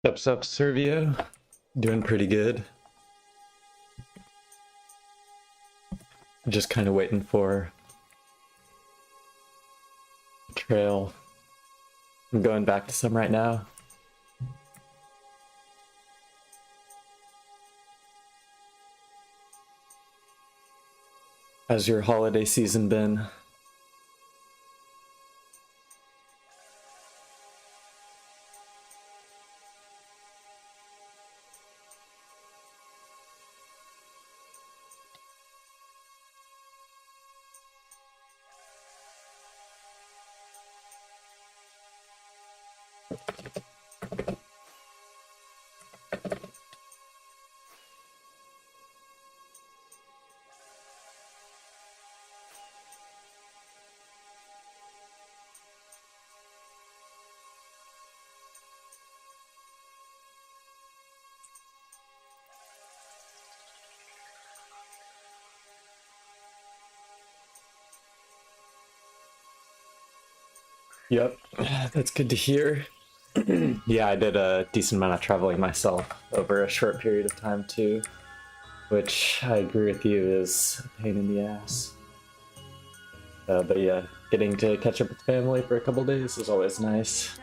Sup, Servio. Doing pretty good. Just kind of waiting for trail. I'm going back to some right now. How's your holiday season been? Yep, that's good to hear. Yeah, I did a decent amount of traveling myself over a short period of time too, which I agree with you is a pain in the ass. But yeah, getting to catch up with family for a couple days is always nice.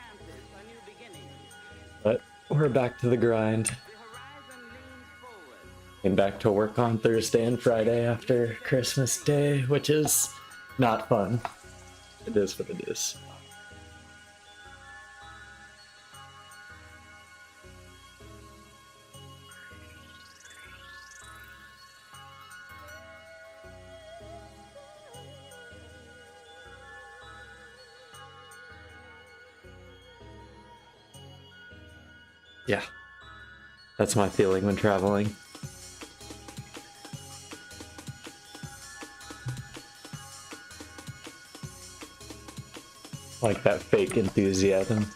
But we're back to the grind. Came back to work on Thursday and Friday after Christmas Day, which is not fun. It is what it is. Yeah, that's my feeling when traveling. Like that fake enthusiasm.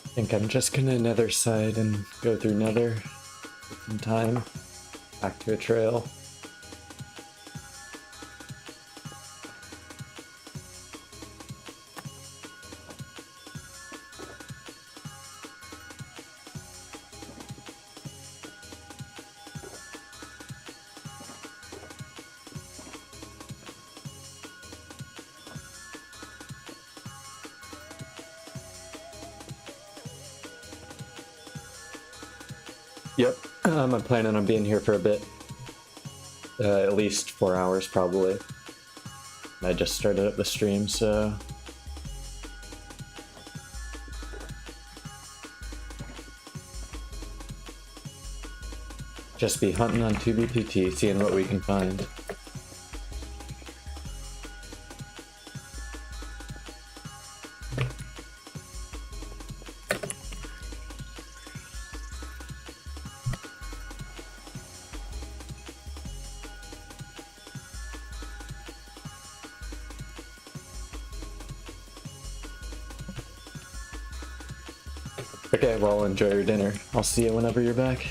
I think I'm just gonna Nether side and go through Nether for some time. Back to a trail. Yep, I'm planning on being here for a bit. At least 4 hours probably. I just started up the stream, so... just be hunting on 2B2T, seeing what we can find. Okay, well, enjoy your dinner. I'll see you whenever you're back.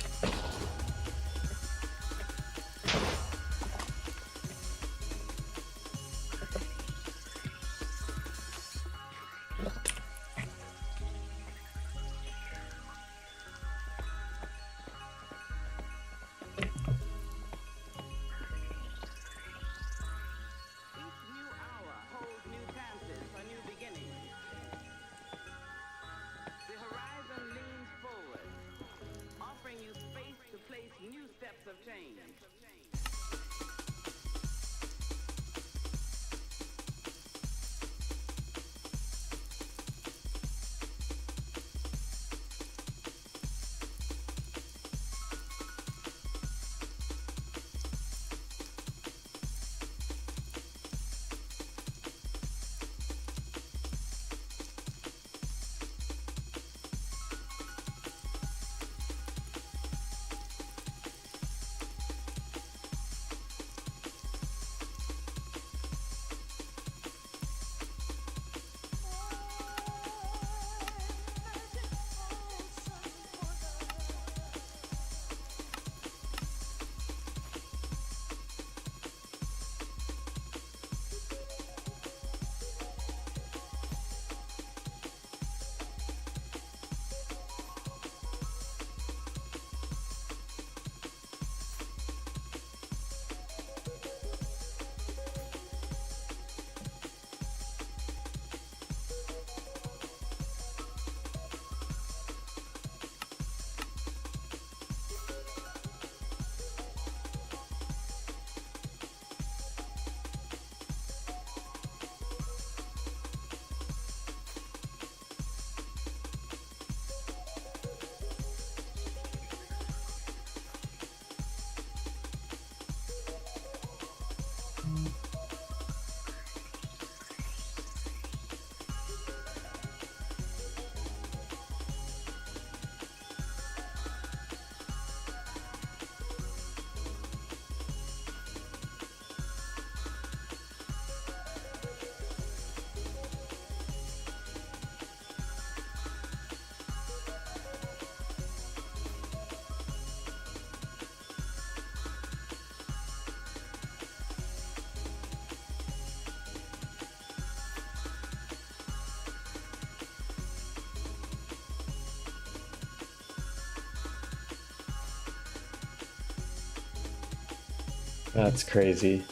You That's crazy.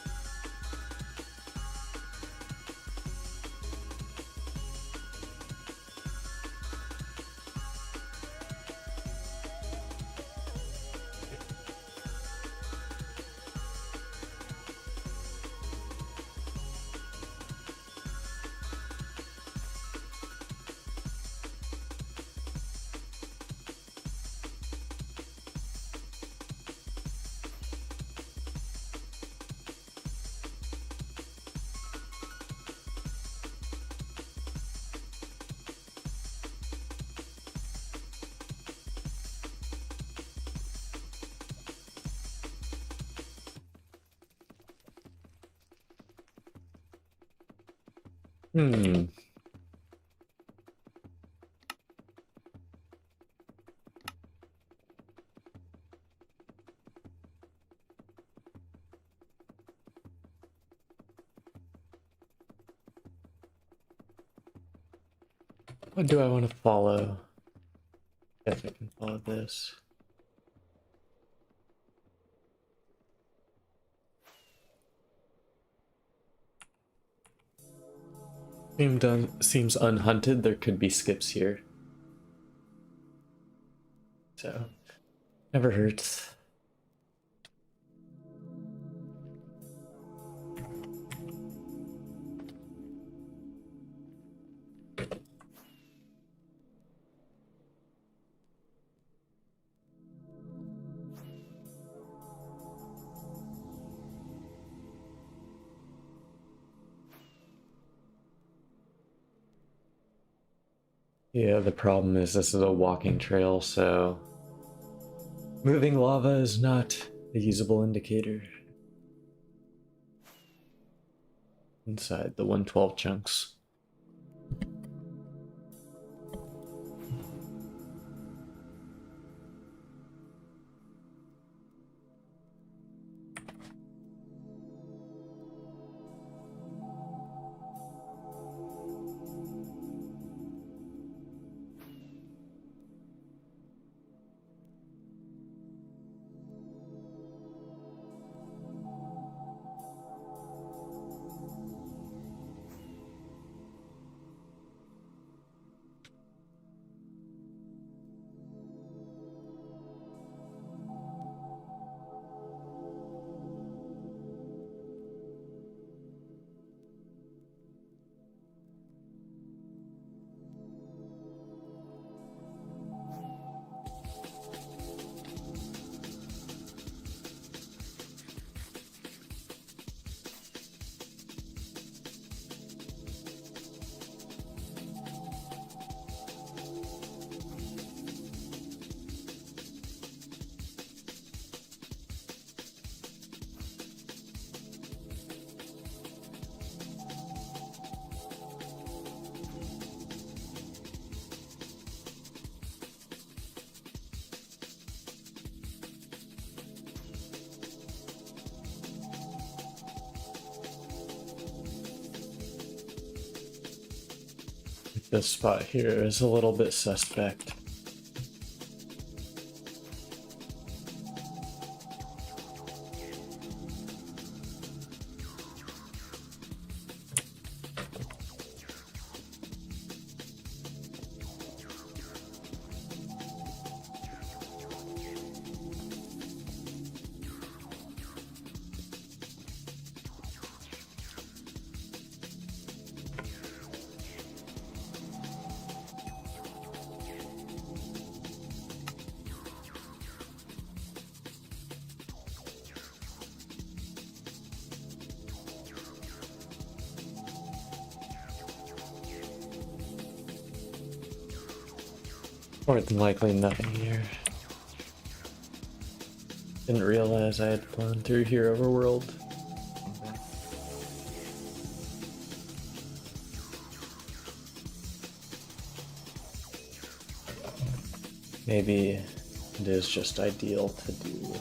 Hmm. What do I want to follow? Guess I can follow this. Seems unhunted. There could be skips here. So, never hurts. Yeah, the problem is this is a walking trail, so moving lava is not a usable indicator inside the 112 chunks. This spot here is a little bit suspect. More than likely nothing here. Didn't realize I had flown through here overworld. Maybe it is just ideal to do this.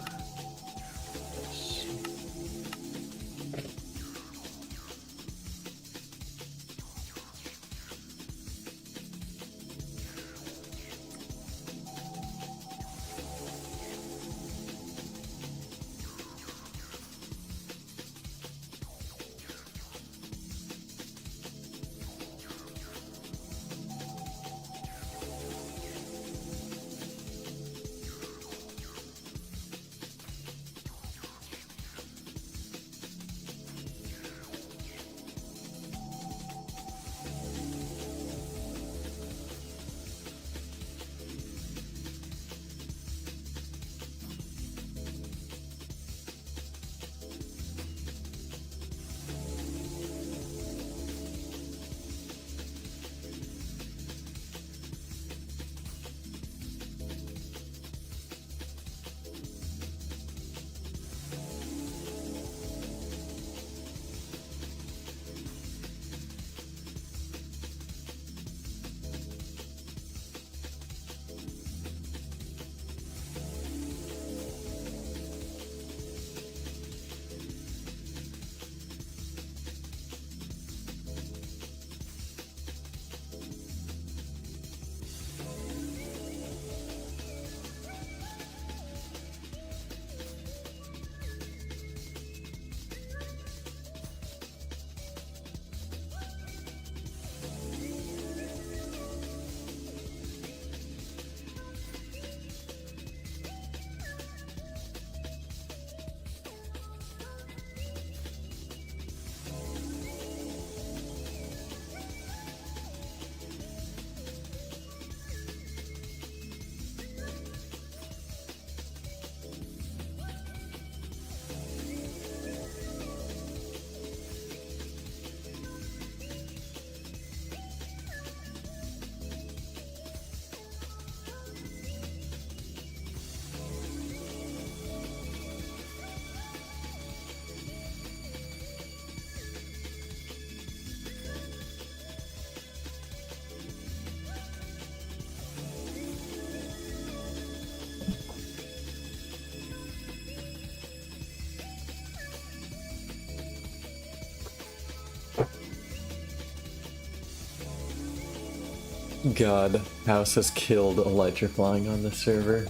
God, House has killed Elytra flying on this server.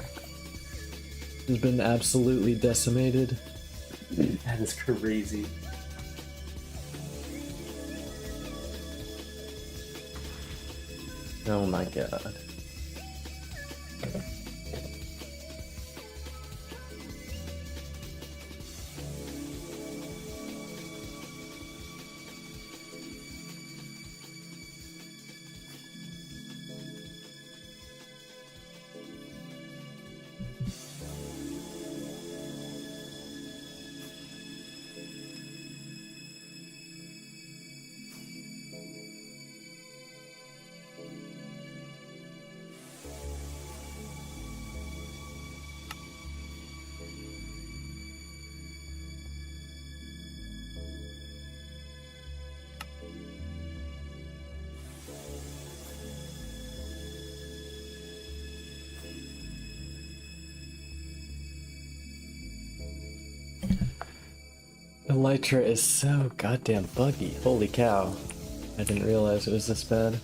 Has been absolutely decimated. That is crazy. Oh my god. Elytra is so goddamn buggy. Holy cow. I didn't realize it was this bad.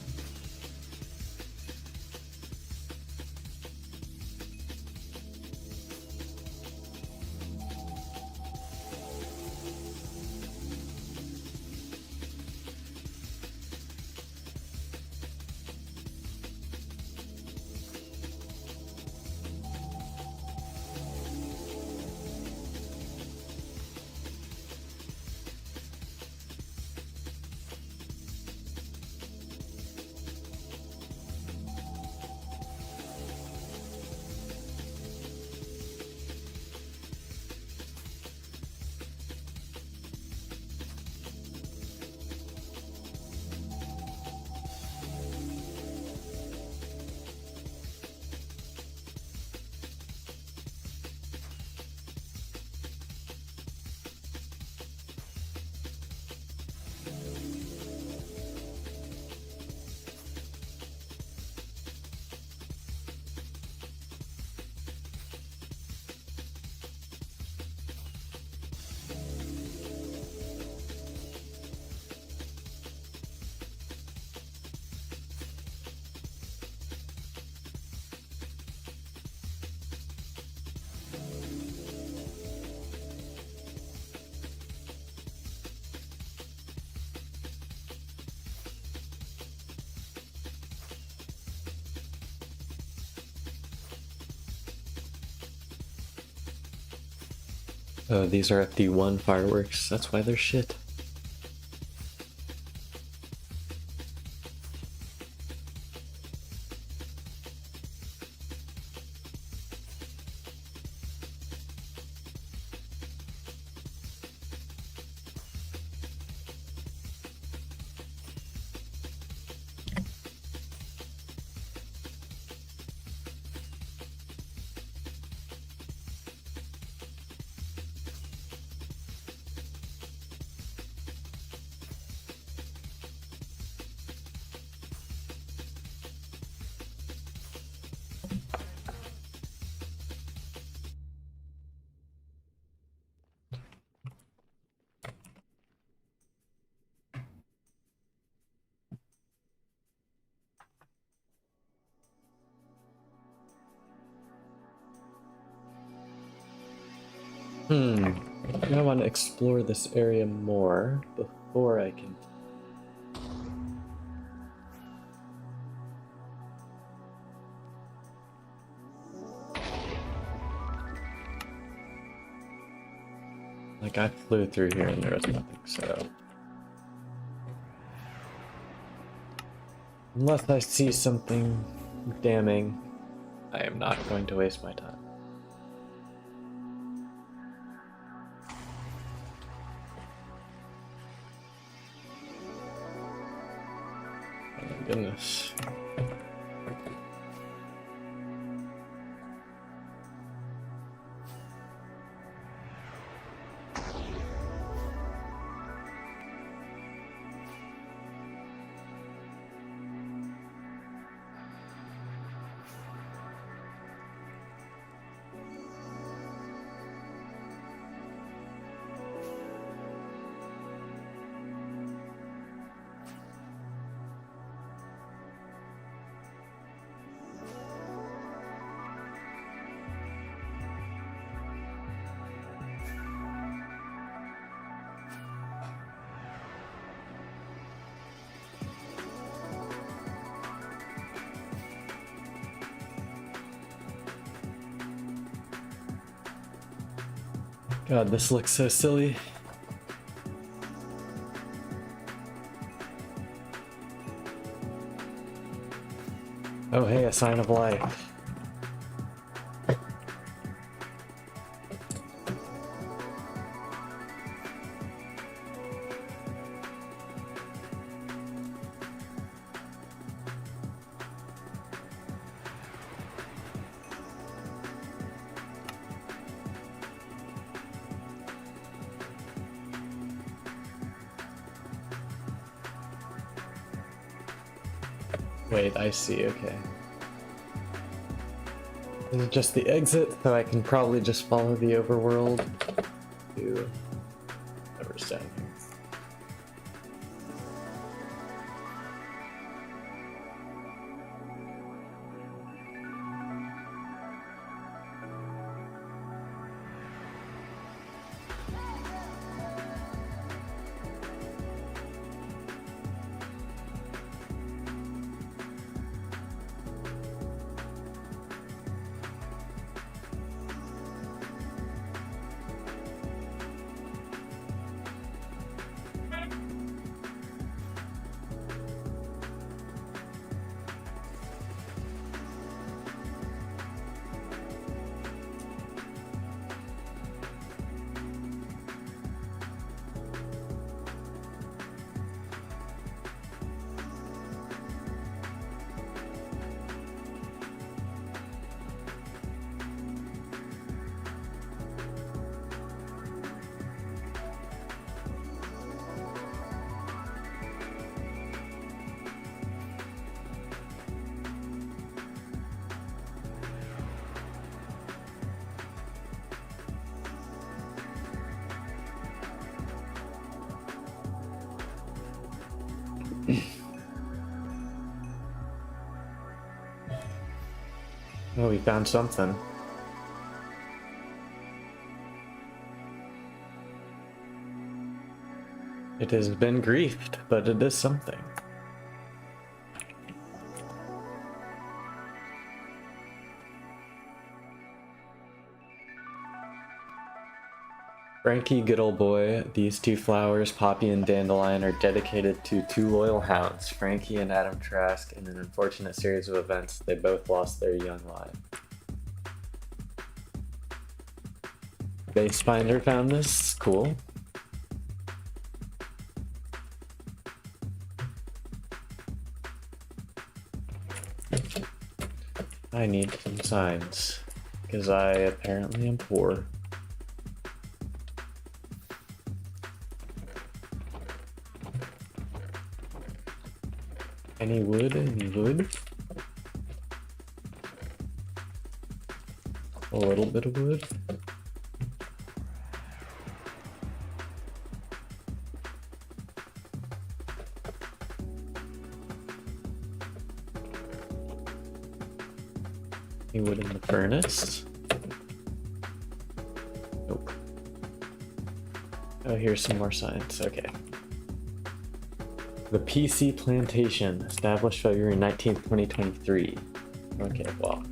Oh, these are at the one fireworks. That's why they're shit. I want to explore this area more before I can. Like, I flew through here and there was nothing, so. Unless I see something damning, I am not going to waste my time. Oh my goodness. God, this looks so silly. Oh hey, a sign of life. Wait, I see, okay. This is just the exit, so I can probably just follow the overworld to whatever's down here. Oh, we found something. It has been griefed, but it is something. Frankie, good old boy, these two flowers, Poppy and Dandelion, are dedicated to two loyal hounds, Frankie and Adam Trask. In an unfortunate series of events, they both lost their young lives. Base Finder found this, cool. I need some signs, because I apparently am poor. Any wood? Any wood? A little bit of wood. Any wood in the furnace? Nope. Oh, here's some more signs. Okay. The PC Plantation, established February 19th, 2023. Okay, well.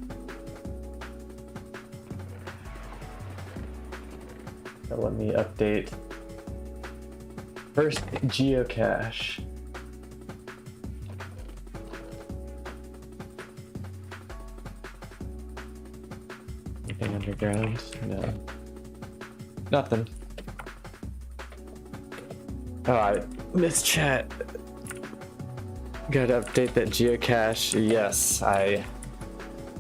So let me update. First, geocache. Anything underground? No. Nothing. Oh, I missed chat. Gotta update that geocache. Yes,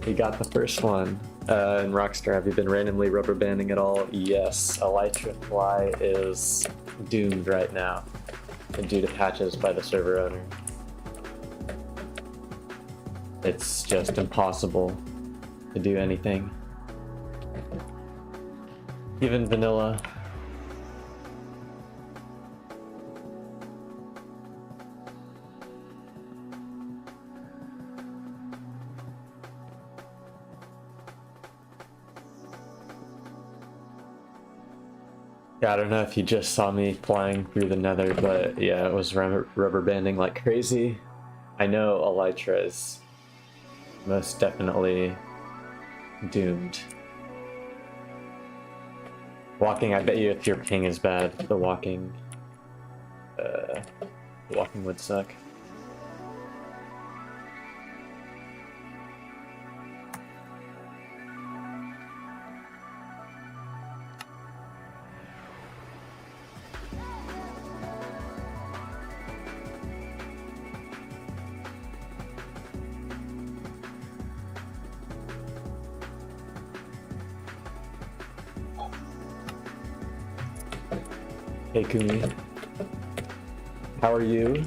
we got the first one. And Rockstar, have you been randomly rubber banding at all? Yes, Elytra Fly is doomed right now due to patches by the server owner. It's just impossible to do anything. Even vanilla. Yeah, I don't know if you just saw me flying through the Nether, but yeah, it was rubber banding like crazy. I know Elytra is most definitely doomed Walking, I bet you if your ping is bad, the walking would suck. Hey Kumi, how are you?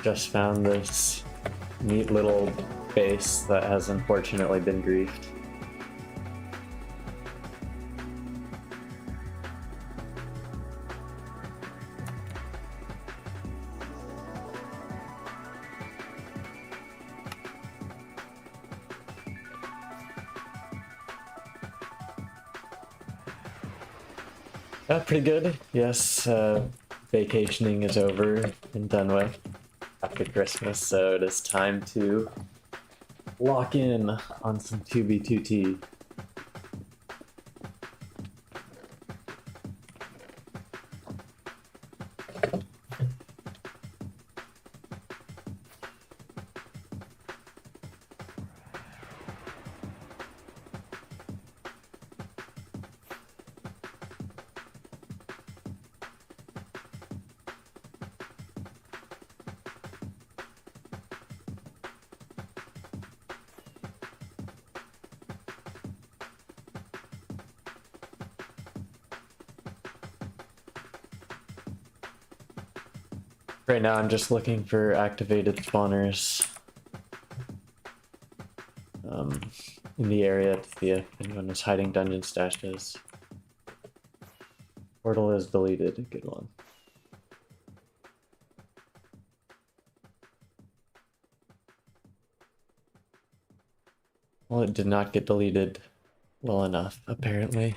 Just found this neat little base that has unfortunately been griefed. Pretty good. Yes, vacationing is over and done with after Christmas, so it is time to lock in on some 2B2T. Right now I'm just looking for activated spawners in the area to see if anyone is hiding dungeon stashes. Portal is deleted, good one. Well, it did not get deleted well enough, apparently.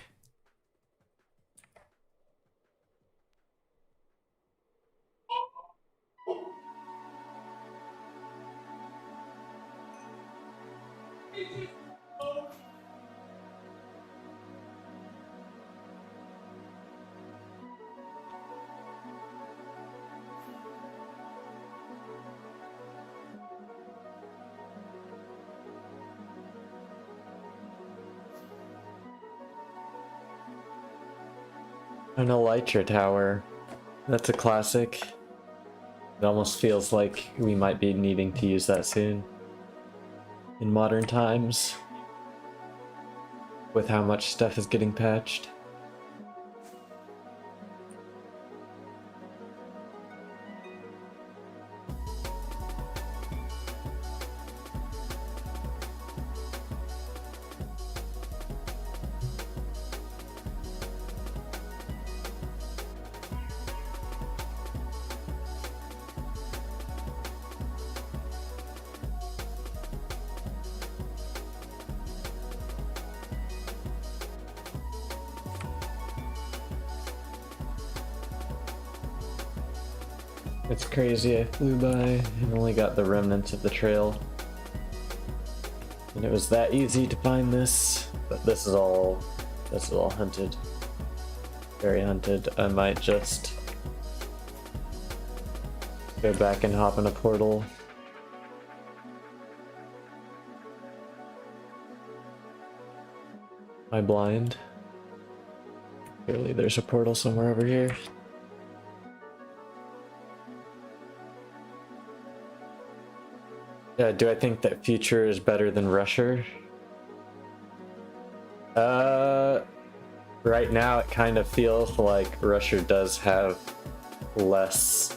An Elytra tower. That's a classic. It almost feels like we might be needing to use that soon. In modern times. With how much stuff is getting patched. It's crazy, I flew by and only got the remnants of the trail. And it was that easy to find this, but this is all hunted. Very hunted. I might just go back and hop in a portal. Am I blind? Clearly there's a portal somewhere over here. Yeah, do I think that Future is better than Rusher? Right now it kind of feels like Rusher does have less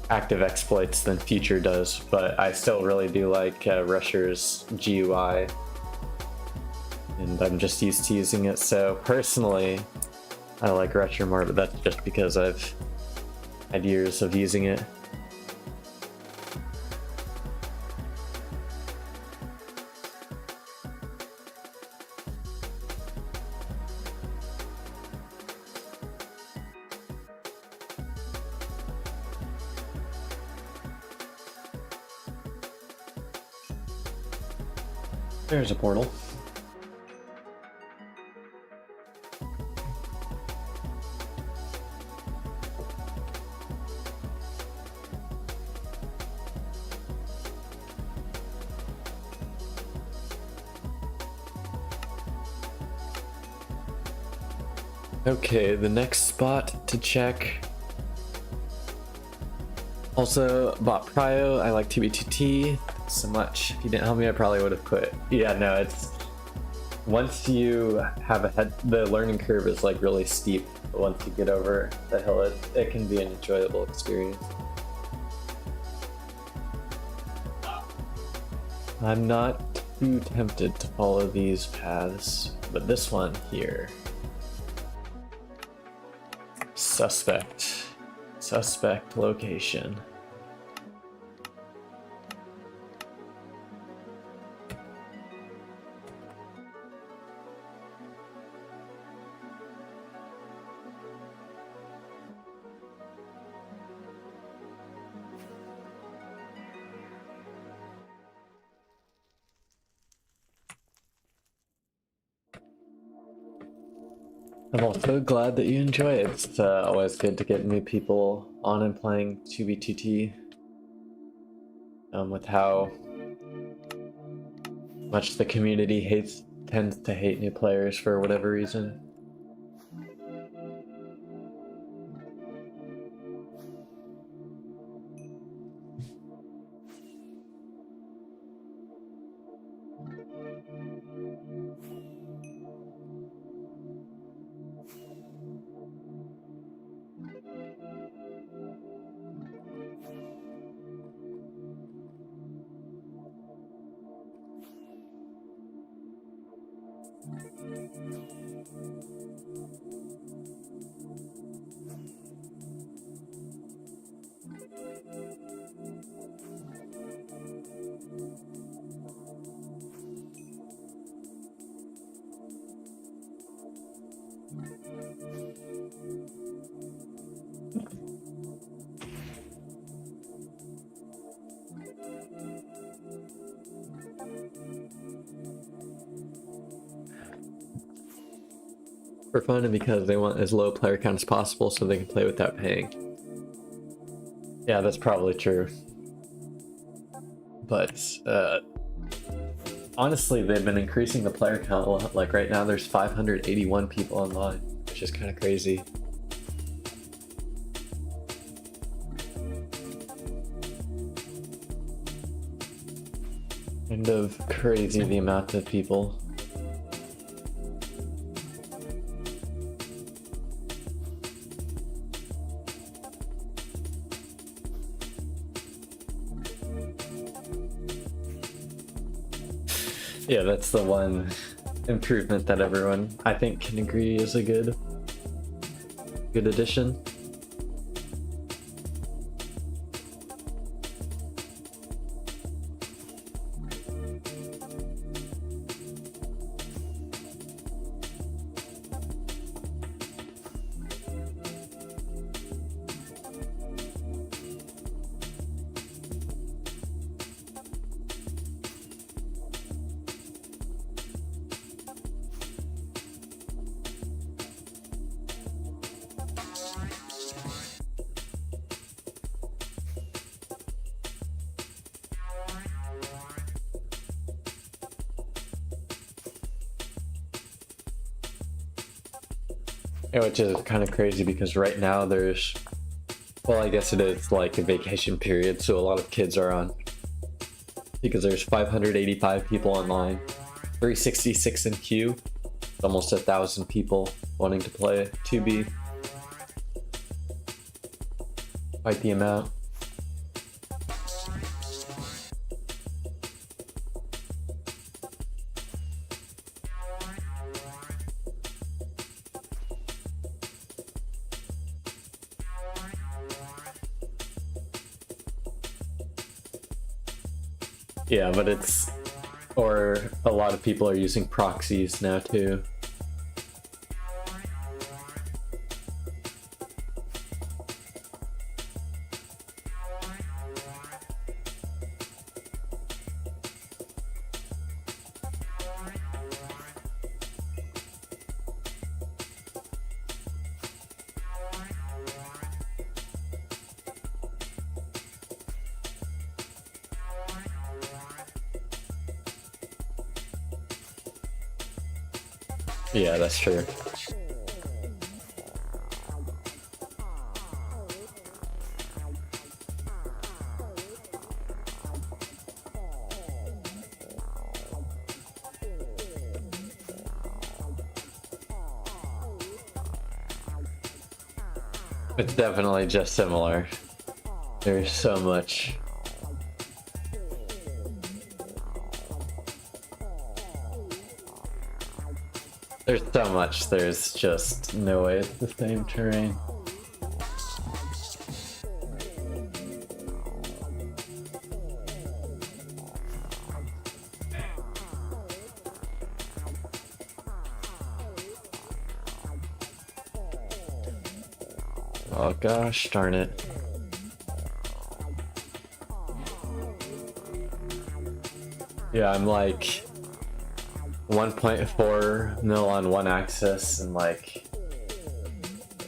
active exploits than Future does, but I still really do like Rusher's GUI. And I'm just used to using it, so personally, I like Rusher more, but that's just because I've had years of using it. There's a portal. Okay, the next spot to check. Also bought Prio. I like TB2T so much. If you didn't help me, I probably would have quit. Yeah, no, it's once you have a head, the learning curve is like really steep. But once you get over the hill, it can be an enjoyable experience. I'm not too tempted to follow these paths, but this one here. Suspect location. I'm also glad that you enjoy it. It's always good to get new people on and playing 2B2T. With how much the community tends to hate new players for whatever reason. For fun and because they want as low player count as possible so they can play without paying. Yeah, that's probably true. But honestly, they've been increasing the player count a lot. Like right now there's 581 people online, which is kind of crazy. Kind of crazy the amount of people. Yeah, that's the one improvement that everyone, I think, can agree is a good addition. Yeah, which is kind of crazy because right now there's, well, I guess it is like a vacation period, so a lot of kids are on. Because there's 585 people online, 366 in queue, almost 1,000 people wanting to play 2B. Quite the amount. Yeah, but it's, or a lot of people are using proxies now too. Yeah, that's true. It's definitely just similar. There's so much. There's so much, there's just no way it's the same terrain. Oh gosh, darn it. Yeah, I'm like 1.4 mil on one axis and like,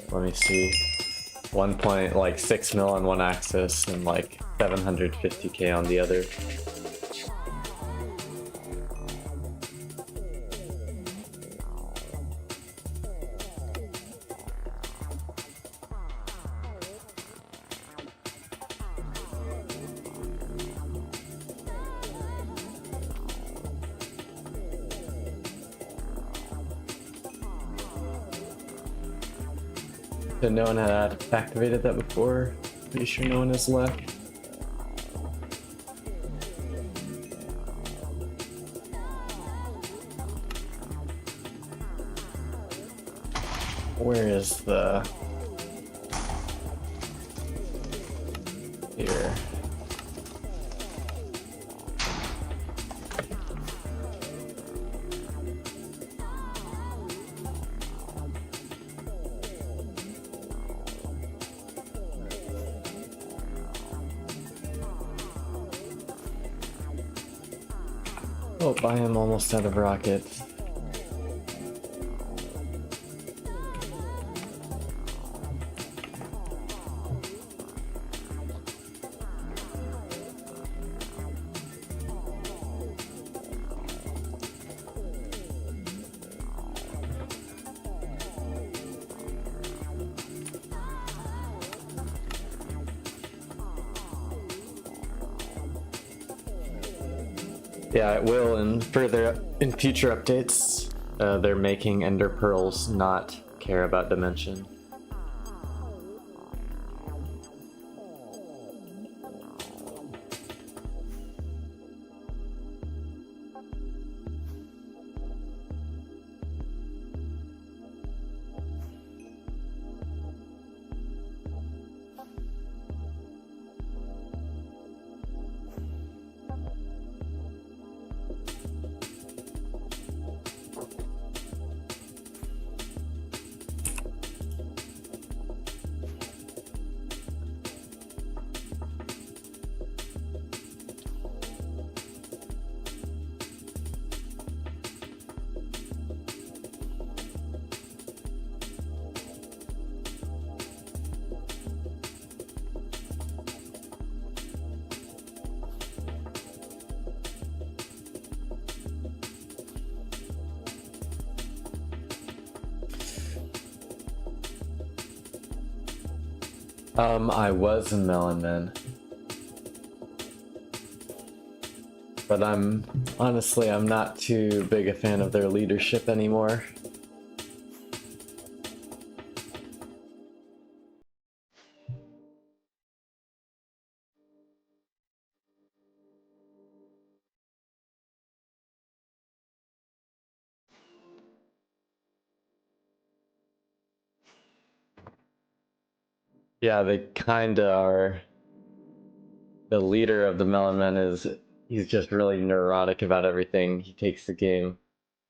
let me see, 1.6 mil on one axis and like 750k on the other. So no one had activated that before. Pretty sure no one has left. Where is the... Here. Oh, I am almost out of rockets. Yeah, it will in future updates. They're making ender pearls not care about dimension. I was in Melon Men. But honestly, I'm not too big a fan of their leadership anymore. Yeah, they kinda are. The leader of the Melon Men he's just really neurotic about everything. He takes the game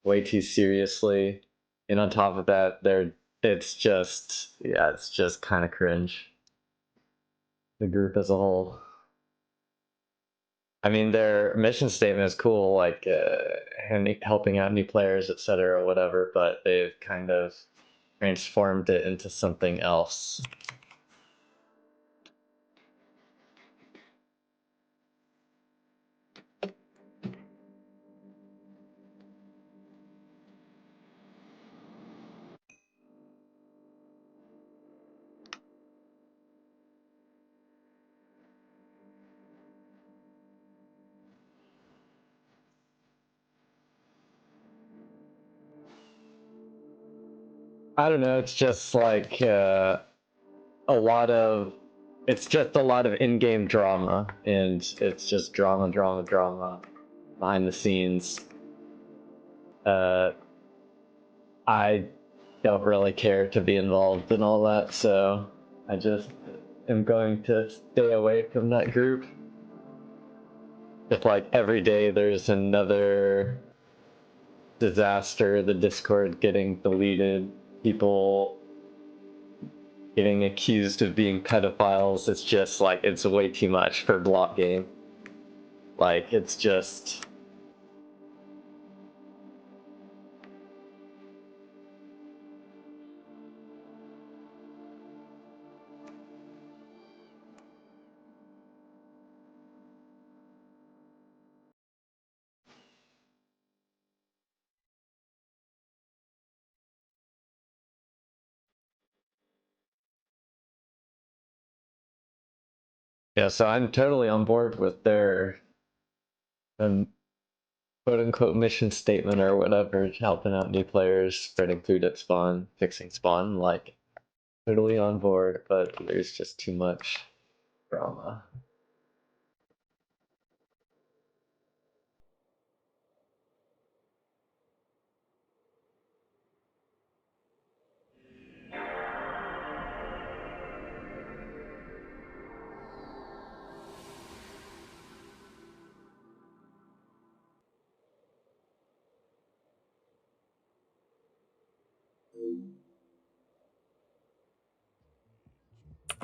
way too seriously. And on top of that, it's just kind of cringe. The group as a whole. I mean, their mission statement is cool, like helping out new players, etc., whatever. But they've kind of transformed it into something else. I don't know. It's just like. a lot of, it's just a lot of in-game drama, and it's just drama behind the scenes. I don't really care to be involved in all that, so I just am going to stay away from that group. If like every day there's another disaster, the Discord getting deleted, people getting accused of being pedophiles, it's just like, it's way too much for a block game. Like, it's just... Yeah, so I'm totally on board with their quote-unquote mission statement or whatever, helping out new players, spreading food at spawn, fixing spawn, like, totally on board, but there's just too much drama.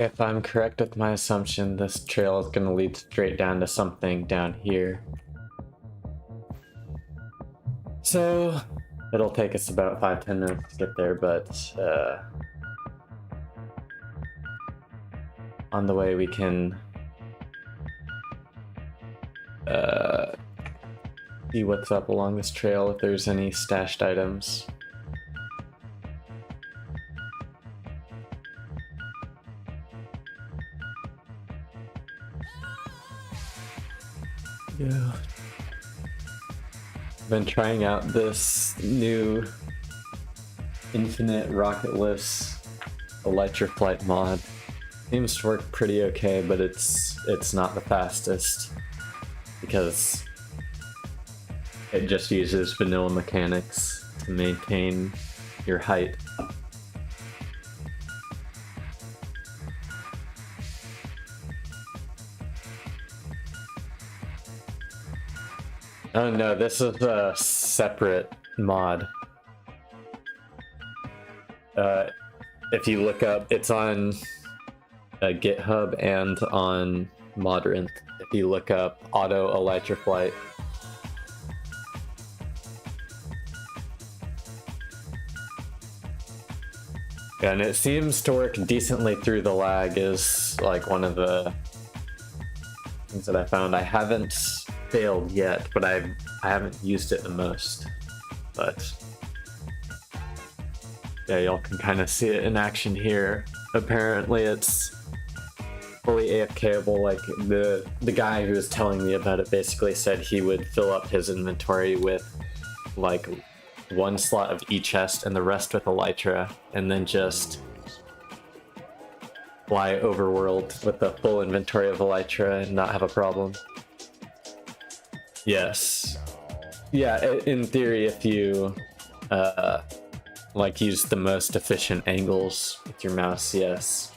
If I'm correct with my assumption, this trail is going to lead straight down to something down here. So, it'll take us about 5-10 minutes to get there, but on the way we can see what's up along this trail, if there's any stashed items. Yeah. I've been trying out this new infinite rocketless Elytra flight mod. Seems to work pretty okay, but it's not the fastest because it just uses vanilla mechanics to maintain your height. Oh no, this is a separate mod. If you look up, it's on GitHub and on Modrinth. If you look up Auto Elytra Flight. Yeah, and it seems to work decently through the lag is like one of the things that I found. I haven't failed yet, but I haven't used it the most. But yeah, y'all can kind of see it in action here. Apparently it's fully AFKable. Like the guy who was telling me about it basically said he would fill up his inventory with like one slot of each chest and the rest with Elytra, and then just fly overworld with a full inventory of Elytra and not have a problem. Yes. Yeah, in theory, if you like use the most efficient angles with your mouse, yes.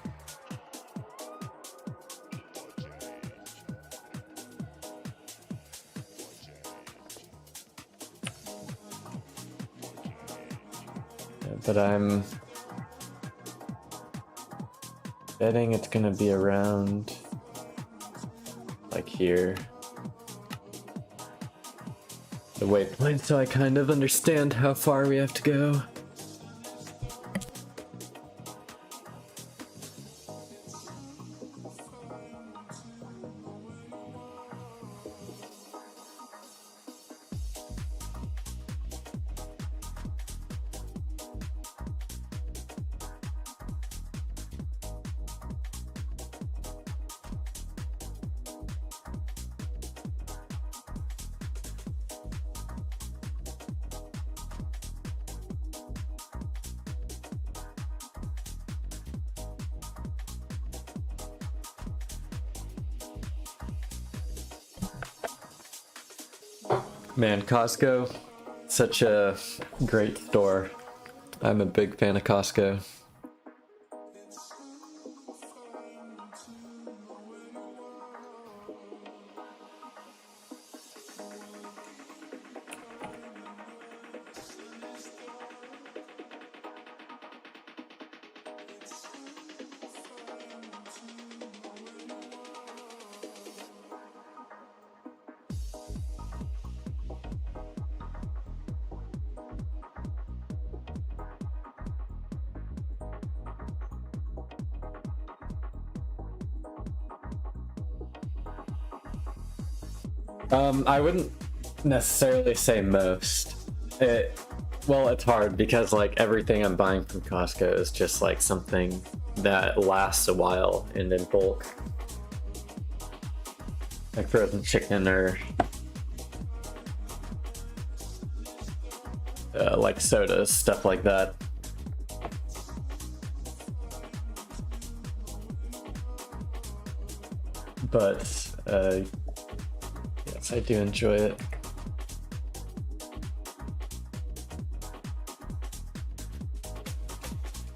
But I'm betting it's gonna be around like here. The waypoint, so I kind of understand how far we have to go. Man, Costco, such a great store. I'm a big fan of Costco. I wouldn't necessarily say most. Well, it's hard because like everything I'm buying from Costco is just like something that lasts a while and in bulk. Like frozen chicken or like sodas, stuff like that. But yes, I do enjoy it.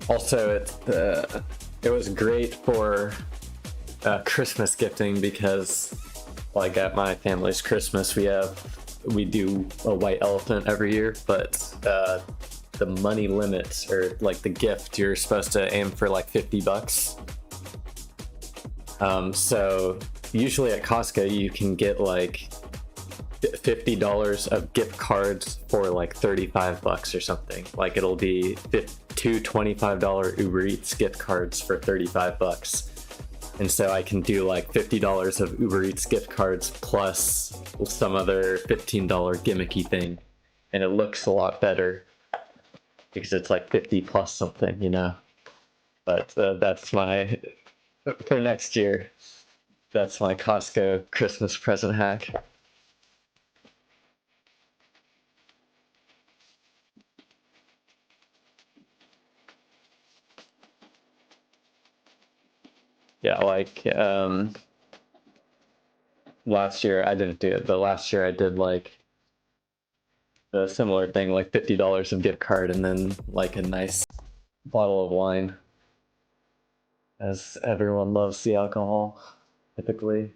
Also, it was great for Christmas gifting because, like, at my family's Christmas, we do a white elephant every year, but the money limits, or like the gift, you're supposed to aim for like $50. So usually at Costco you can get like $50 of gift cards for like $35 or something. Like it'll be two $25 Uber Eats gift cards for $35. And so I can do like $50 of Uber Eats gift cards plus some other $15 gimmicky thing. And it looks a lot better because it's like 50 plus something, you know? But that's my, for next year, that's my Costco Christmas present hack. Yeah, like last year I didn't do it, but last year I did like a similar thing, like $50 of gift card and then like a nice bottle of wine, as everyone loves the alcohol typically.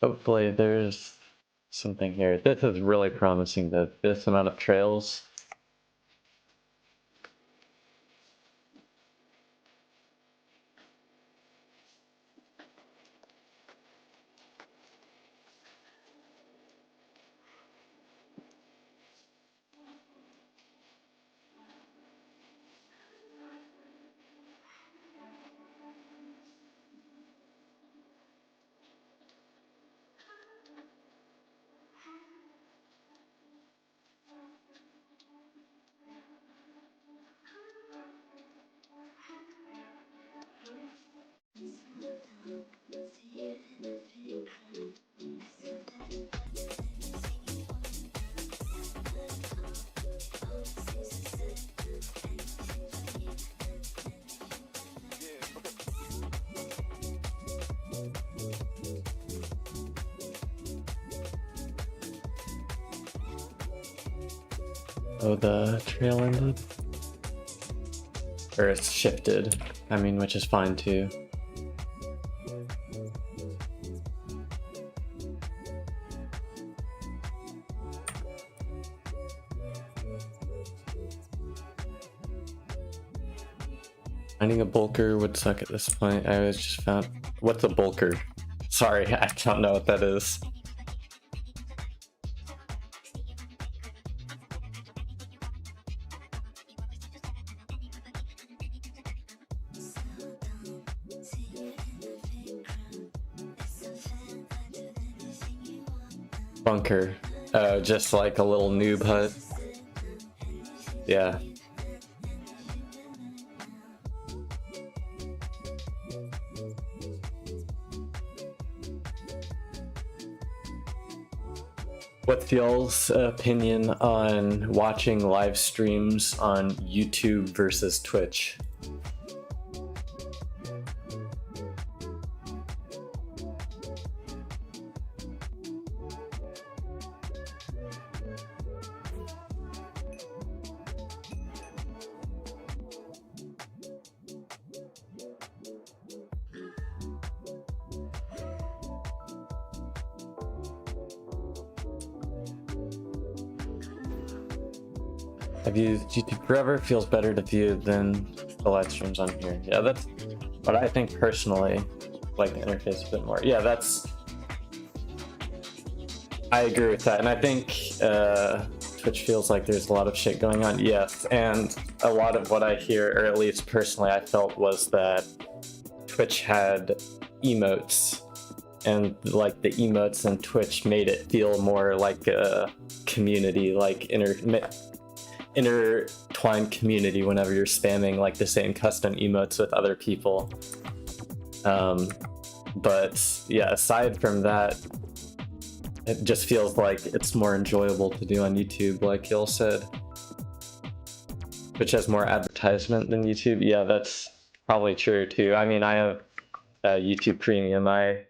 Hopefully there's something here. This is really promising, this amount of trails. Oh, the trail ended? Or it's shifted, I mean, which is fine too. Finding a bulker would suck at this point. I was just found... What's a bulker? Sorry, I don't know what that is. Bunker. Just like a little noob hut. Yeah. What's y'all's opinion on watching live streams on YouTube versus Twitch? YouTube forever feels better to view than the live streams on here. Yeah, that's what I think personally. Like the interface a bit more. Yeah, I agree with that, and I think Twitch feels like there's a lot of shit going on. Yes, and a lot of what I hear, or at least personally I felt, was that Twitch had emotes, and like the emotes in Twitch made it feel more like a community, like intertwined community whenever you're spamming like the same custom emotes with other people. But yeah, aside from that, it just feels like it's more enjoyable to do on YouTube, like y'all said. Which has more advertisement than YouTube. Yeah, that's probably true too. I mean, I have YouTube Premium. I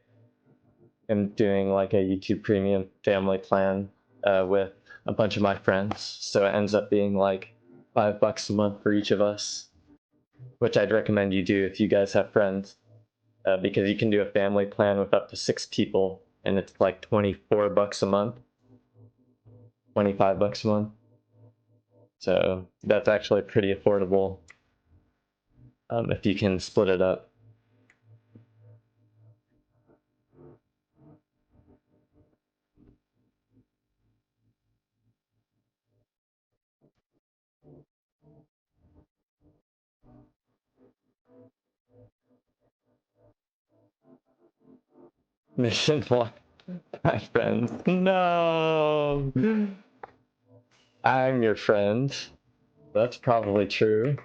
am doing like a YouTube Premium family plan with a bunch of my friends, so it ends up being like $5 a month for each of us, which I'd recommend you do if you guys have friends, because you can do a family plan with up to 6 people, and it's like $24 a month, $25 a month. So that's actually pretty affordable if you can split it up. Mission 1, my friends. No! I'm your friend. That's probably true.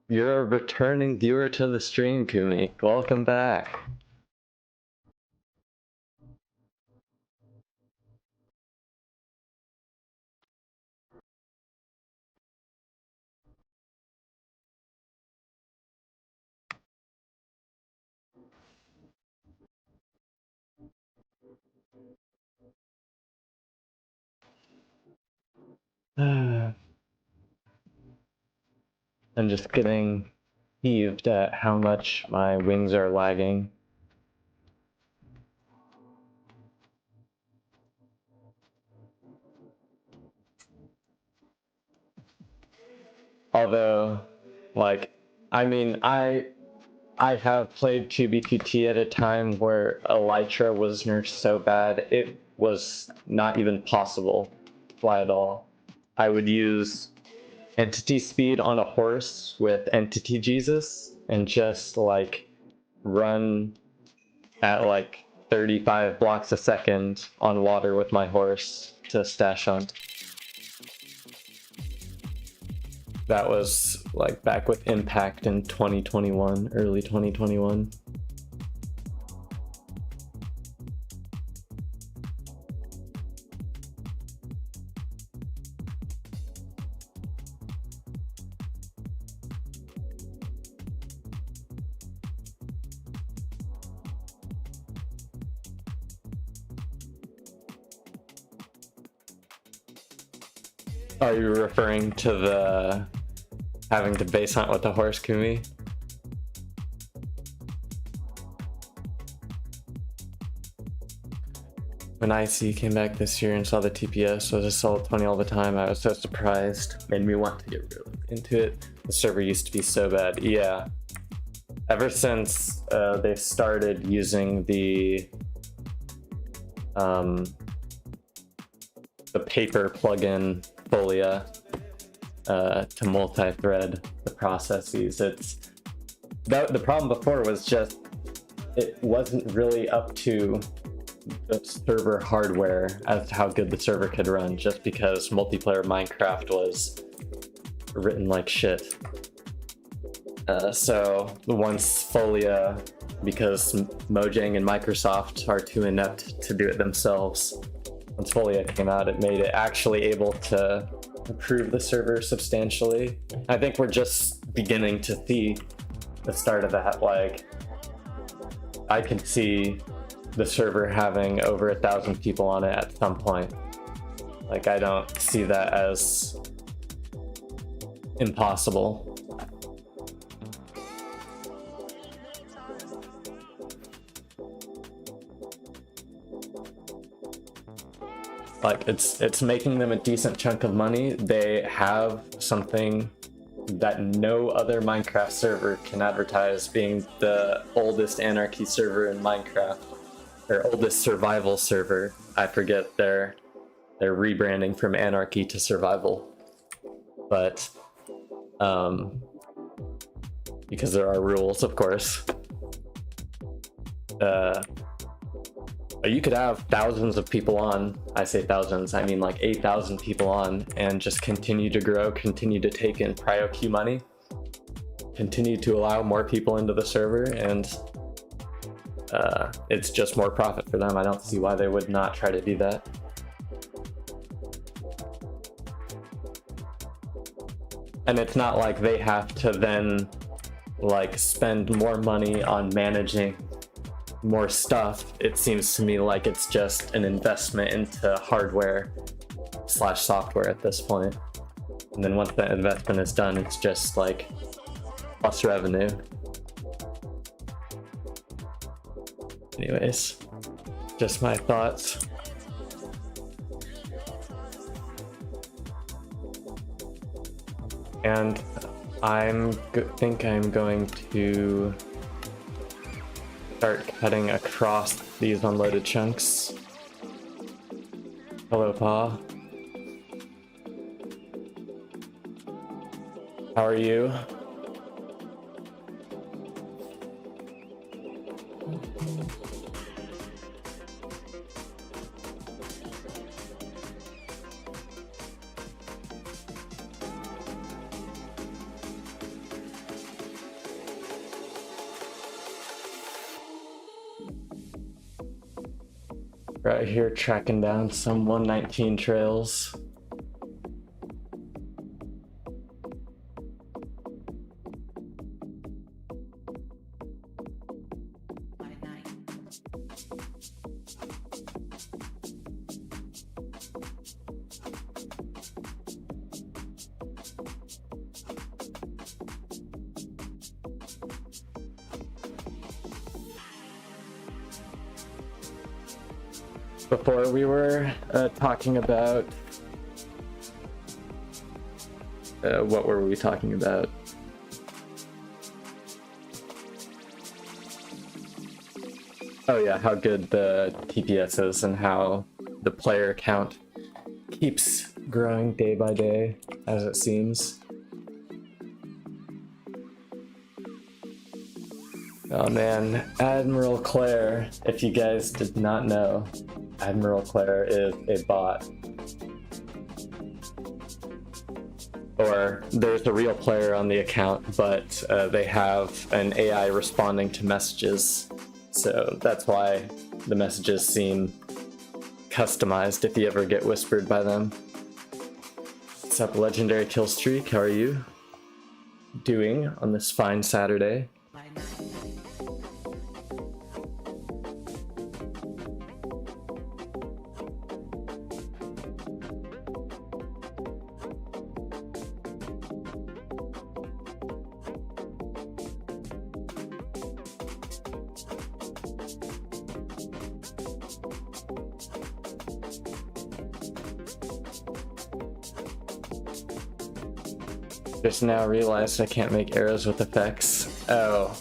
You're a returning viewer to the stream, Kumi. Welcome back. I'm just getting heaved at how much my wings are lagging. Although, like, I mean, I have played 2B2T at a time where Elytra was nerfed so bad it was not even possible to fly at all. I would use entity speed on a horse with entity Jesus and just like run at like 35 blocks a second on water with my horse to stash hunt. That was like back with Impact in 2021, early 2021. Are you referring to the having to base hunt with the horse, Kumi? When IC came back this year and saw the TPS was a solid 20 all the time, I was so surprised. Made me want to get really into it. The server used to be so bad. Yeah. Ever since they started using the paper plugin Folia to multi-thread the processes, the problem before was just it wasn't really up to the server hardware as to how good the server could run, just because multiplayer Minecraft was written like shit. So once Folia, because Mojang and Microsoft are too inept to do it themselves, once Folia came out, it made it actually able to improve the server substantially. I think we're just beginning to see the start of that. Like, I can see the server having over 1,000 people on it at some point. Like, I don't see that as impossible. Like, it's making them a decent chunk of money. They have something that no other Minecraft server can advertise, being the oldest anarchy server in Minecraft, or oldest survival server. I forget, they're rebranding from anarchy to survival, but because there are rules, of course. You could have thousands of people on. I say thousands, I mean like 8,000 people on, and just continue to grow, continue to take in prio queue money, continue to allow more people into the server, and it's just more profit for them. I don't see why they would not try to do that. And it's not like they have to then like spend more money on managing more stuff. It seems to me like it's just an investment into hardware / software at this point. And then once that investment is done, it's just like plus revenue. Anyways, just my thoughts. And think I'm going to start cutting across these unloaded chunks. Hello, Pa. How are you? Right here, tracking down some 119 trails. Before we were talking about what were we talking about? Oh yeah, how good the TPS is and how the player count keeps growing day by day, as it seems. Oh man, Admiral Claire, if you guys did not know, Admiral Claire is a bot. Or there's a real player on the account, but they have an AI responding to messages. So that's why the messages seem customized if you ever get whispered by them. What's up, Legendary Killstreak? How are you doing on this fine Saturday? Just now realized I can't make arrows with effects. Oh.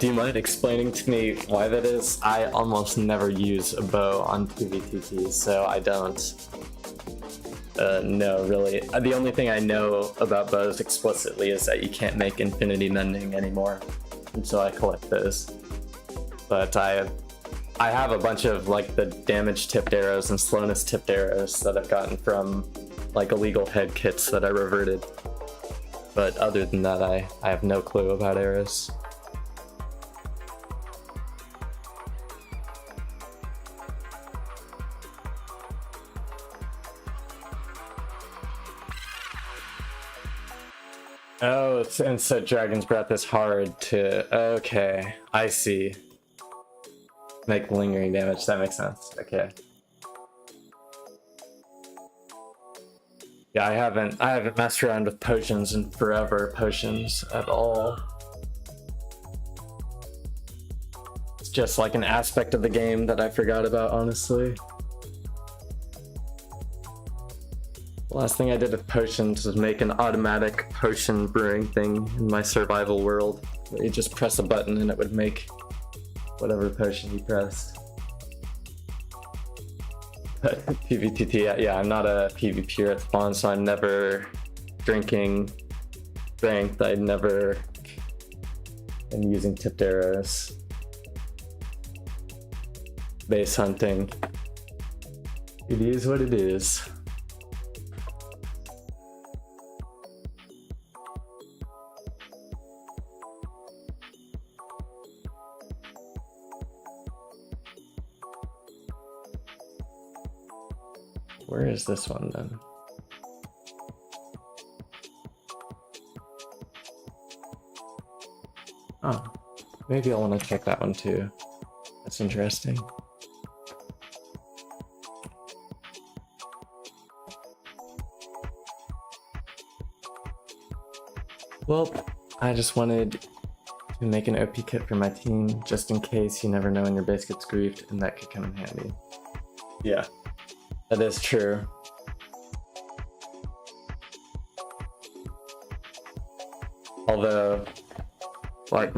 Do you mind explaining to me why that is? I almost never use a bow on 2v2ps, so I don't know really. The only thing I know about bows explicitly is that you can't make infinity mending anymore, and so I collect those. But I I have a bunch of like the damage tipped arrows and slowness tipped arrows that I've gotten from like illegal head kits that I reverted. But other than that, I have no clue about arrows. Oh, and so Dragon's Breath is hard to... Okay, I see. Make lingering damage, that makes sense. Okay. Yeah, I haven't messed around with potions in forever, potions at all. It's just like an aspect of the game that I forgot about, honestly. The last thing I did with potions was make an automatic potion brewing thing in my survival world, where you just press a button and it would make whatever potion you pressed. PvPT, yeah, I'm not a PvPer at spawn, so I'm never drinking strength. I never am using tipped arrows. Base hunting. It is what it is. Where is this one then? Oh, maybe I want to check that one too. That's interesting. Well, I just wanted to make an OP kit for my team, just in case. You never know when your base gets griefed, and that could come in handy. Yeah. That is true. Although, like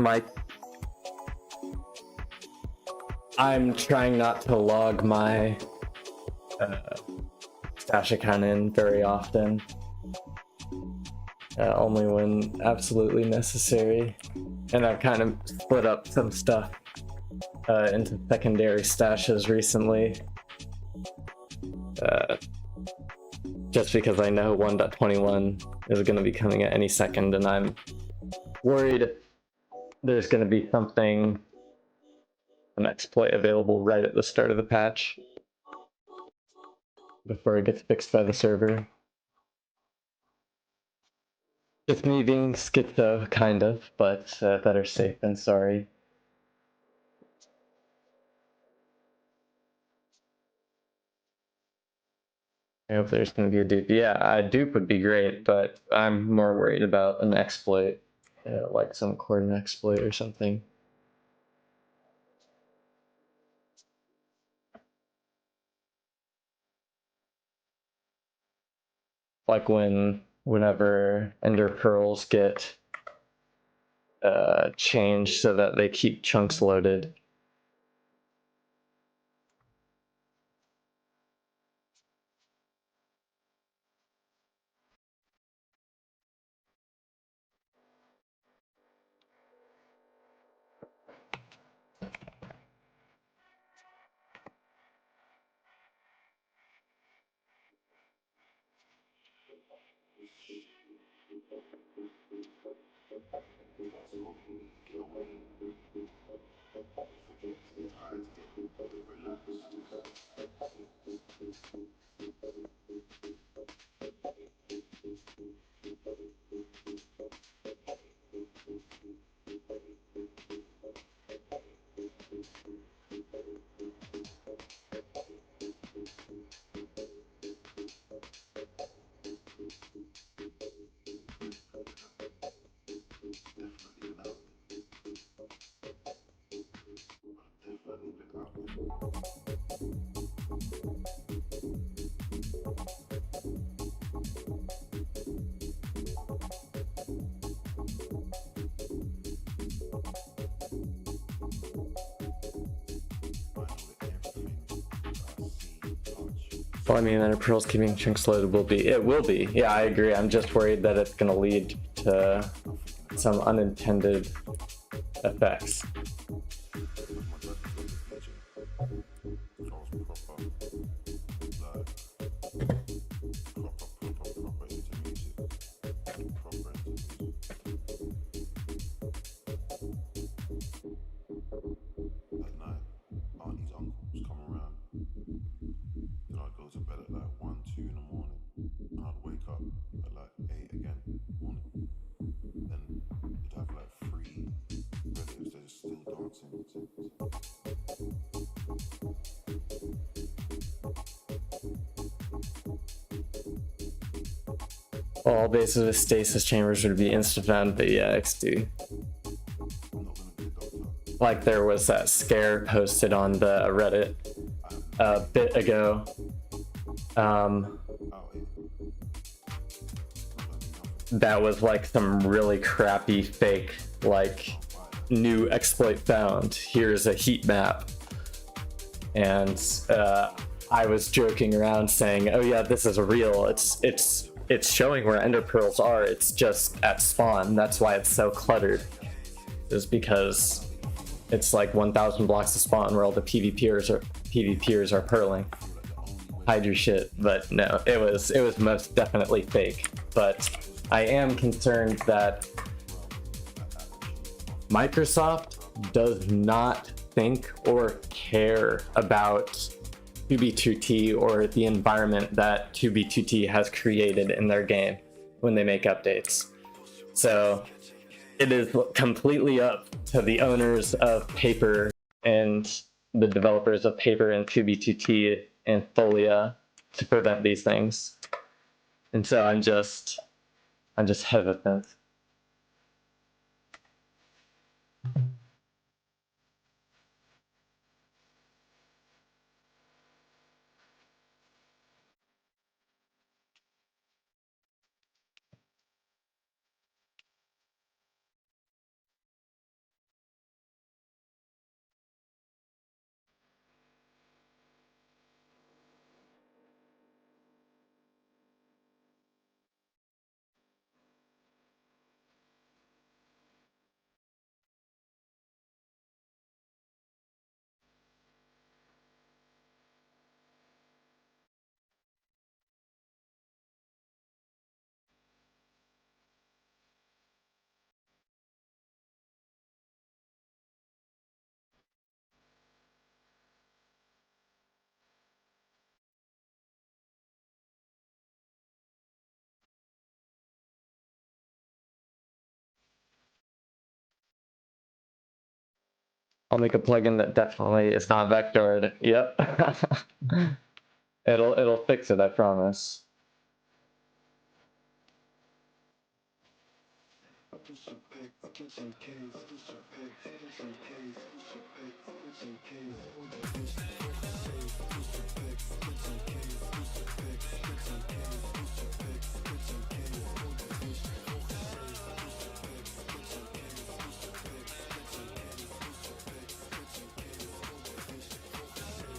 I'm trying not to log my stash account in very often. Only when absolutely necessary. And I've kind of split up some stuff into secondary stashes recently. Just because I know 1.21 is going to be coming at any second, and I'm worried there's going to be something, an exploit available right at the start of the patch before it gets fixed by the server. Just me being schizo, kind of, but better safe than sorry. I hope there's going to be a dupe. Yeah, a dupe would be great, but I'm more worried about an exploit, like some Cordon exploit or something. Like whenever Ender Pearls get changed so that they keep chunks loaded. Well, I mean, Ender Pearls keeping chunks loaded will be, it will be. Yeah, I agree. I'm just worried that it's going to lead to some unintended effects. All bases with stasis chambers would be insta-found, but yeah, XD. Like there was that scare posted on the Reddit a bit ago. That was like some really crappy fake, like new exploit found. Here's a heat map. And I was joking around saying, oh yeah, this is real. It's showing where ender pearls are. It's just at spawn. That's why it's so cluttered. Is because it's like 1,000 blocks of spawn where all the PvPers are pearling. Hide your shit, but no, it was most definitely fake. But I am concerned that Microsoft does not think or care about 2B2T or the environment that 2B2T has created in their game when they make updates. So it is completely up to the owners of Paper and the developers of Paper and 2B2T and Folia to prevent these things. And so I'm just hesitant. I'll make a plugin that definitely is not vectored. Yep. It'll fix it, I promise.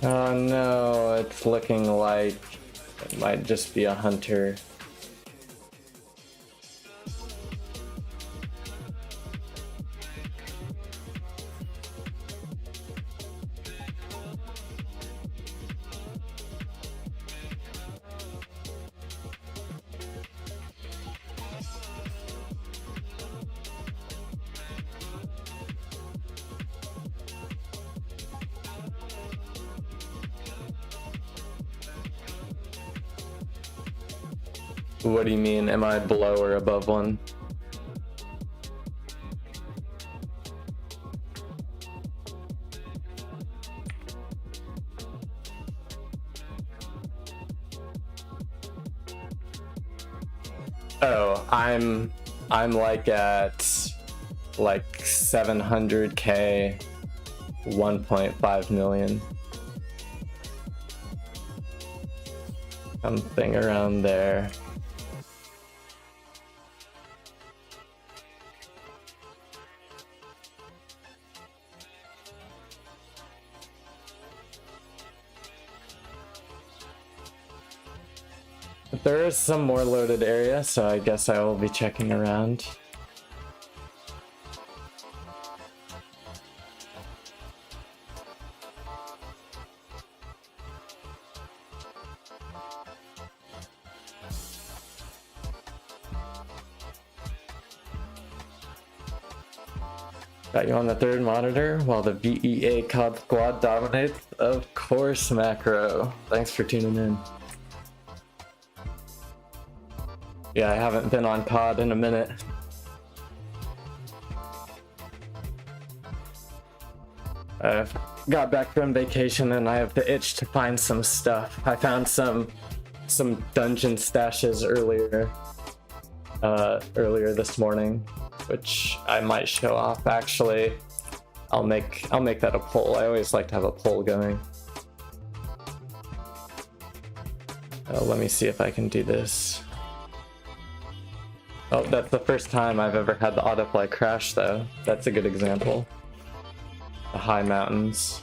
Oh no, it's looking like it might just be a hunter. What do you mean? Am I below or above one? Oh, I'm like at like 700K, 1.5 million. Something around there. There is some more loaded area, so I guess I will be checking around. Got you on the third monitor while the VEA COD squad dominates. Of course, Macro. Thanks for tuning in. Yeah, I haven't been on COD in a minute. I've got back from vacation and I have the itch to find some stuff. I found some dungeon stashes earlier this morning, which I might show off. Actually, I'll make that a poll. I always like to have a poll going. Let me see if I can do this. Oh, that's the first time I've ever had the autofly crash, though. That's a good example. The high mountains.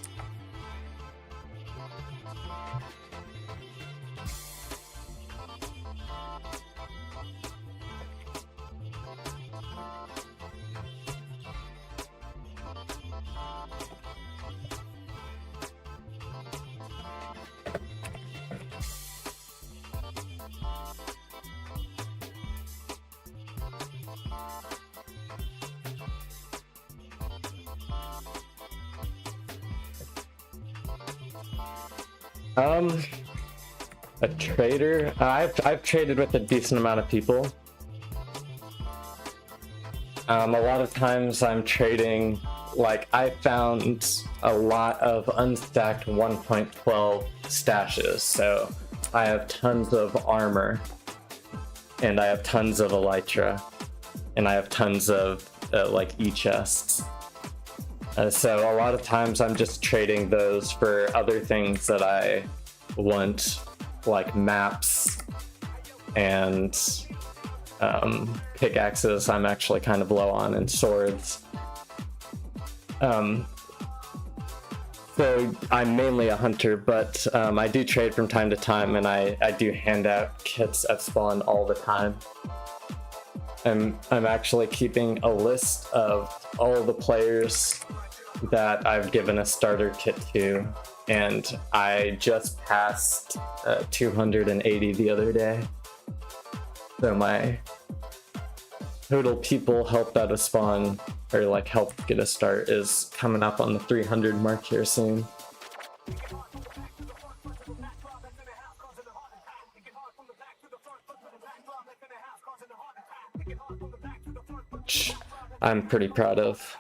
A trader? I've traded with a decent amount of people. A lot of times I'm trading, like, I found a lot of unstacked 1.12 stashes, so I have tons of armor, and I have tons of Elytra, and I have tons of, like, e-chests. So a lot of times I'm just trading those for other things that I want, like maps and pickaxes I'm actually kind of low on, and swords. So I'm mainly a hunter, but I do trade from time to time, and I do hand out kits at spawn all the time. I'm actually keeping a list of all the players that I've given a starter kit to, and I just passed 280 the other day. So my total people helped out a spawn, or like helped get a start, is coming up on the 300 mark here soon. Which I'm pretty proud of.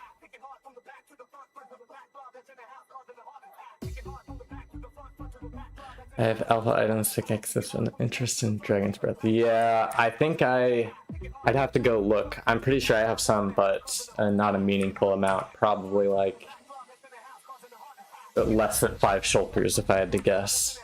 I have alpha items to access an interest in Dragon's Breath. Yeah, I think I'd have to go look. I'm pretty sure I have some, but not a meaningful amount. Probably like less than 5 shulkers if I had to guess.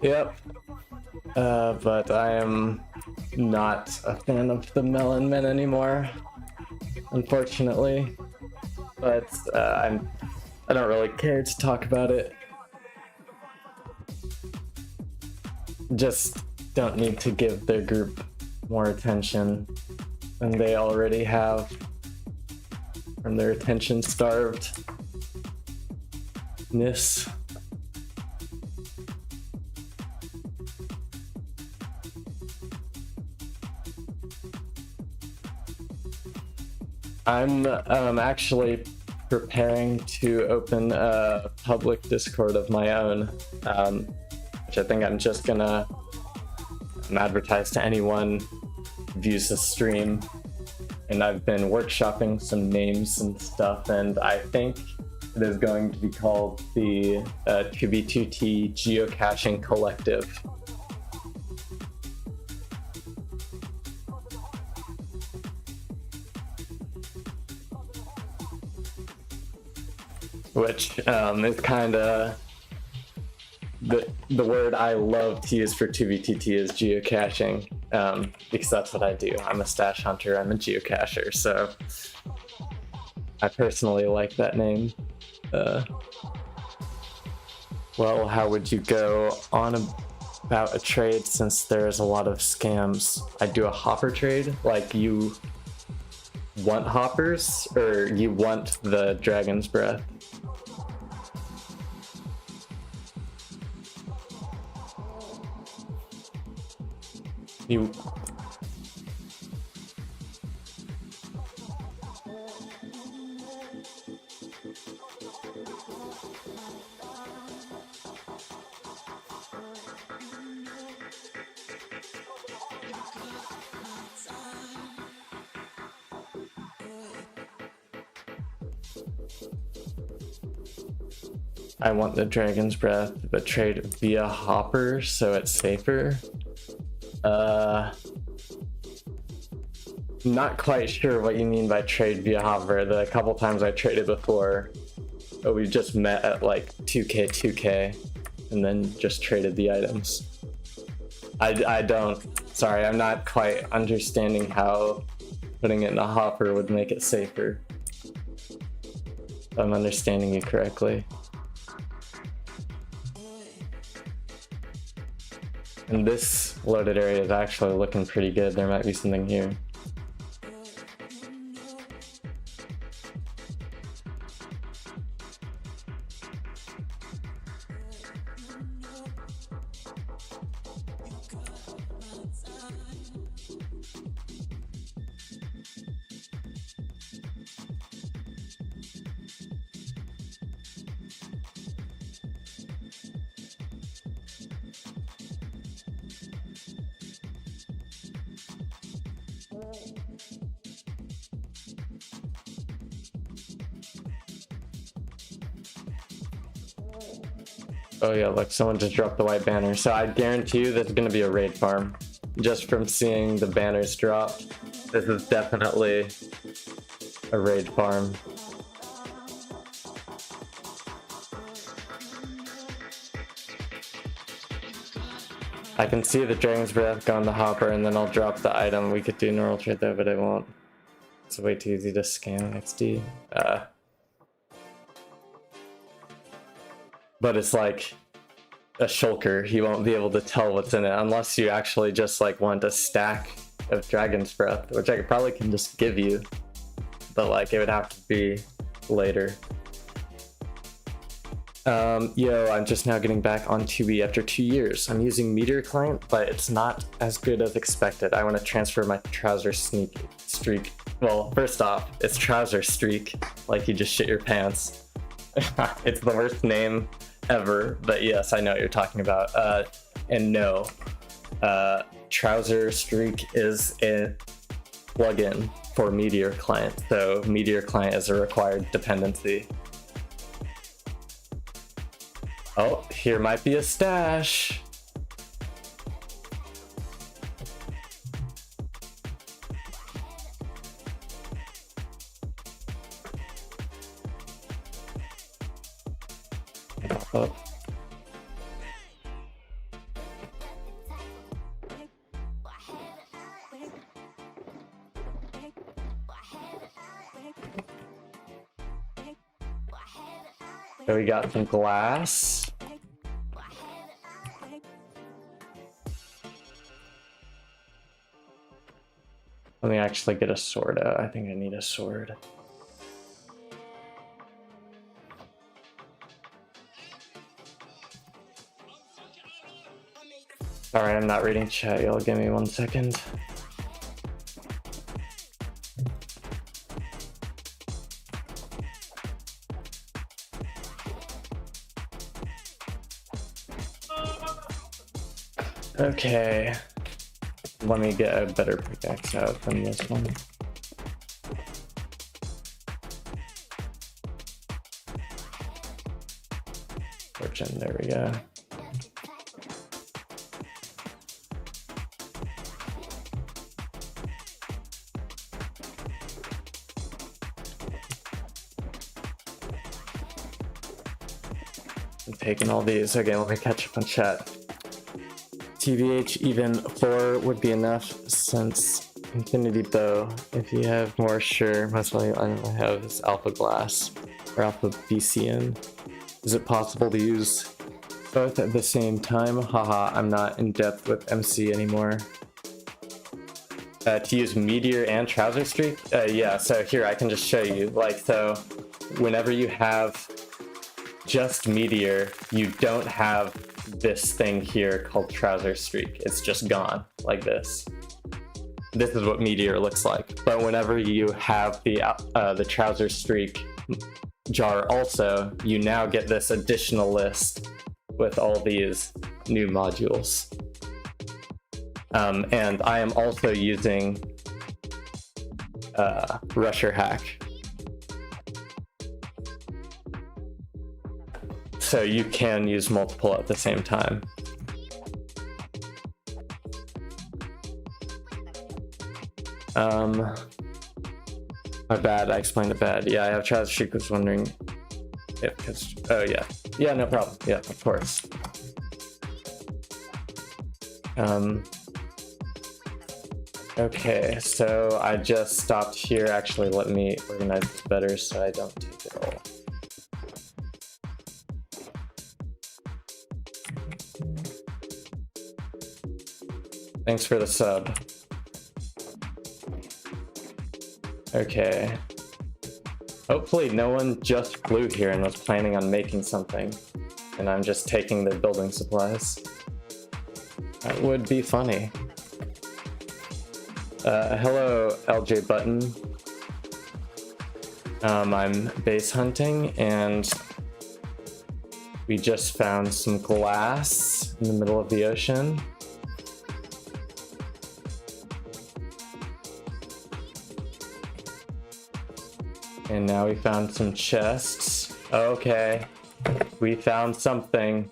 Yep. But I am not a fan of the Melon Men anymore, unfortunately. But I don't really care to talk about it. Just don't need to give their group more attention than they already have from their attention-starvedness. I'm actually preparing to open a public Discord of my own, which I think I'm just gonna advertise to anyone who views the stream. And I've been workshopping some names and stuff, and I think it is going to be called the 2v2t Geocaching Collective. Which is kind of the word I love to use for 2v2t is geocaching, because that's what I do. I'm a stash hunter, I'm a geocacher, so I personally like that name. Well, how would you go on about a trade since there's a lot of scams? I do a hopper trade, like you want hoppers, or you want the Dragon's Breath? You... I want the Dragon's Breath, but trade via hopper so it's safer. Not quite sure what you mean by trade via hopper. The couple times I traded before, we just met at like 2k, and then just traded the items. I don't, sorry, I'm not quite understanding how putting it in a hopper would make it safer. If I'm understanding you correctly. And this loaded area is actually looking pretty good. There might be something here. Oh yeah, look, someone just dropped the white banner. So I guarantee you this is gonna be a raid farm. Just from seeing the banners drop, this is definitely a raid farm. I can see the Dragon's Breath go on the hopper, and then I'll drop the item. We could do normal trade though, but I won't. It's way too easy to scam XD. But it's like a shulker. You won't be able to tell what's in it unless you actually just like want a stack of Dragon's Breath, which I probably can just give you, but like it would have to be later. Yo, I'm just now getting back on 2B after 2 years. I'm using Meteor Client, but it's not as good as expected. I want to transfer my trouser streak. Well, first off, it's trouser streak, like you just shit your pants. It's the worst name ever, but yes, I know what you're talking about. And no, trouser streak is a plugin for Meteor Client, so Meteor Client is a required dependency. Oh, here might be a stash. Oh. So we got some glass. Let me actually get a sword out. I think I need a sword. Alright, I'm not reading chat. Y'all give me 1 second. Okay. Let me get a better pickaxe out than this one. Fortune, there we go. I'm taking all these. Okay, let me catch up on chat. TBH, even 4 would be enough since Infinity Bow. If you have more, sure. Most likely I don't have is Alpha Glass or Alpha BCN. Is it possible to use both at the same time? Haha, I'm not in depth with MC anymore. To use Meteor and Trouser Streak? Yeah, so here I can just show you. Like, so whenever you have just Meteor, you don't have this thing here called Trouser Streak. It's just gone like this. This is what Meteor looks like. But whenever you have the Trouser Streak jar also, you now get this additional list with all these new modules. And I am also using Rusher Hack. So you can use multiple at the same time. My bad, I explained it bad. Yeah, I have Travis Sheik was wondering if, cause, oh yeah. Yeah, no problem. Yeah, of course. Okay, so I just stopped here. Actually, let me organize this better so I don't take it all. Thanks for the sub. Okay. Hopefully no one just flew here and was planning on making something, and I'm just taking their building supplies. That would be funny. Hello, LJ Button. I'm base hunting, and we just found some glass in the middle of the ocean. And now we found some chests. Okay, we found something.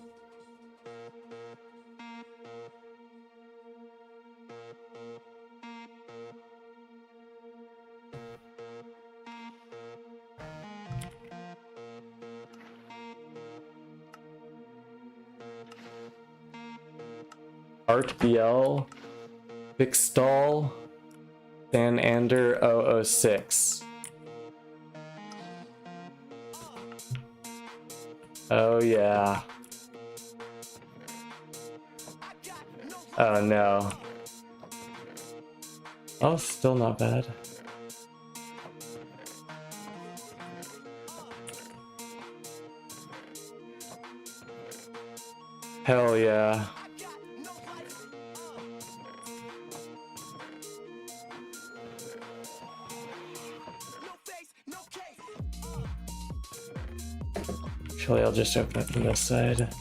Art BL, Bixstall, Sanander 006. Oh yeah. Oh no. Oh, still not bad. Hell yeah. Actually, I'll just open it from this side.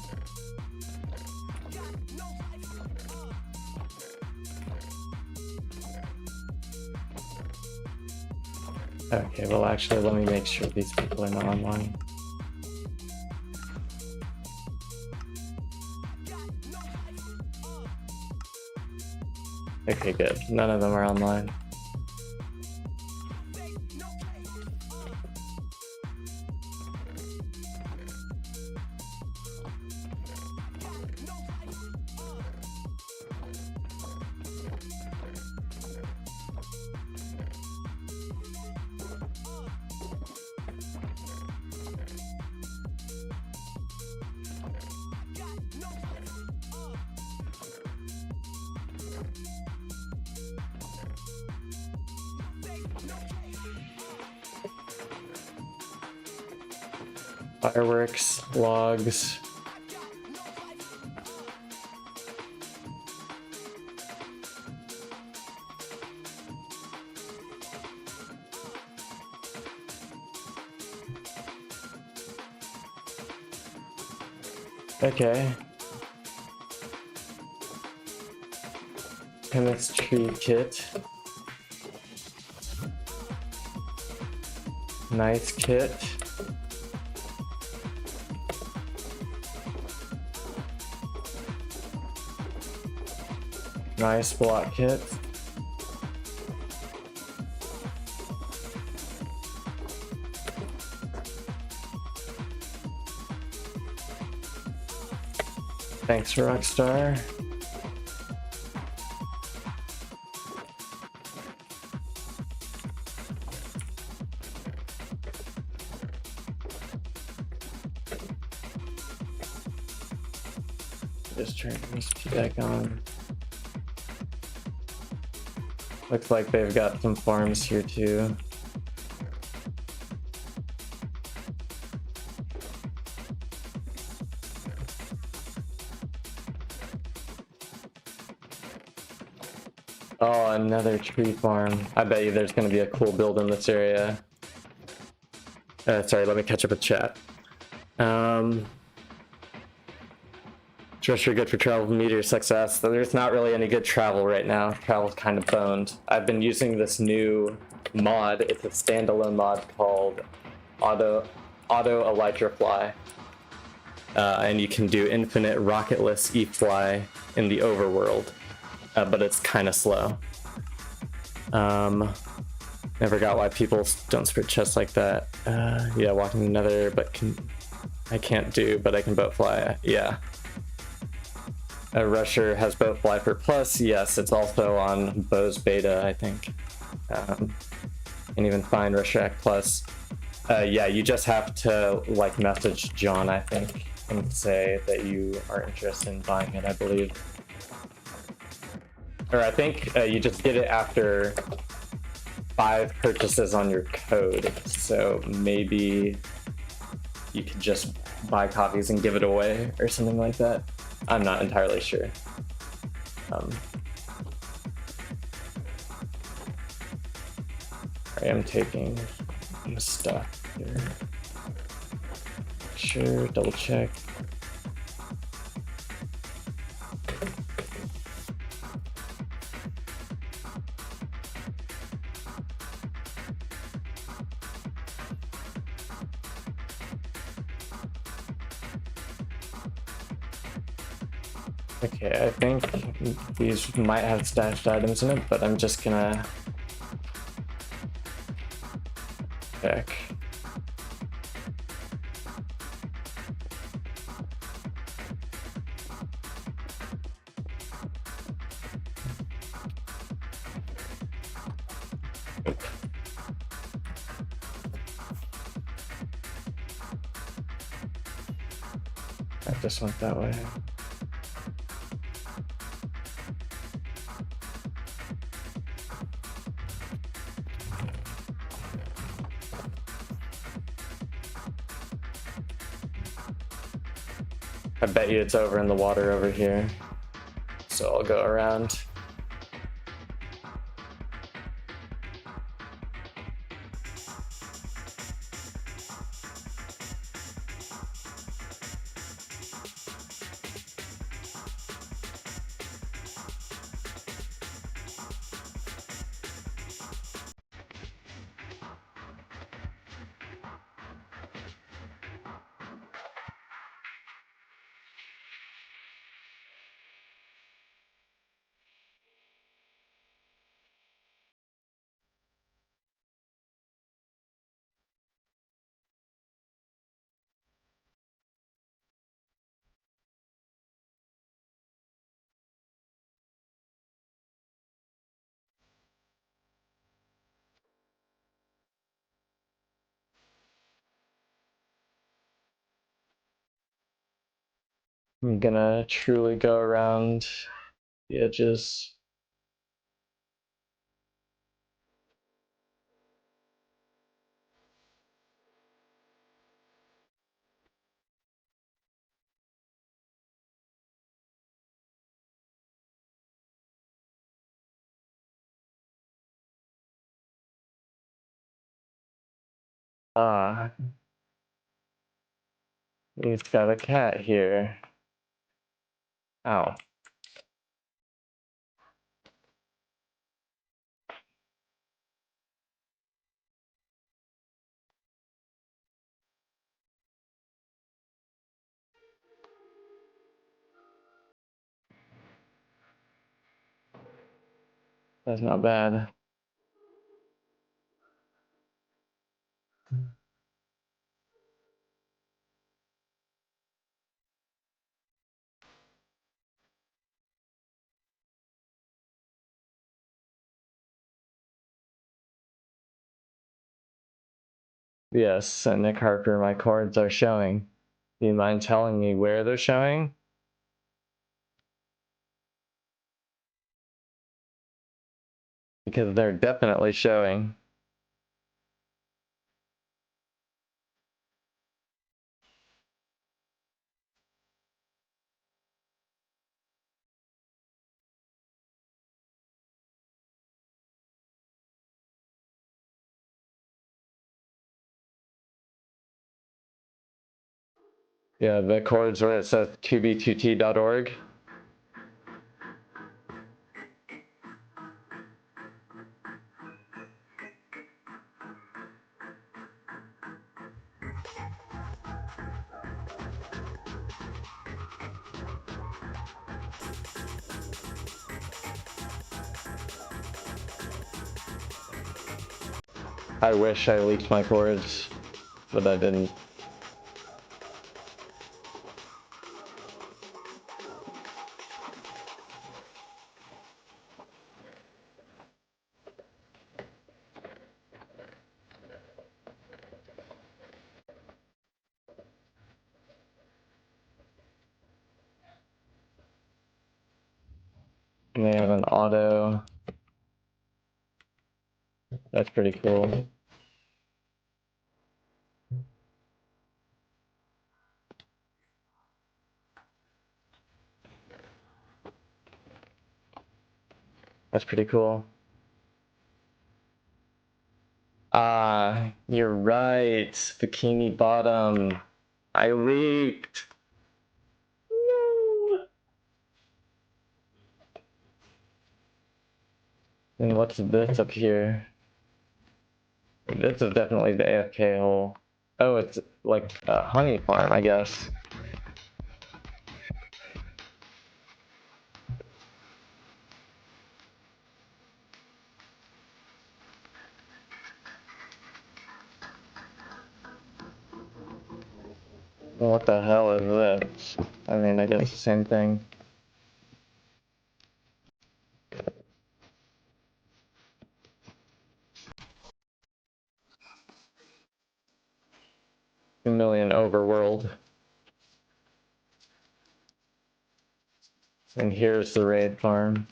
Okay, well actually let me make sure these people are not online. Okay, good. None of them are online. Fireworks, logs. Okay. Chemistry kit. Nice kit. Nice block kit. Thanks, Rockstar. Just turn this back on. Looks like they've got some farms here too. Oh, another tree farm. I bet you there's going to be a cool build in this area. Sorry, let me catch up with chat. Just you're good for travel, meteor success. There's not really any good travel right now. Travel's kind of boned. I've been using this new mod. It's a standalone mod called Auto Elytra Fly. and you can do infinite rocketless e-fly in the overworld, but it's kind of slow. Never got why people don't sprint chests like that. Yeah, walking the Nether, but I can't do, but I can boat fly. Yeah. Rusher has boat fly for plus. Yes, it's also on Bo's beta, I think. And even find Rusher Act plus. Yeah, you just have to like message John, I think, and say that you are interested in buying it, I believe. Or I think you just get it after 5 purchases on your code, so maybe you could just buy copies and give it away or something like that. I'm not entirely sure. I am taking stuff here. Sure, double check. Okay, I think these might have stashed items in it, but I'm just gonna check. I just went that way. I bet you it's over in the water over here. So I'll go around. I'm gonna truly go around the edges. Ah, he's got a cat here. Ow. That's not bad. Yes, and Nick Harper, my chords are showing. Do you mind telling me where they're showing? Because they're definitely showing. Yeah, the chords where it says 2b2t.org. I wish I leaked my cords, but I didn't. And they have an auto. That's pretty cool. That's pretty cool. Ah, you're right. Bikini Bottom. I leaked. No. And what's this up here? This is definitely the AFK hole. Oh, it's like a honey farm, I guess. What the hell is this? I mean, I guess the same thing. $2 million overworld. And here's the raid farm.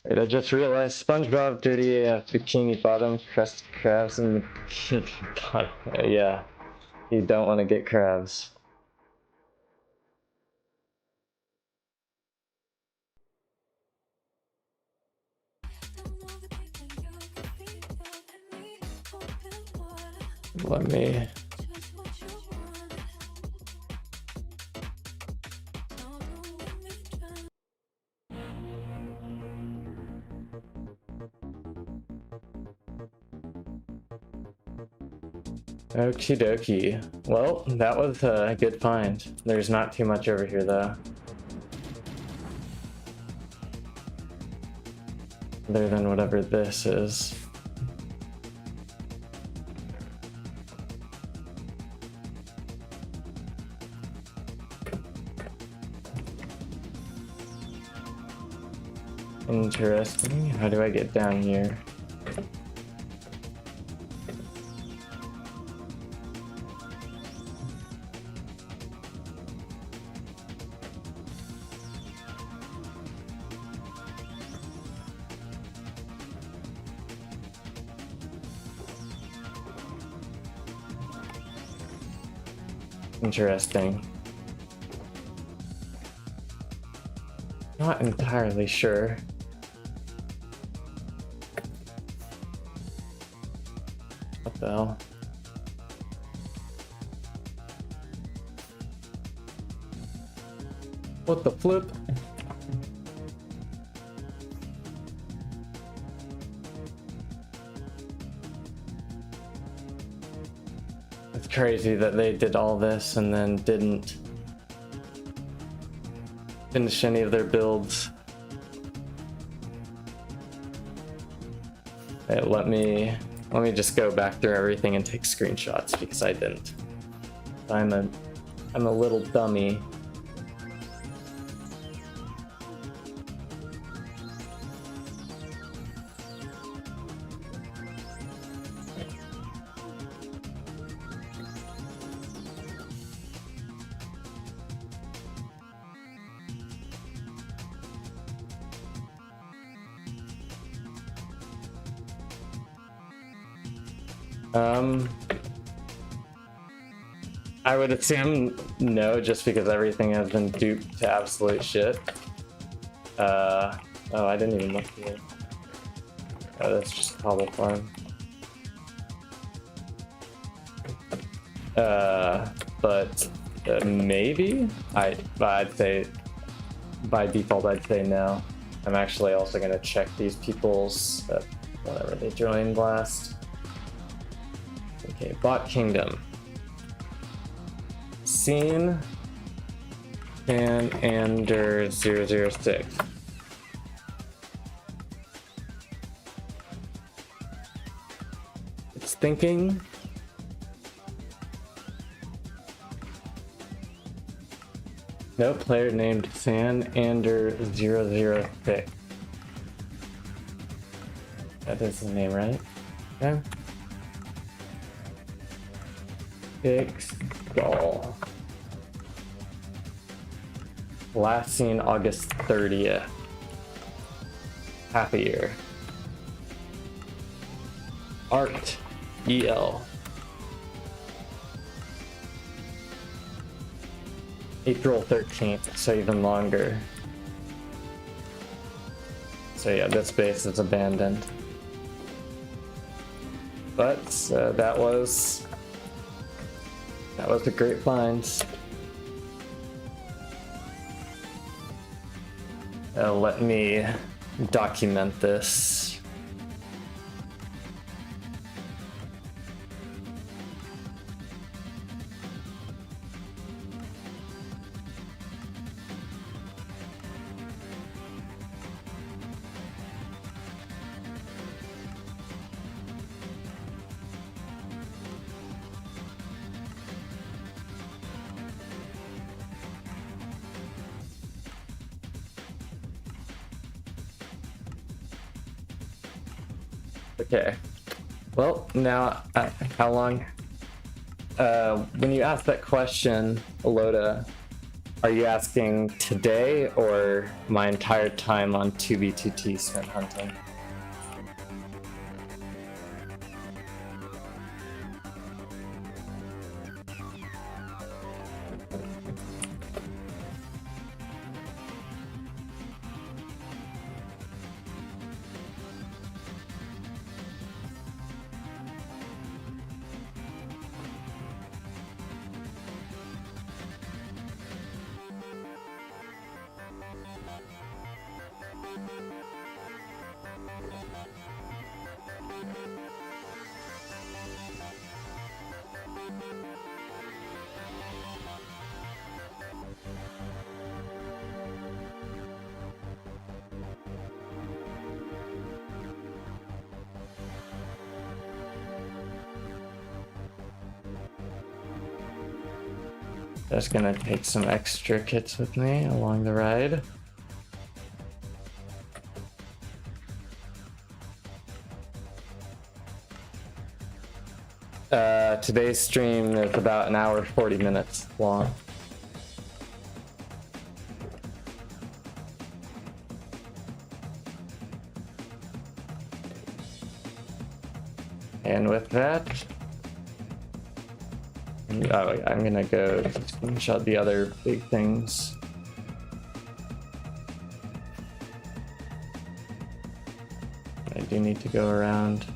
Wait, I just realized SpongeBob, Dirty AF, Bikini Bottom, Crusted Crabs, and Bikini Bottom. Yeah, you don't want to get crabs. Let me... Okie dokie. Well, that was a good find. There's not too much over here though. Other than whatever this is. Interesting. How do I get down here? Interesting. Not entirely sure. What the hell? What the flip? It's crazy that they did all this and then didn't finish any of their builds. Hey, let me just go back through everything and take screenshots because I didn't. I'm a little dummy. I would assume no, just because everything has been duped to absolute shit. Oh, I didn't even look here. Oh, that's just cobble farm. But maybe? I'd say, by default, I'd say no. I'm actually also gonna check these people's, whatever they joined last. Okay, Bot Kingdom. Scene and Ander 006. It's thinking. No player named Sanander 006. That is the name, right? Okay. Fix doll. Last seen August 30th. Half a year. Art EL. April 13th, so even longer. So yeah, this base is abandoned. But that was a great find. Let me document this. Okay. Well, now, how long? When you ask that question, Elytra, are you asking today or my entire time on 2B2T spent hunting? Just gonna take some extra kits with me along the ride. Today's stream is about an hour 40 minutes long. And with that, I'm gonna go screenshot the other big things. I do need to go around.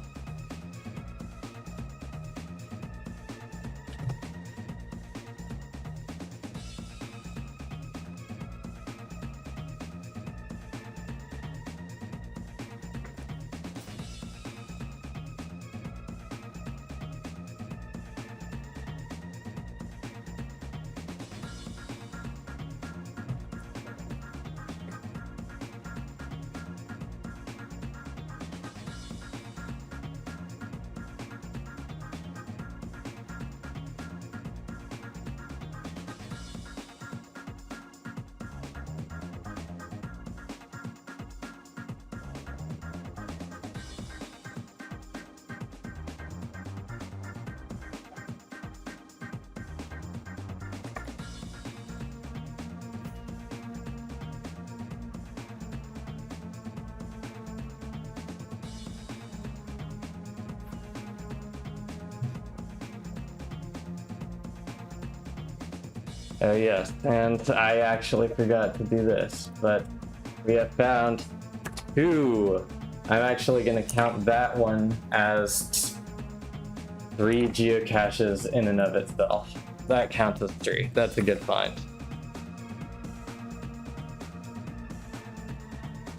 Oh yes, and I actually forgot to do this, but we have found two. I'm actually gonna count that one as 3 geocaches in and of itself. That counts as 3. That's a good find.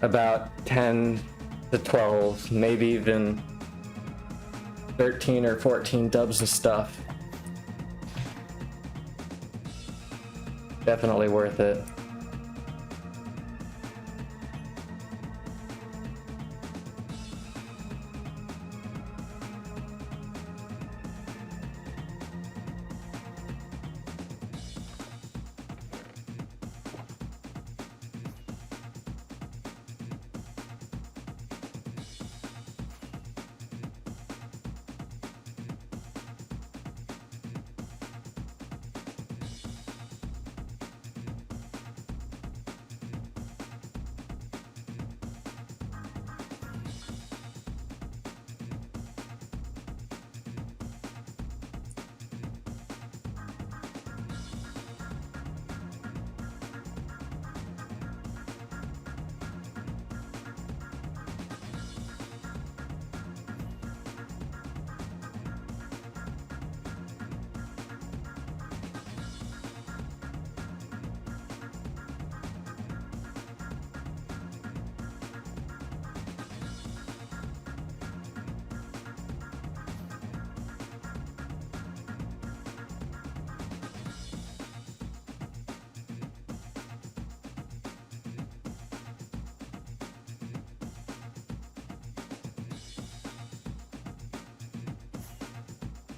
About 10 to 12, maybe even 13 or 14 dubs of stuff. Definitely worth it.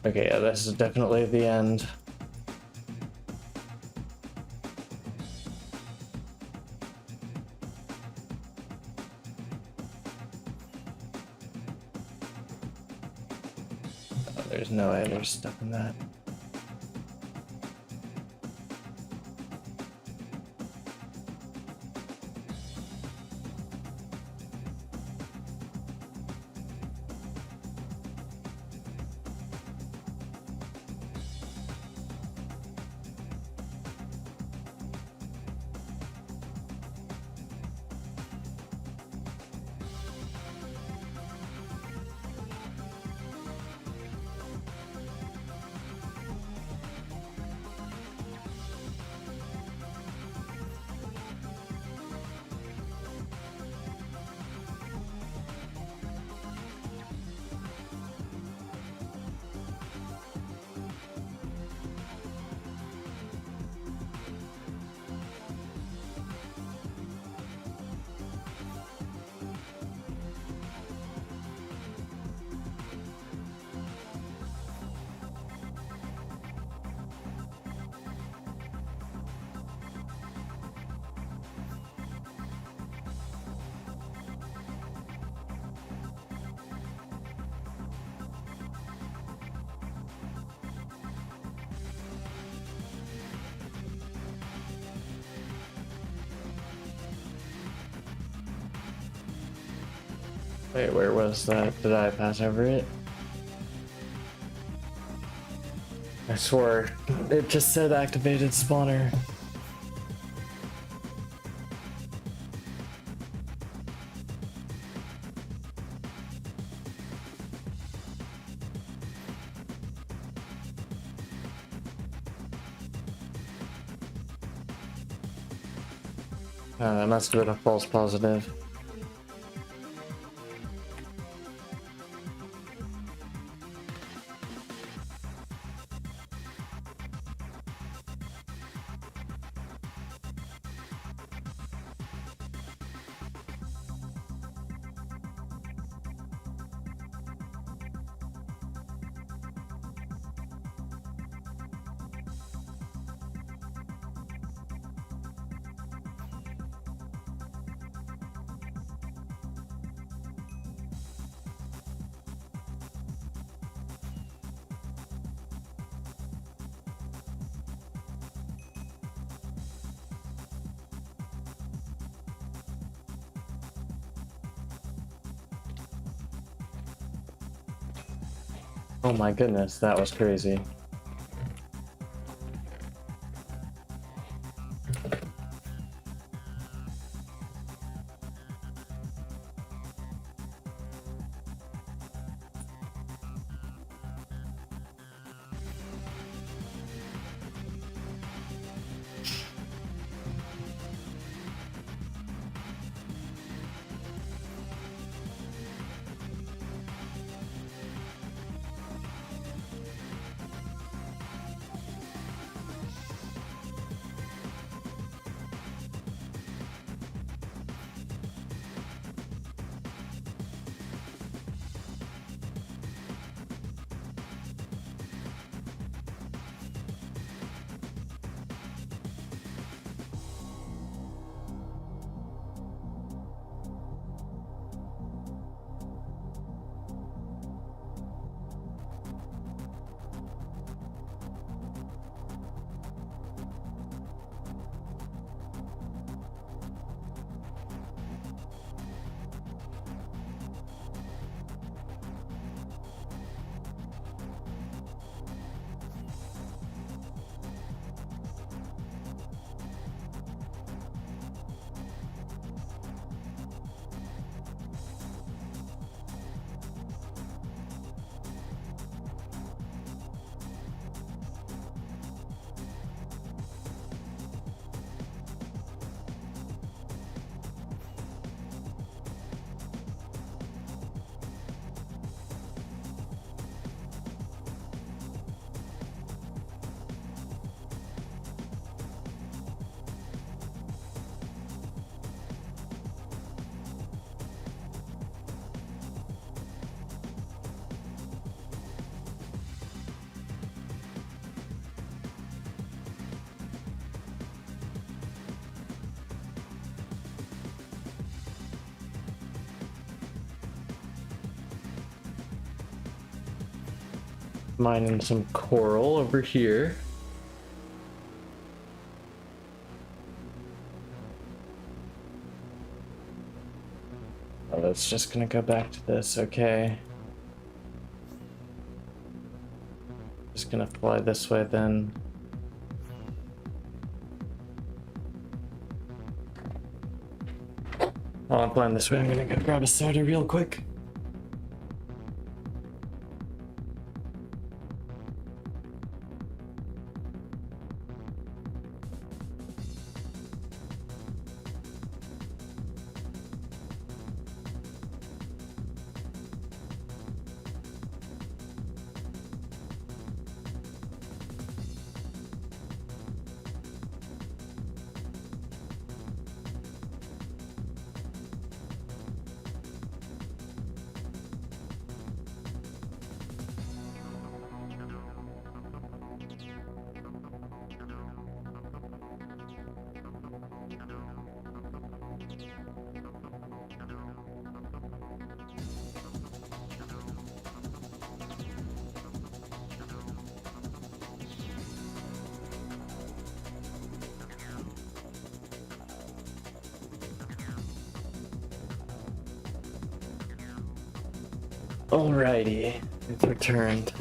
Okay, yeah, this is definitely the end. Oh, there's no way there's stuff in that. Wait, where was that? Did I pass over it? I swore it just said activated spawner. That must have been a false positive. Oh my goodness, that was crazy. Mining some coral over here. Oh, it's just gonna go back to this, okay. Just gonna fly this way then. While I'm flying this way, I'm gonna go grab a soda real quick. Alrighty, it's returned.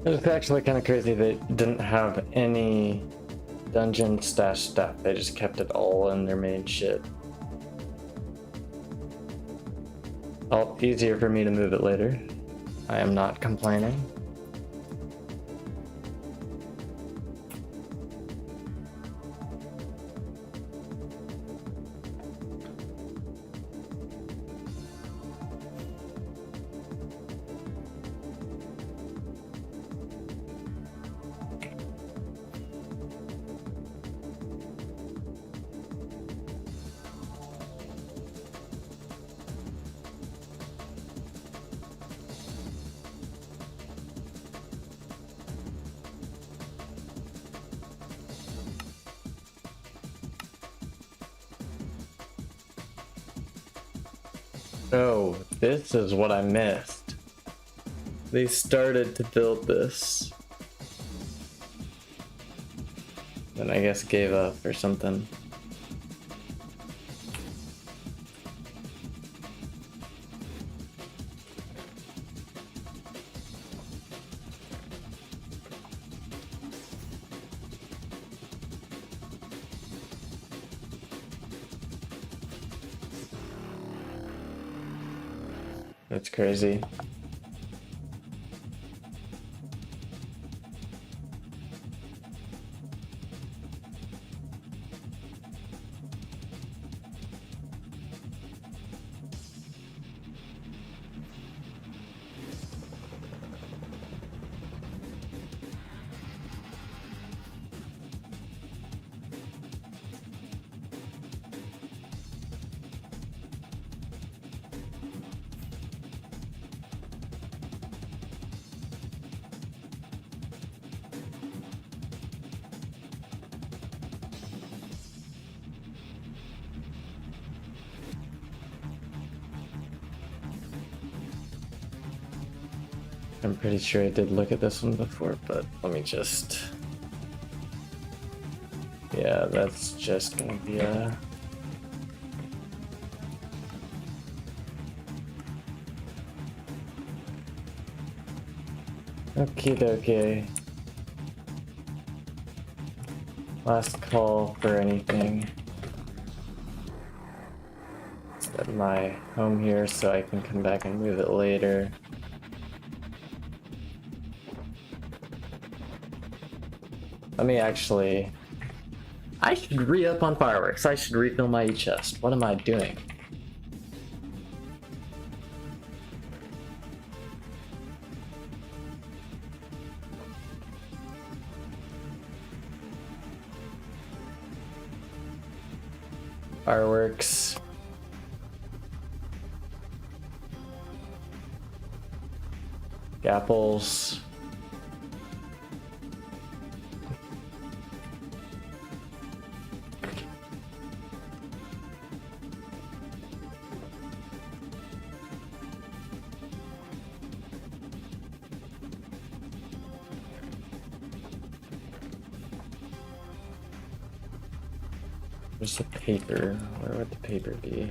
It's actually kind of crazy they didn't have any dungeon stash stuff. They just kept it all in their main shit. All easier for me to move it later. I am not complaining. Oh, this is what I missed. They started to build this. Then I guess gave up or something. That's crazy. I'm pretty sure I did look at this one before, but let me just... Yeah, that's just gonna be a... Okie dokie. Last call for anything. Set my home here so I can come back and move it later. Let me actually... I should re-up on fireworks. I should refill my chest. What am I doing? Fireworks. Apples. There's the paper. Where would the paper be?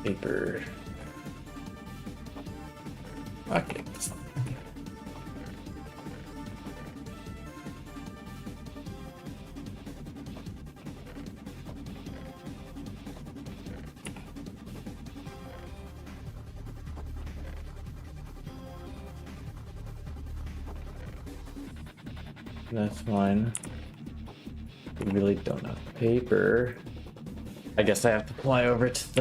Paper. Okay. That's fine. We really don't have paper. I guess I have to fly over to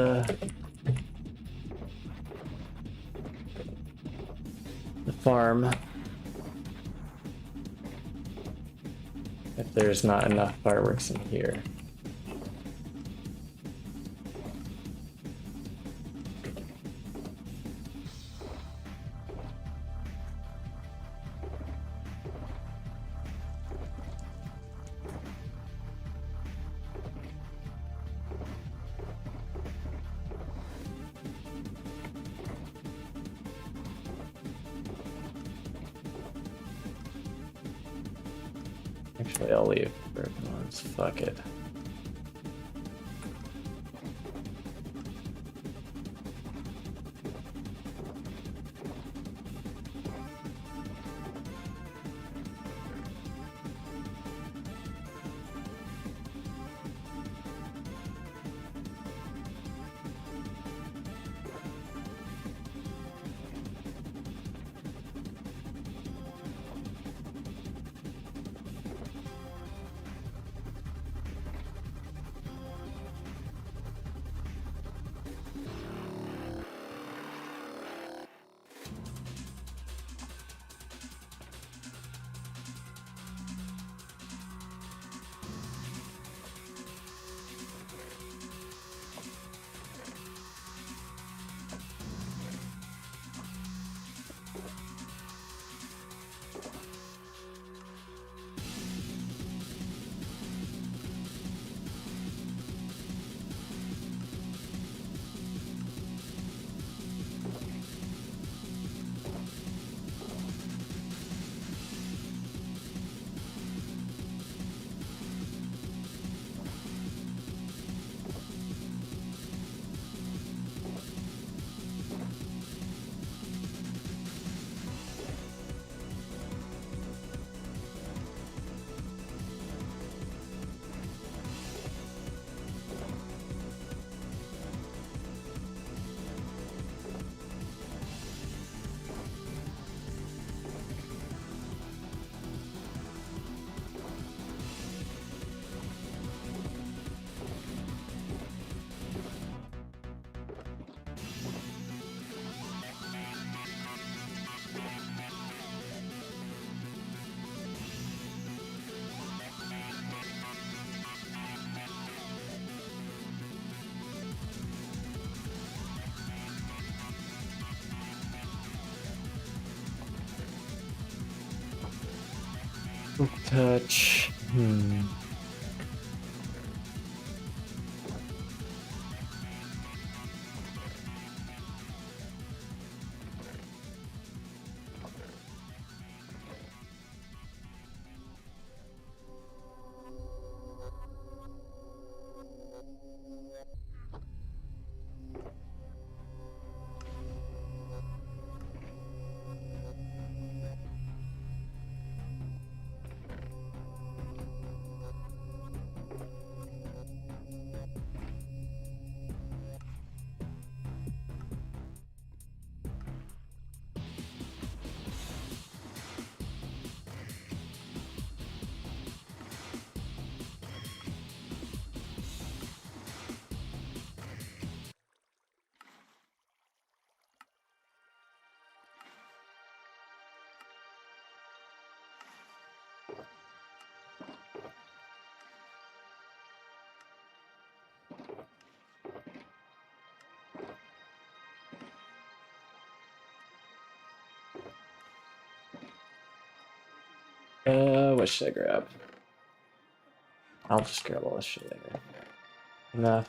the farm. If there's not enough fireworks in here. Actually, I'll leave broken ones. Fuck it. Touch. What should I grab? I'll just grab all this shit later. Enough.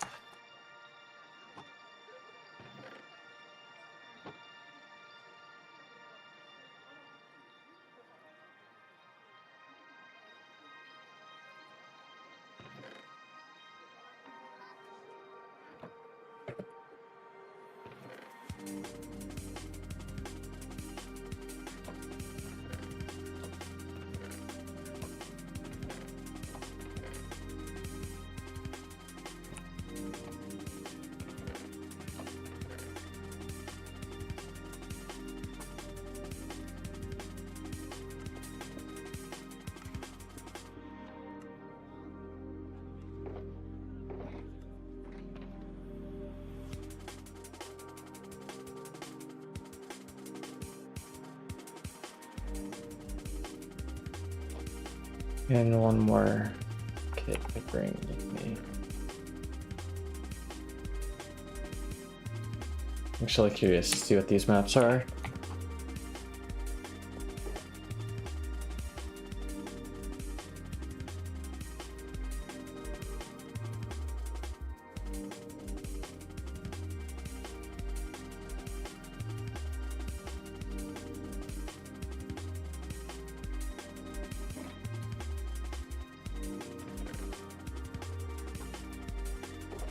And one more kit to bring with me. I'm actually curious to see what these maps are.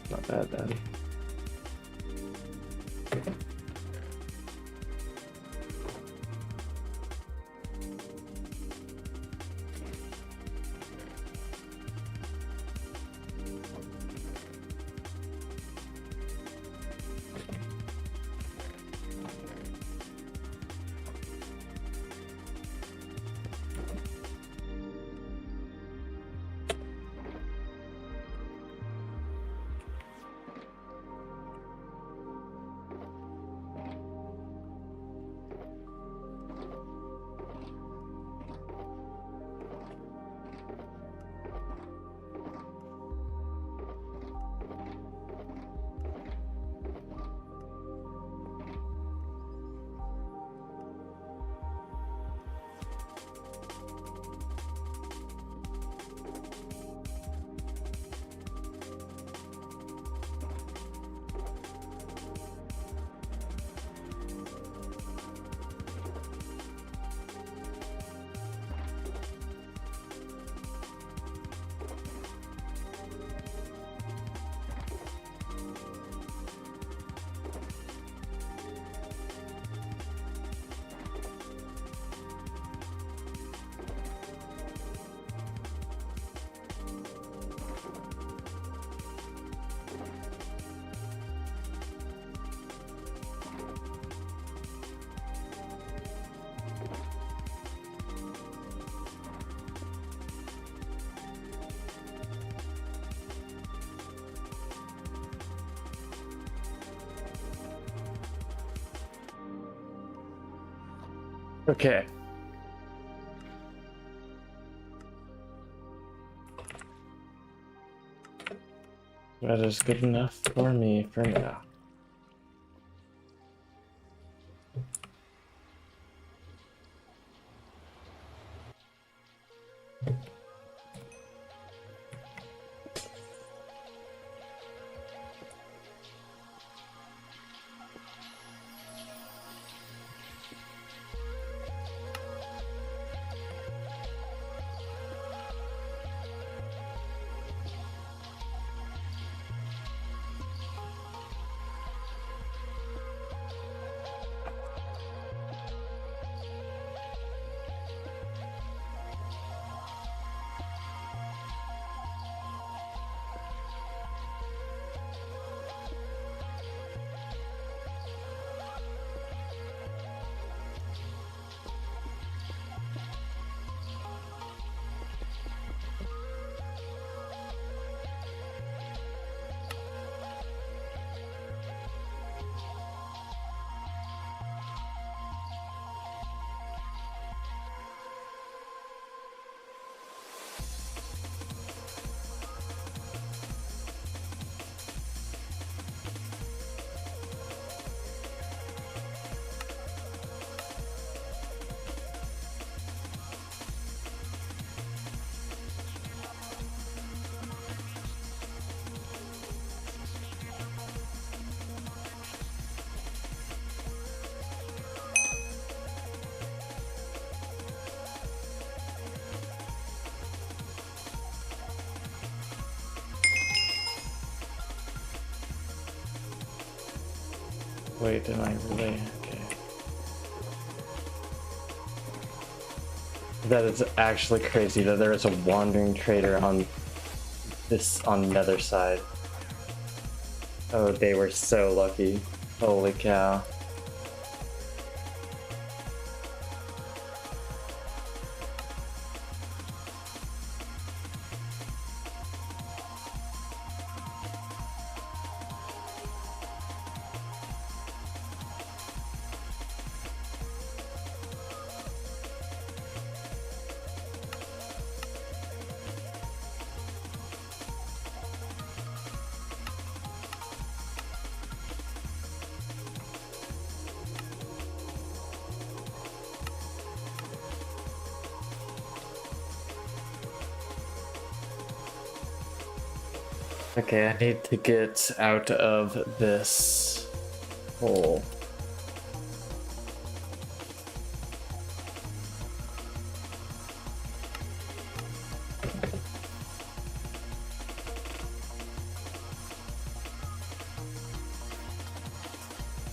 Not bad then. Okay. That is good enough for me for now. Wait, am I really? Okay. That is actually crazy that there is a wandering trader on Nether side. Oh, they were so lucky. Holy cow. Okay, I need to get out of this hole.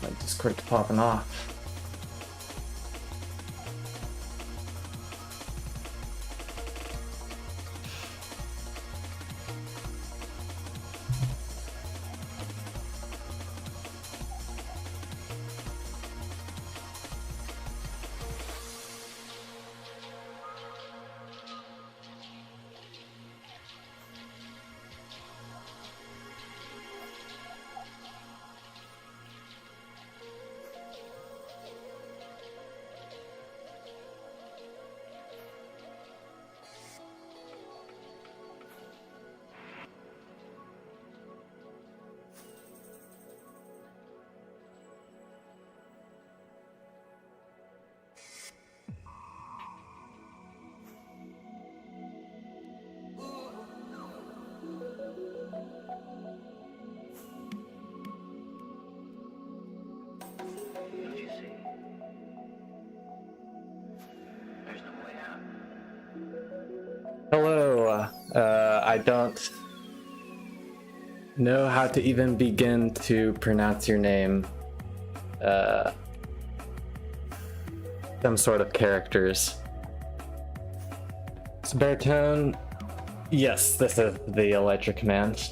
My Discord's popping off. Hello, I don't know how to even begin to pronounce your name. Some sort of characters. It's baritone. Yes, this is the Elytra command.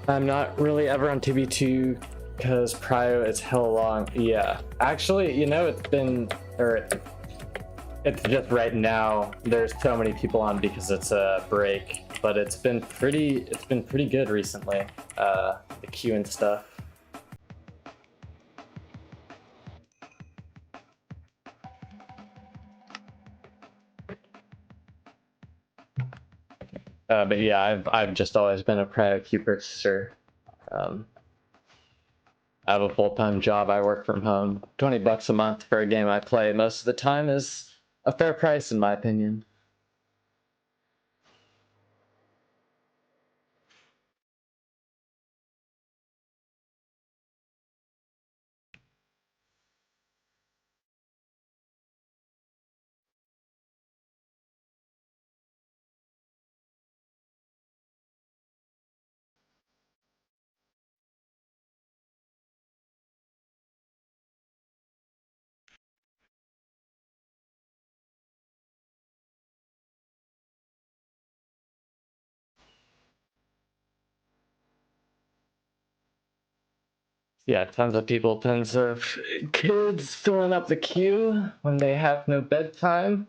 I'm not really ever on TB2 because prio is hell long. Yeah, actually, you know, it's just right now. There's so many people on because it's a break, but it's been pretty good recently. The queue and stuff. But yeah, I've just always been a prio queue purchaser. I have a full-time job. I work from home. $20 a month for a game I play most of the time is a fair price in my opinion. Yeah, tons of people, tons of kids filling up the queue when they have no bedtime.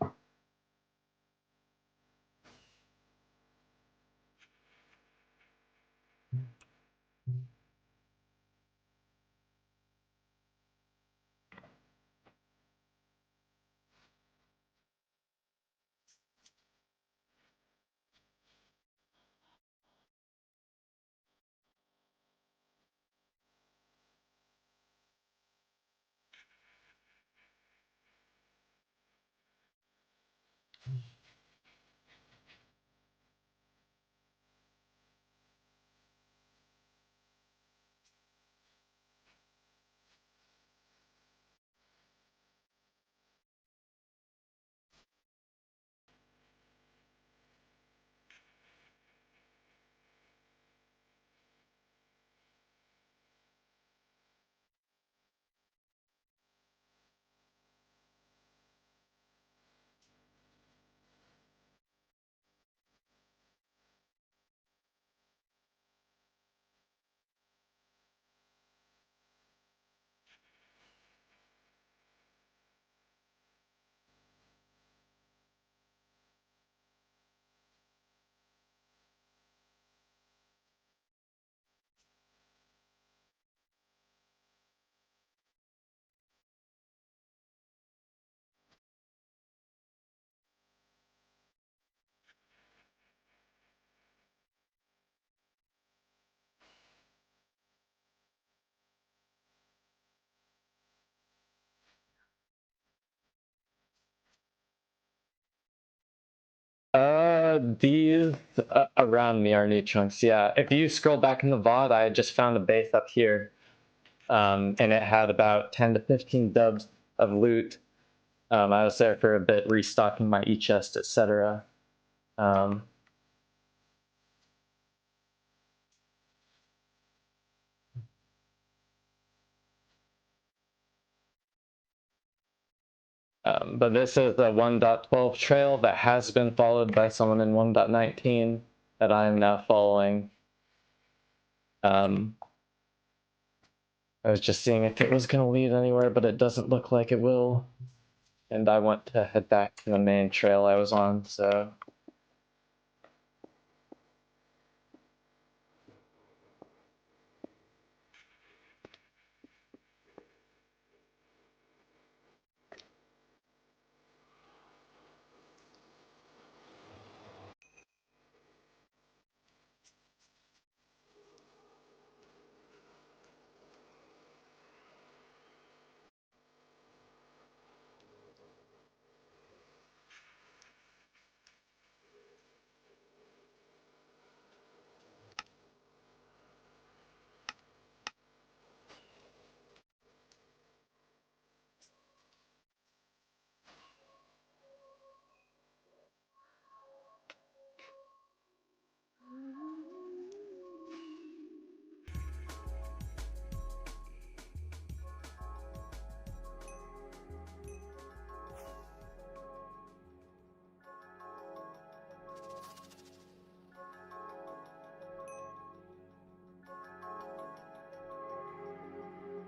These around me are new chunks. Yeah, if you scroll back in the VOD, I just found a base up here, and it had about 10 to 15 dubs of loot. I was there for a bit, restocking my e-chest, etc. But this is the 1.12 trail that has been followed by someone in 1.19 that I am now following. I was just seeing if it was going to lead anywhere, but it doesn't look like it will. And I want to head back to the main trail I was on, so...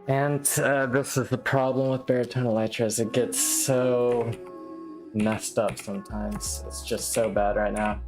And this is the problem with baritone elytra, is it gets so messed up sometimes. It's just so bad right now.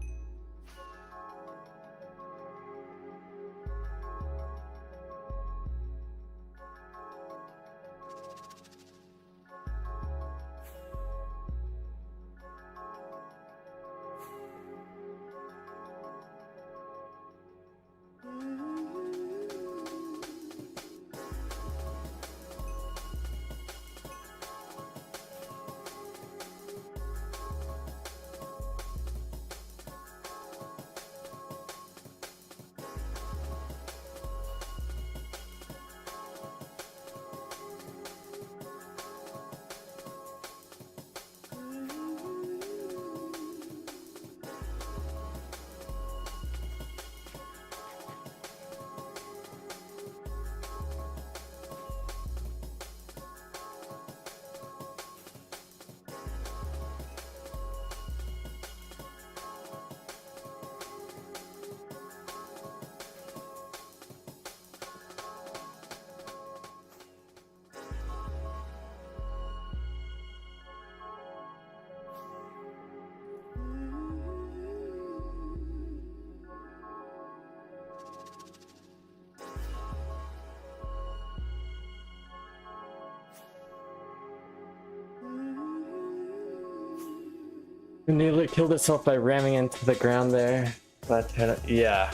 Nearly killed itself by ramming into the ground there, but yeah,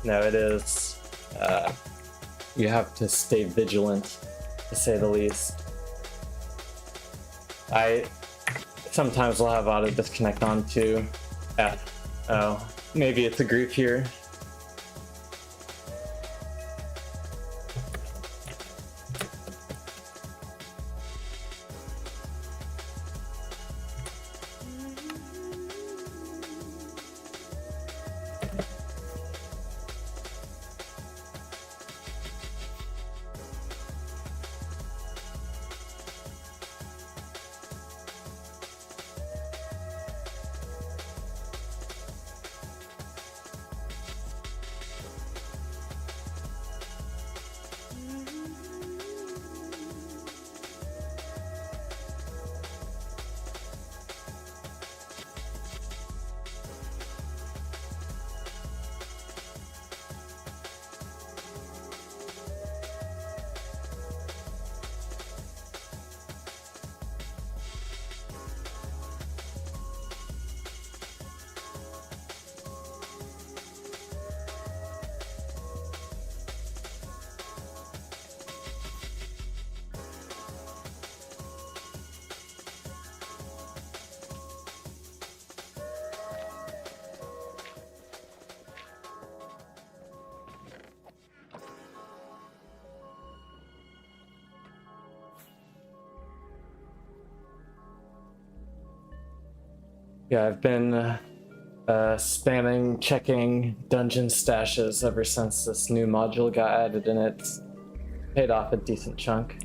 no, it is. You have to stay vigilant, to say the least. I sometimes will have auto disconnect on too. Oh, maybe it's a group here. Yeah, I've been spamming checking dungeon stashes ever since this new module got added, and it's paid off a decent chunk.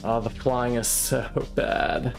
Oh, the flying is so bad.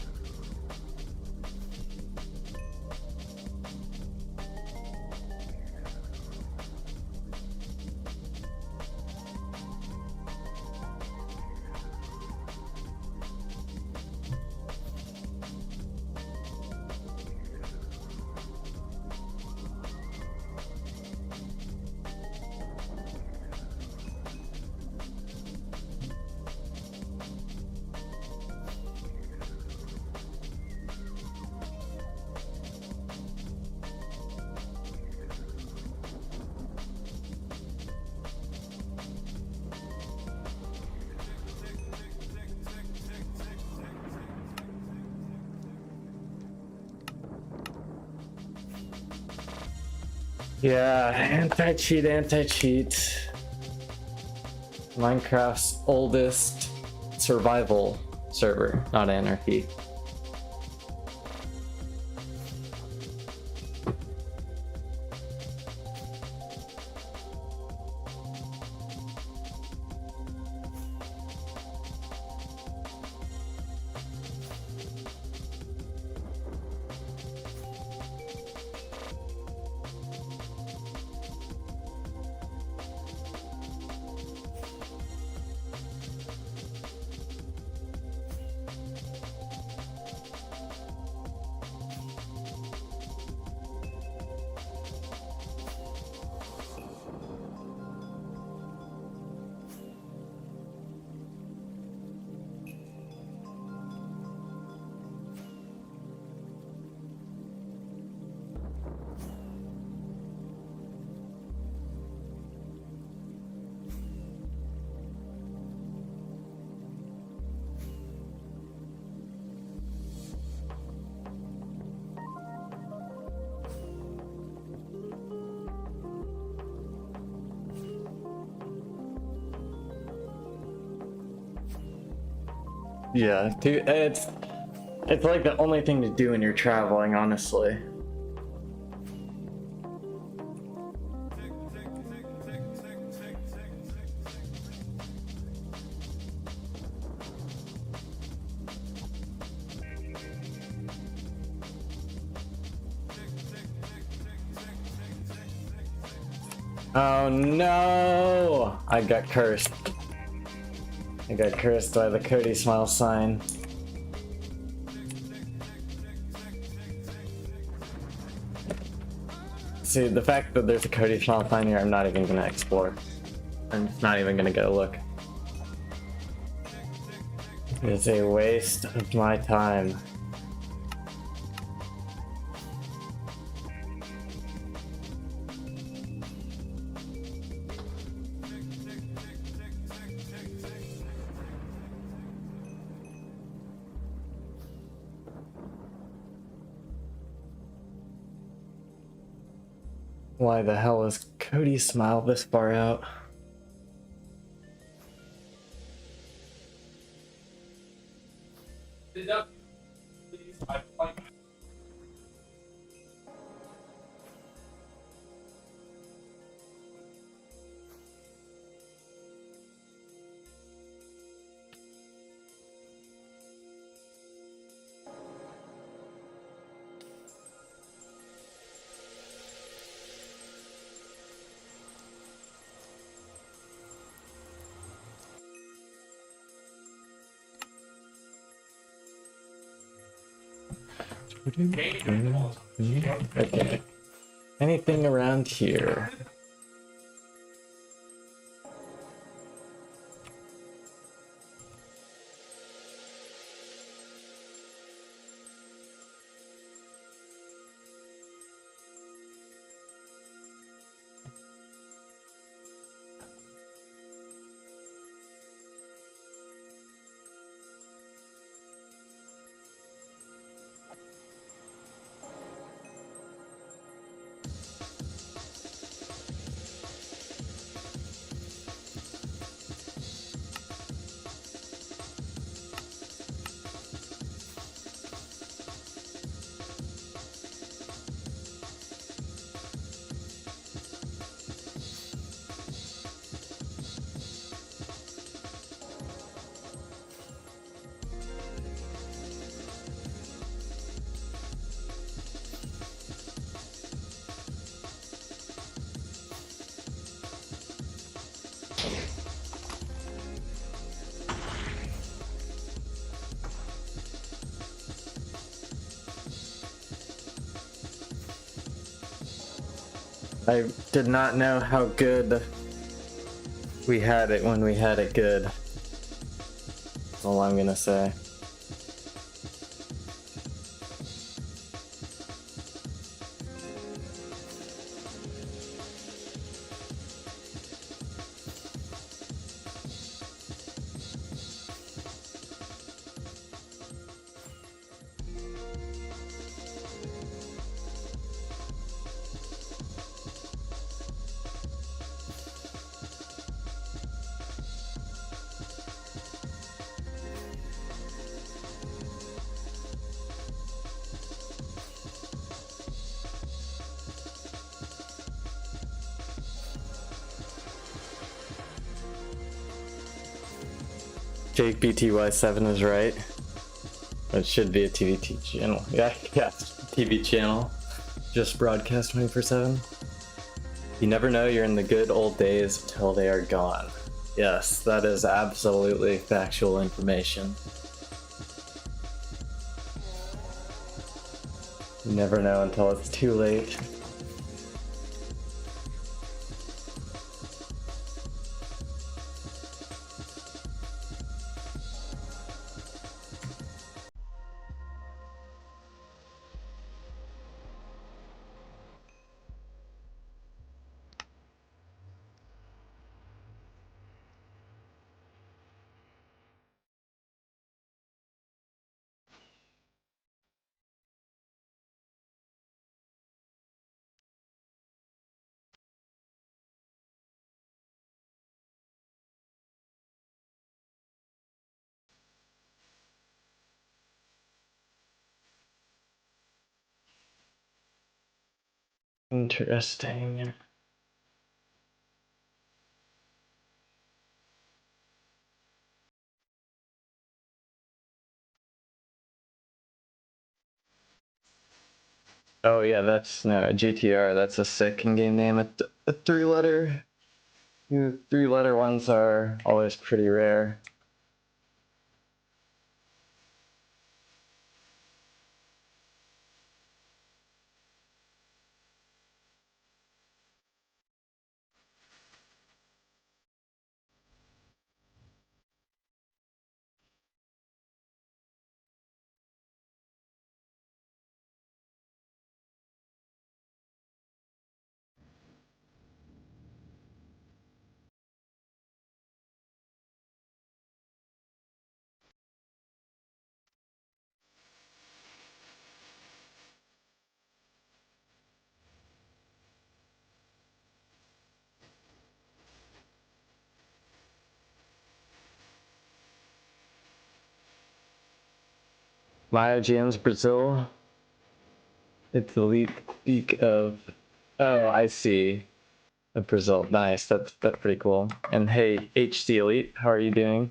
Yeah, anti-cheat, anti-cheat. Minecraft's oldest survival server, not anarchy. Yeah, dude, it's like the only thing to do when you're traveling, honestly. Oh no! I got cursed. I got cursed by the Cody smile sign. See, the fact that there's a Cody smile sign here, I'm not even gonna explore. I'm just not even gonna go look. It's a waste of my time. Why the hell is Cody smile this far out? Okay. Anything around here? I did not know how good we had it when we had it good. That's all I'm gonna say. Jake BTY7 is right. It should be a TVT channel. Yeah, TV channel. Just broadcast 24/7. You never know you're in the good old days until they are gone. Yes, that is absolutely factual information. You never know until it's too late. Interesting. Oh yeah, that's no GTR. That's a sick in-game name. The three-letter ones are always pretty rare. Maya GM's Brazil. It's the lead peak of. Oh, I see. Of Brazil. Nice. That's pretty cool. And hey, HC Elite, how are you doing?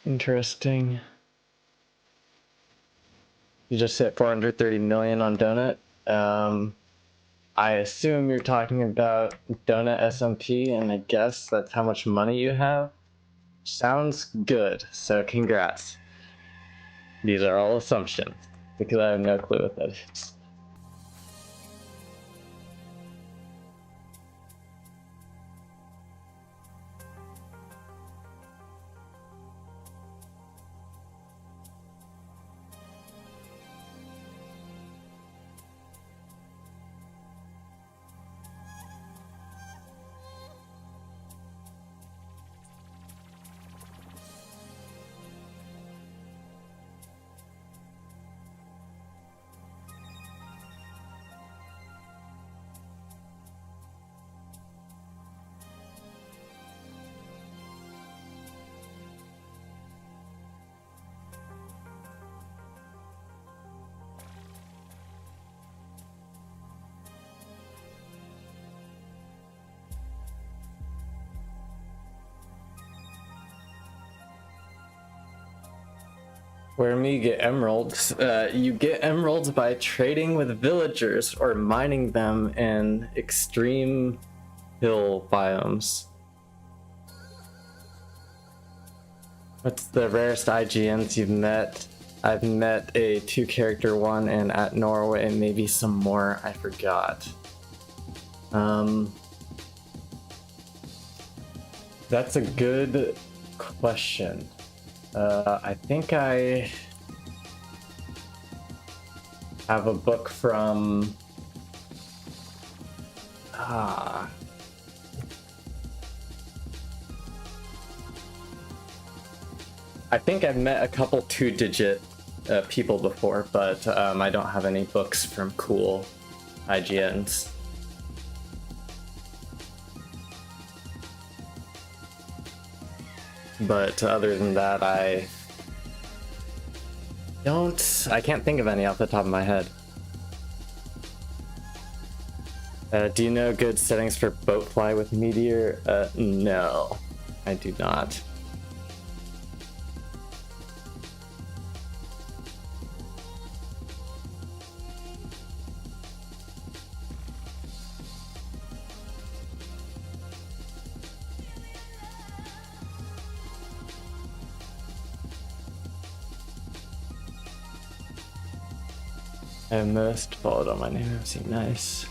Interesting. You just hit 430 million on Donut. I assume you're talking about Donut SMP, and I guess that's how much money you have. Sounds good, so congrats. These are all assumptions, because I have no clue what that is. Where me get emeralds, you get emeralds by trading with villagers or mining them in extreme hill biomes. What's the rarest IGNs you've met? I've met a 2-character one and at Norway and maybe some more, I forgot. That's a good question. I think I have a book from I think I've met a couple 2-digit people before, but I don't have any books from cool IGNs. But other than that, I can't think of any off the top of my head. Do you know good settings for boat fly with Meteor? No, I do not. I have most followed on my name. Seem nice.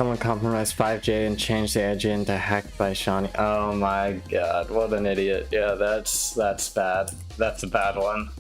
Someone compromised 5J and changed the edge into hacked by Shawnee. Oh my god, what an idiot. Yeah, that's bad. That's a bad one.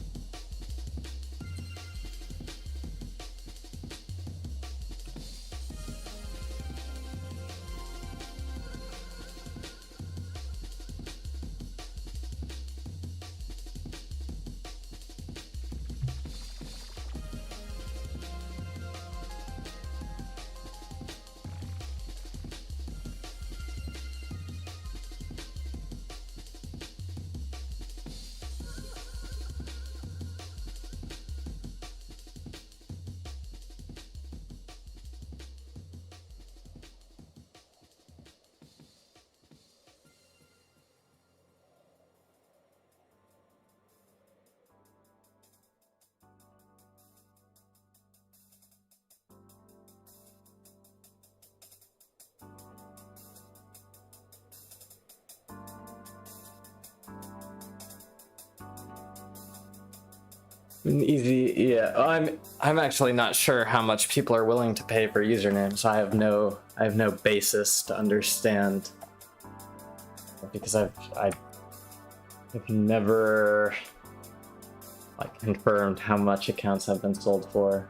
Easy, yeah. I'm actually not sure how much people are willing to pay for usernames. I have no basis to understand, because I've never like confirmed how much accounts have been sold for.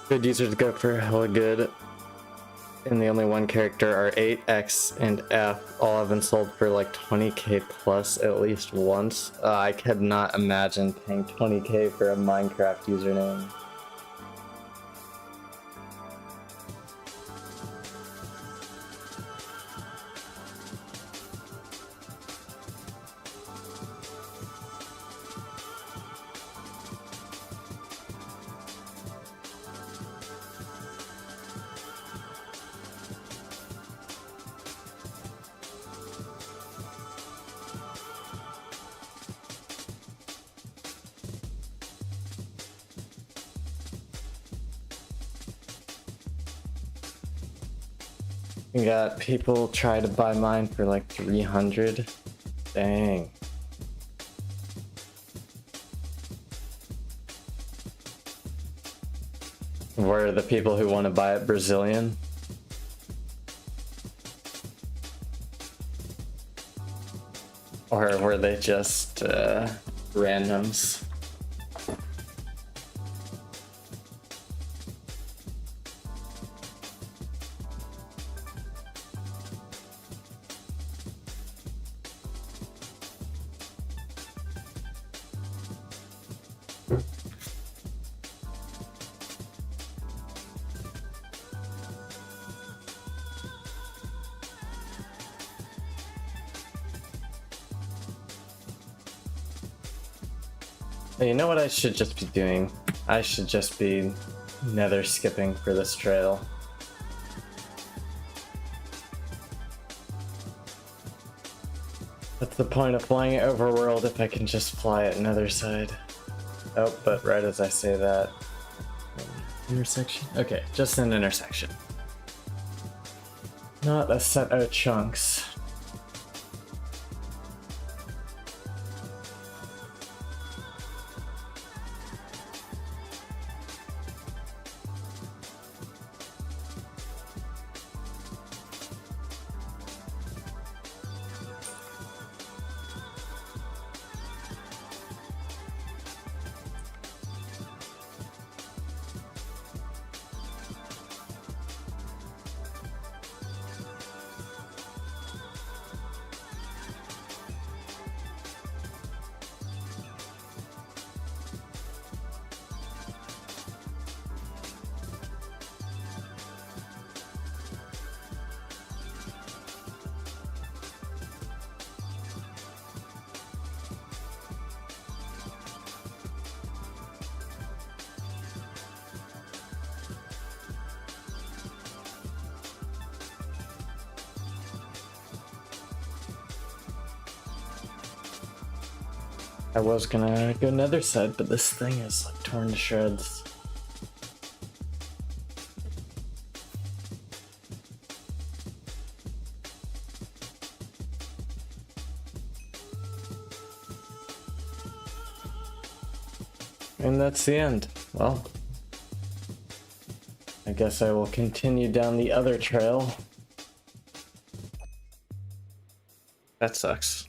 Good users go for hella good, and the only one character are 8, X, and F. All have been sold for like 20k plus at least once. I could not imagine paying 20k for a Minecraft username. We got people try to buy mine for like 300. Dang. Were the people who want to buy it Brazilian? Or were they just randoms? You know what I should just be doing? I should just be nether skipping for this trail. What's the point of flying it overworld if I can just fly it nether side? Oh, but right as I say that... Intersection? Okay, just an intersection. Not a set of chunks. I was gonna go Nether side, but this thing is like torn to shreds. And that's the end. Well, I guess I will continue down the other trail. That sucks.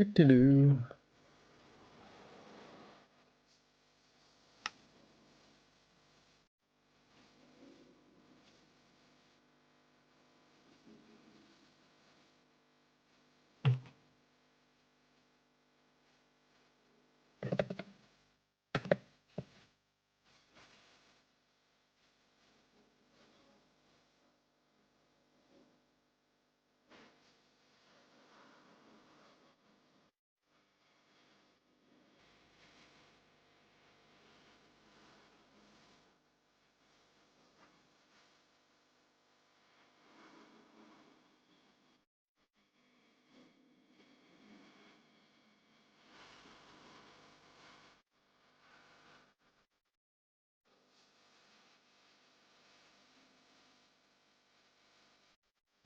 Doo-doo.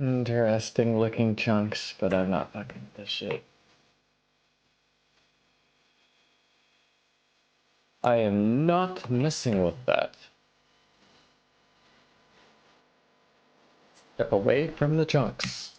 Interesting looking chunks, but I'm not fucking with this shit. I am not messing with that. Step away from the chunks.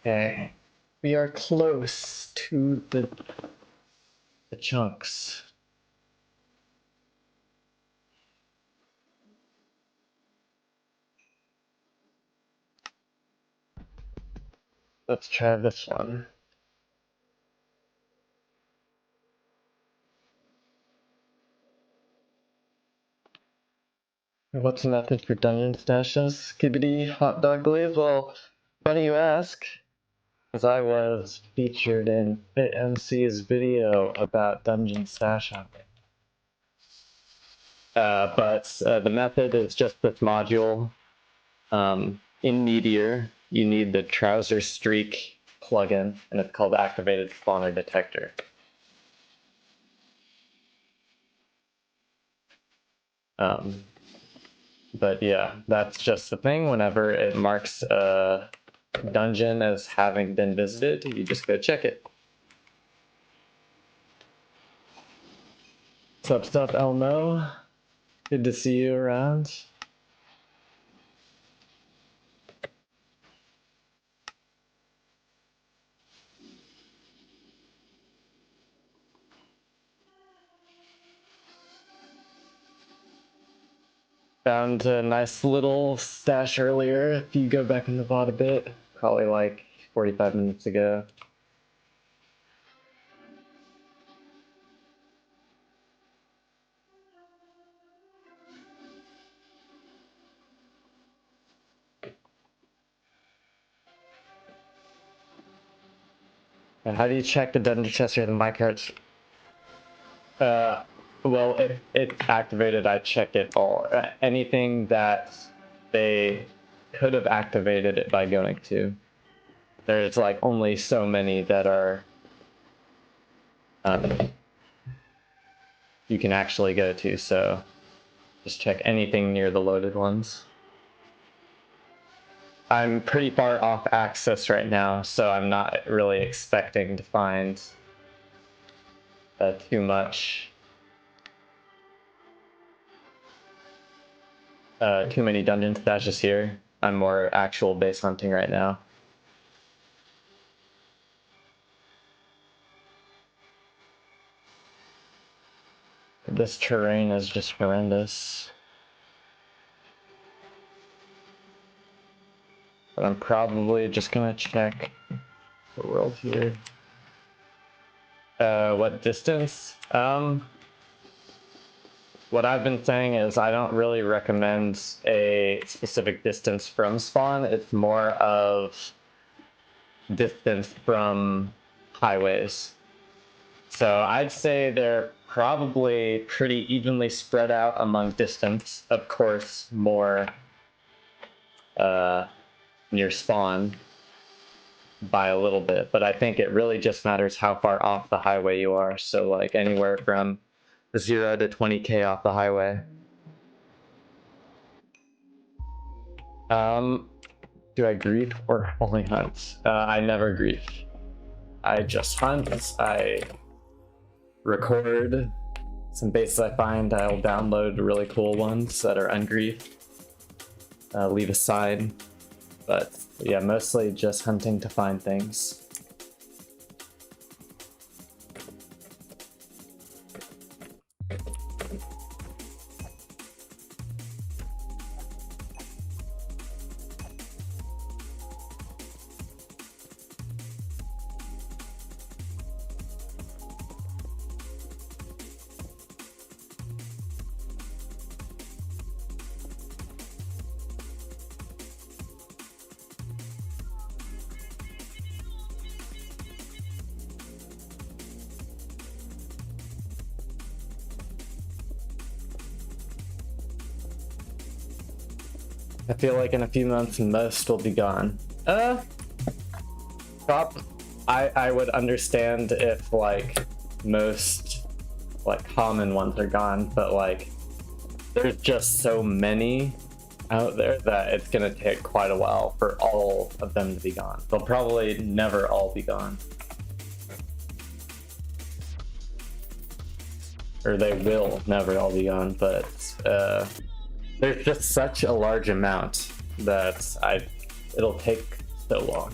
Okay. We are close to the chunks. Let's try this one. What's the method for dungeon stashes? Skibbity hot dog glaze? Well, funny you ask, as I was featured in FitMC's video about dungeon stash hopping. But the method is just this module. In Meteor, you need the trouser streak plugin, and it's called Activated Spawner Detector. But yeah, that's just the thing. Whenever it marks a dungeon as having been visited, you just go check it. What's up, Elmo? Good to see you around. Found a nice little stash earlier. If you go back in the VOD a bit, probably like 45 minutes ago. And how do you check the dungeon chest or the minecarts? Well, if it's activated, I check it all. Anything that they could have activated it by going to. There's like only so many that are you can actually go to, so just check anything near the loaded ones. I'm pretty far off access right now, so I'm not really expecting to find too much. Too many dungeon stashes here. I'm more actual base hunting right now. This terrain is just horrendous. But I'm probably just gonna check the world here. What distance? What I've been saying is I don't really recommend a specific distance from spawn. It's more of distance from highways. So I'd say they're probably pretty evenly spread out among distance. Of course, more near spawn by a little bit, but I think it really just matters how far off the highway you are. So like anywhere from 0 to 20k off the highway. Do I grief or only hunt? I never grief. I just hunt. I record some bases I find. I'll download really cool ones that are ungriefed. Leave aside. But yeah, mostly just hunting to find things. I feel like in a few months most will be gone. I would understand if like most like common ones are gone, but like there's just so many out there that it's gonna take quite a while for all of them to be gone. They'll probably never all be gone. Or they will never all be gone, but there's just such a large amount that it'll take so long.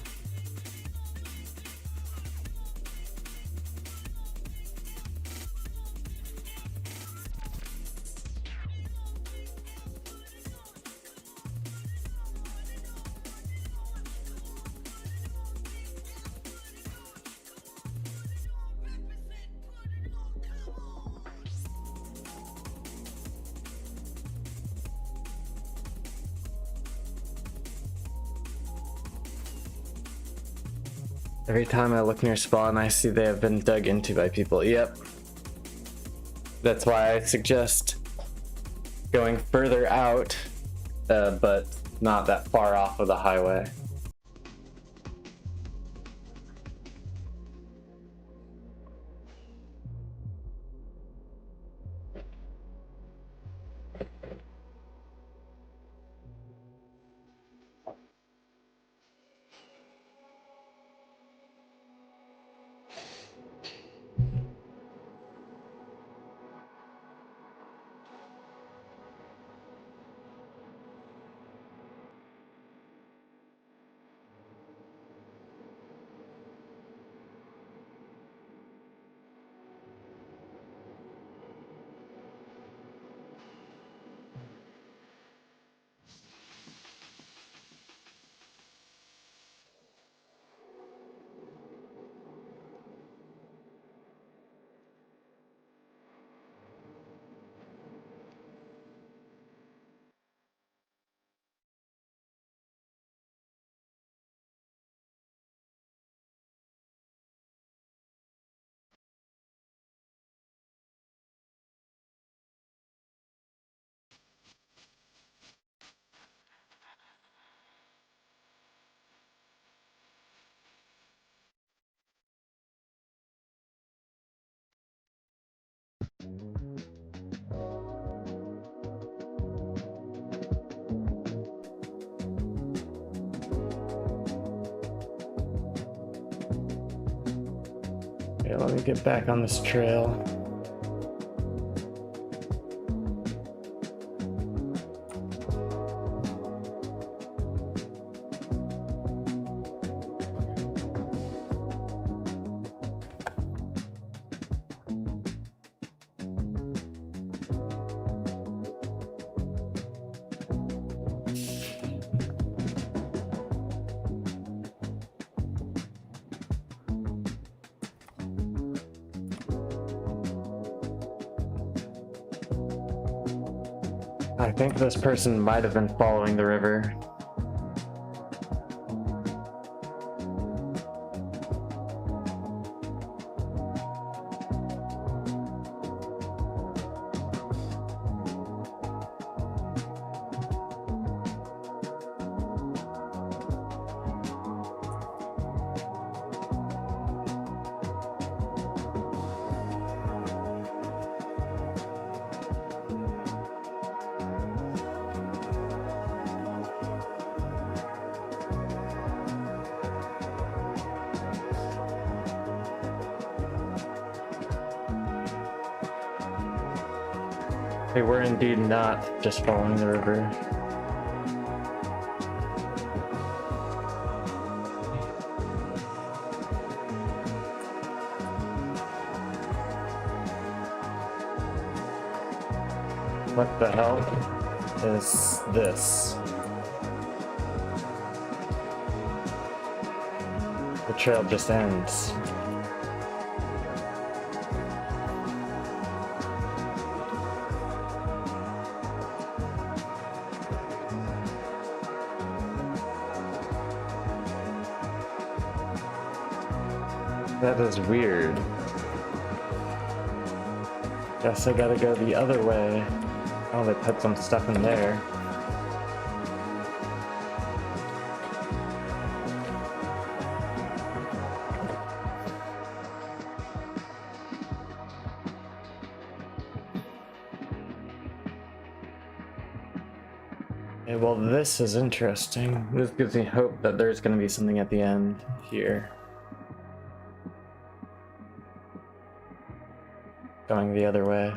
Every time I look near spawn, I see they have been dug into by people. Yep. That's why I suggest going further out, but not that far off of the highway. Okay, let me get back on this trail. I think this person might have been following the river. They were indeed not just following the river. What the hell is this? The trail just ends. That is weird. Guess I gotta go the other way. Oh, they put some stuff in there. Okay, well, this is interesting. This gives me hope that there's gonna be something at the end here. Going the other way.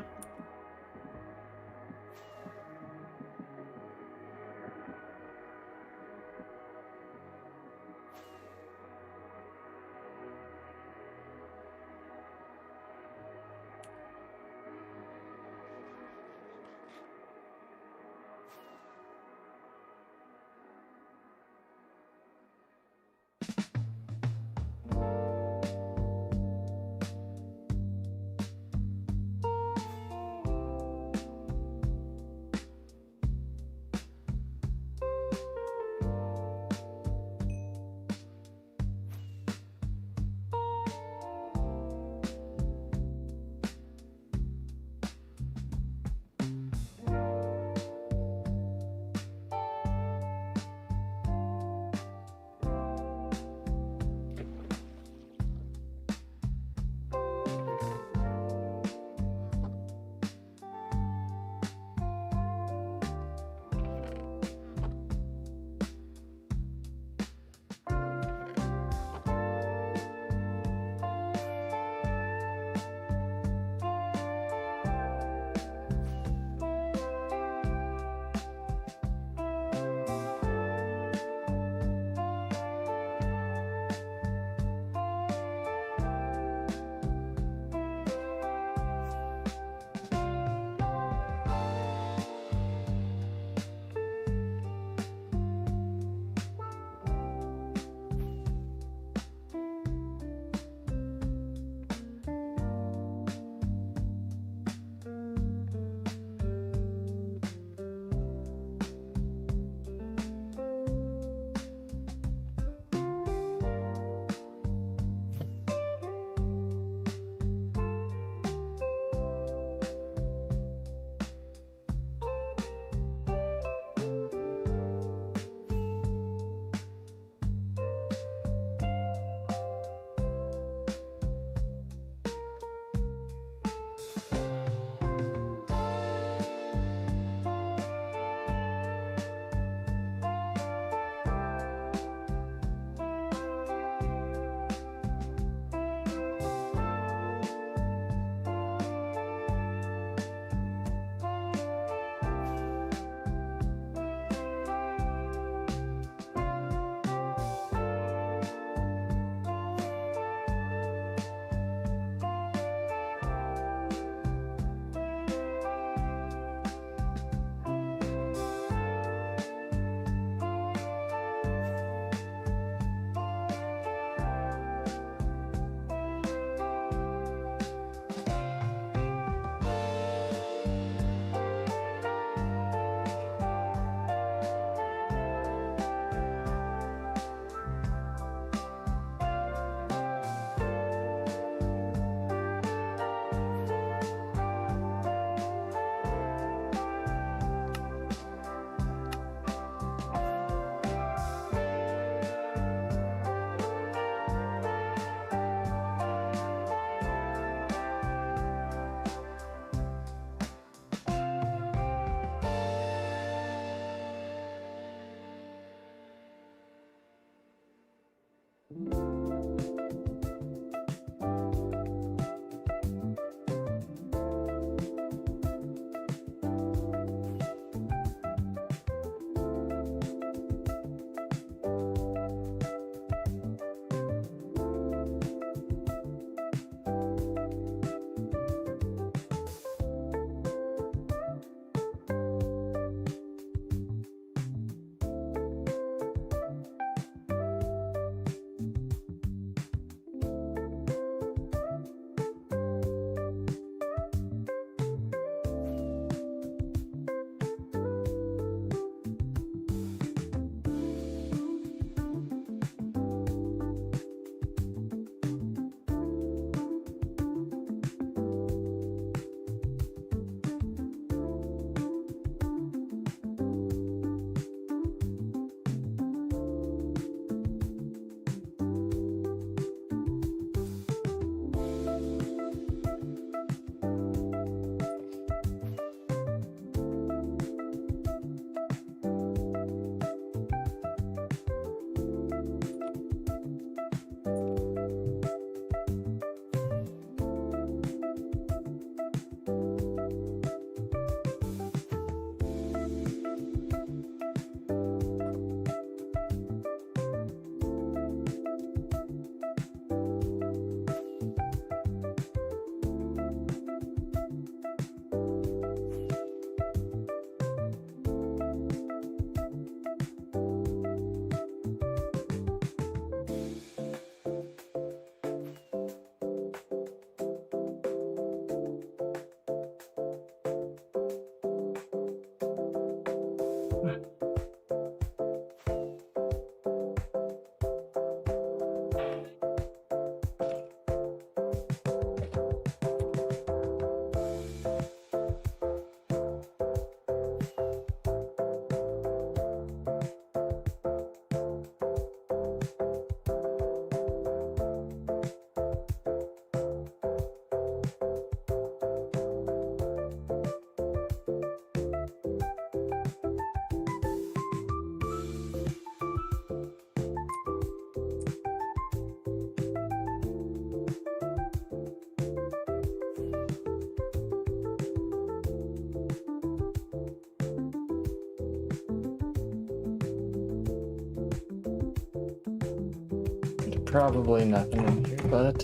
probably nothing in here, but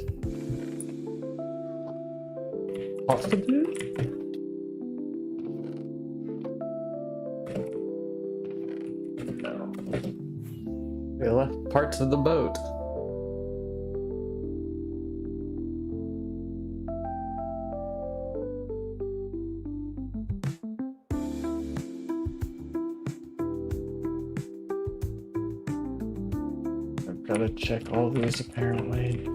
possibly. No. We left parts of the boat. I've got to check all these apparently.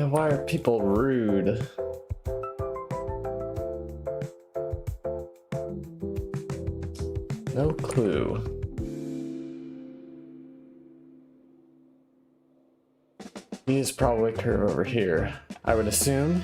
Why are people rude? No clue. These probably curve over here, I would assume.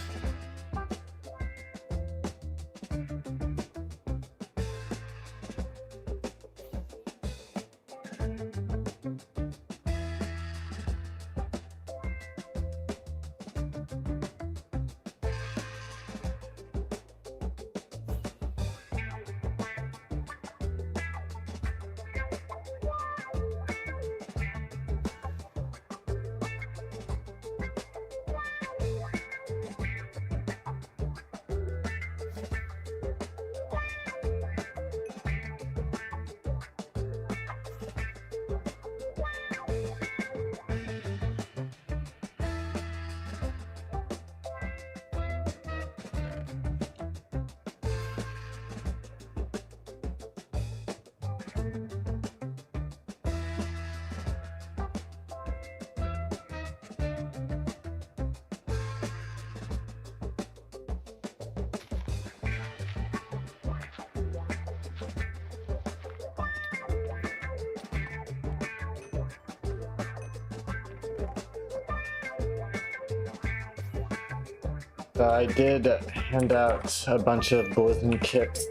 I did hand out a bunch of Blizzard kits,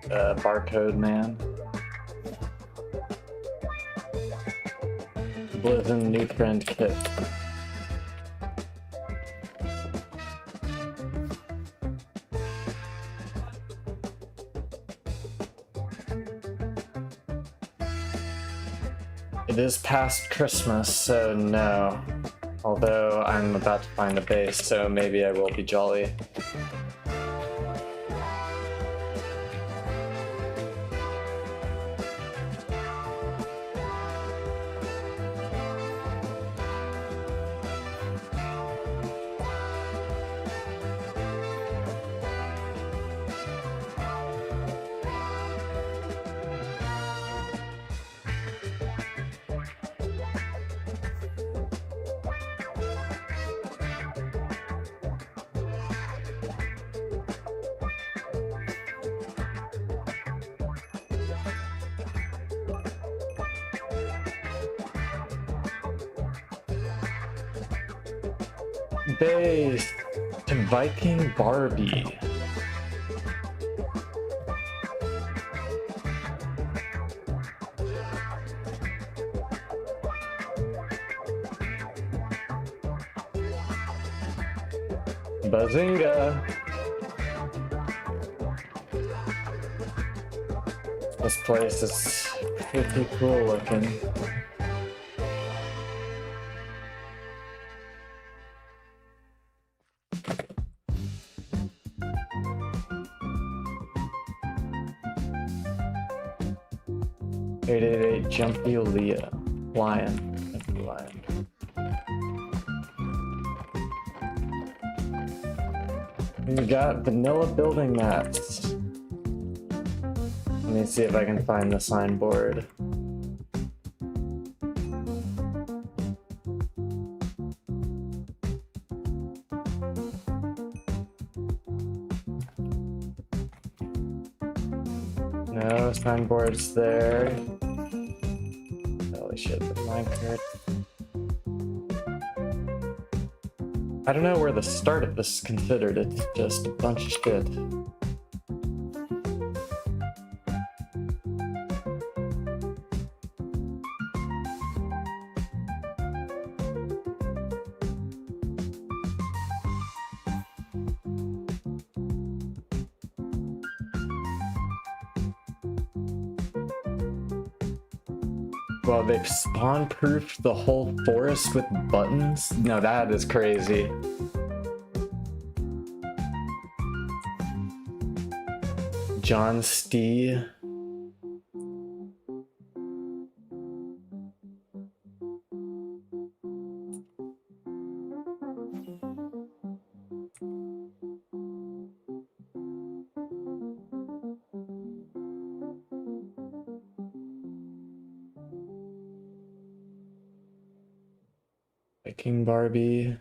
barcode man. Blizzard new friend kit. It is past Christmas, so no. Although I'm about to find a base, so maybe I will be jolly. Base to Viking Barbie. Bazinga! This place is pretty cool looking. Jumpy Leah. Lion. Jumpy lion. We got vanilla building mats. Let me see if I can find the signboard. No signboards there. Holy shit, the minecart. I don't know where the start of this is considered, it's just a bunch of shit. Well, they've spawn-proofed the whole forest with buttons? No, that is crazy. John Stee. King Barbie.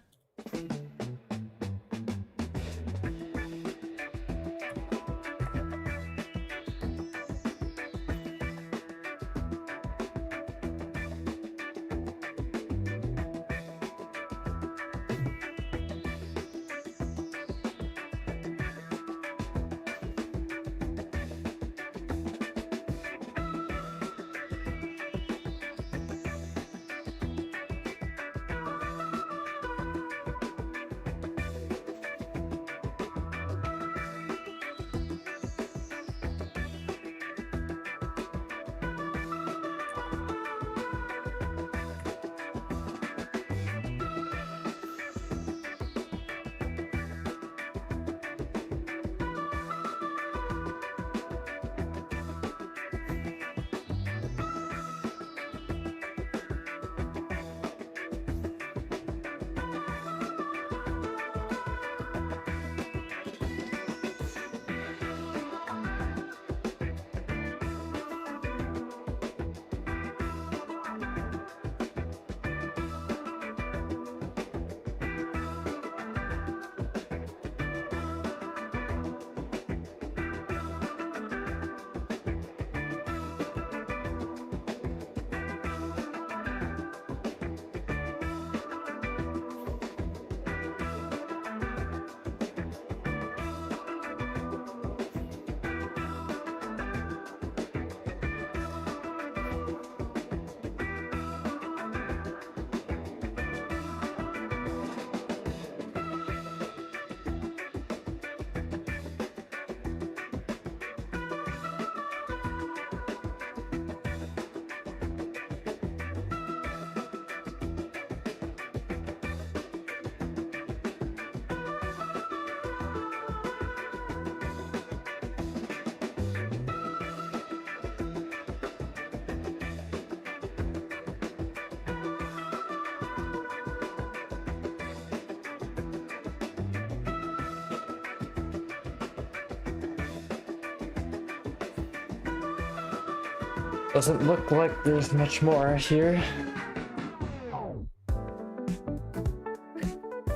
Doesn't look like there's much more here.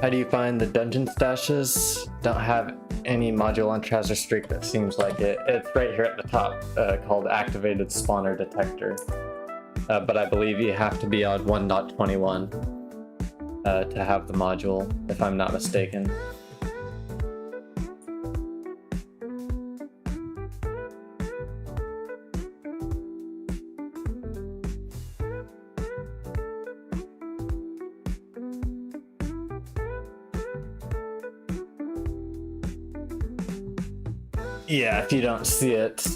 How do you find the dungeon stashes? Don't have any module on Treasure Streak that seems like it. It's right here at the top, called Activated Spawner Detector. But I believe you have to be on 1.21 to have the module, if I'm not mistaken. Yeah, if you don't see it,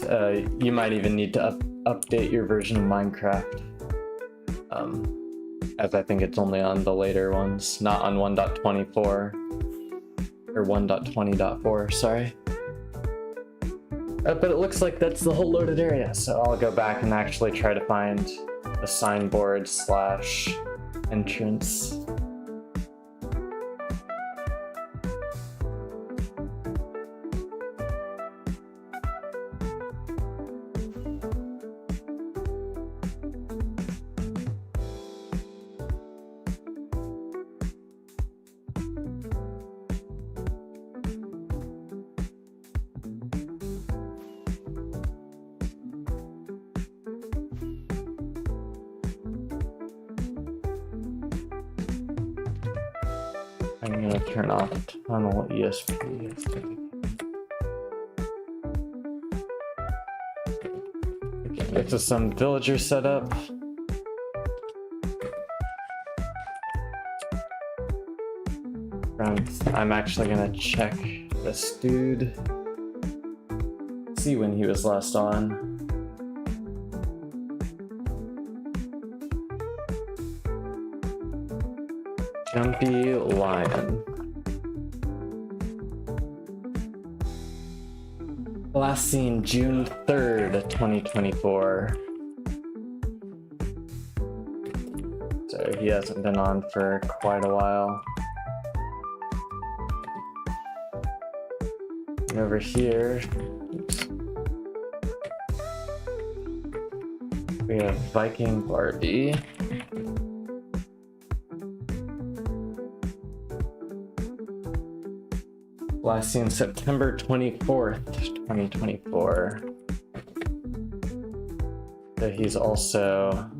you might even need to update your version of Minecraft. As I think it's only on the later ones, not on 1.24 or 1.20.4, sorry. But it looks like that's the whole loaded area, so I'll go back and actually try to find the signboard / entrance. I'm gonna turn off tunnel ESP. Okay, get to some villager setup. I'm actually gonna check this dude. See when he was last on. Jumpy Lion. Last seen June 3rd, 2024. So he hasn't been on for quite a while. And over here, oops, we have Viking Barbie. Last seen September 24th, 2024. So he's also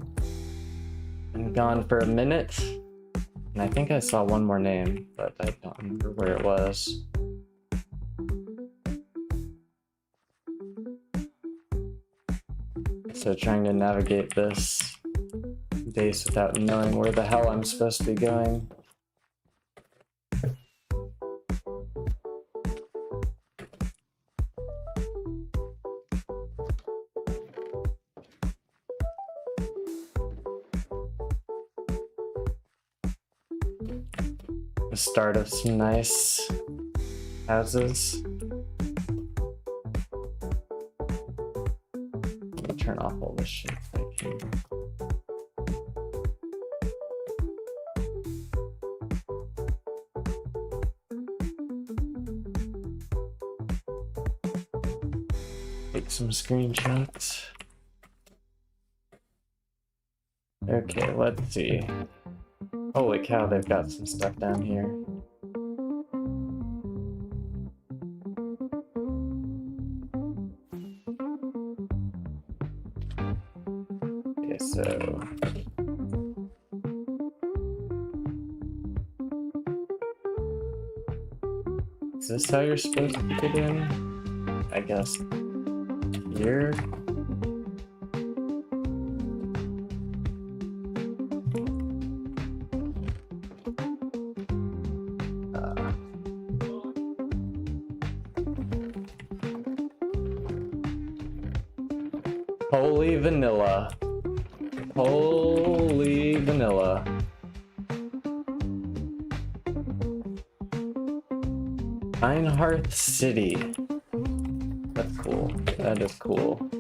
been gone for a minute. And I think I saw one more name, but I don't remember where it was. So trying to navigate this base without knowing where the hell I'm supposed to be going. The start of some nice houses. Let me turn off all this shit if I can. Take some screenshots. Okay, let's see. Holy cow, they've got some stuff down here. Okay, so... is this how you're supposed to get in? I guess here? Holy vanilla. Holy vanilla. Einhearth City. That's cool. That is cool.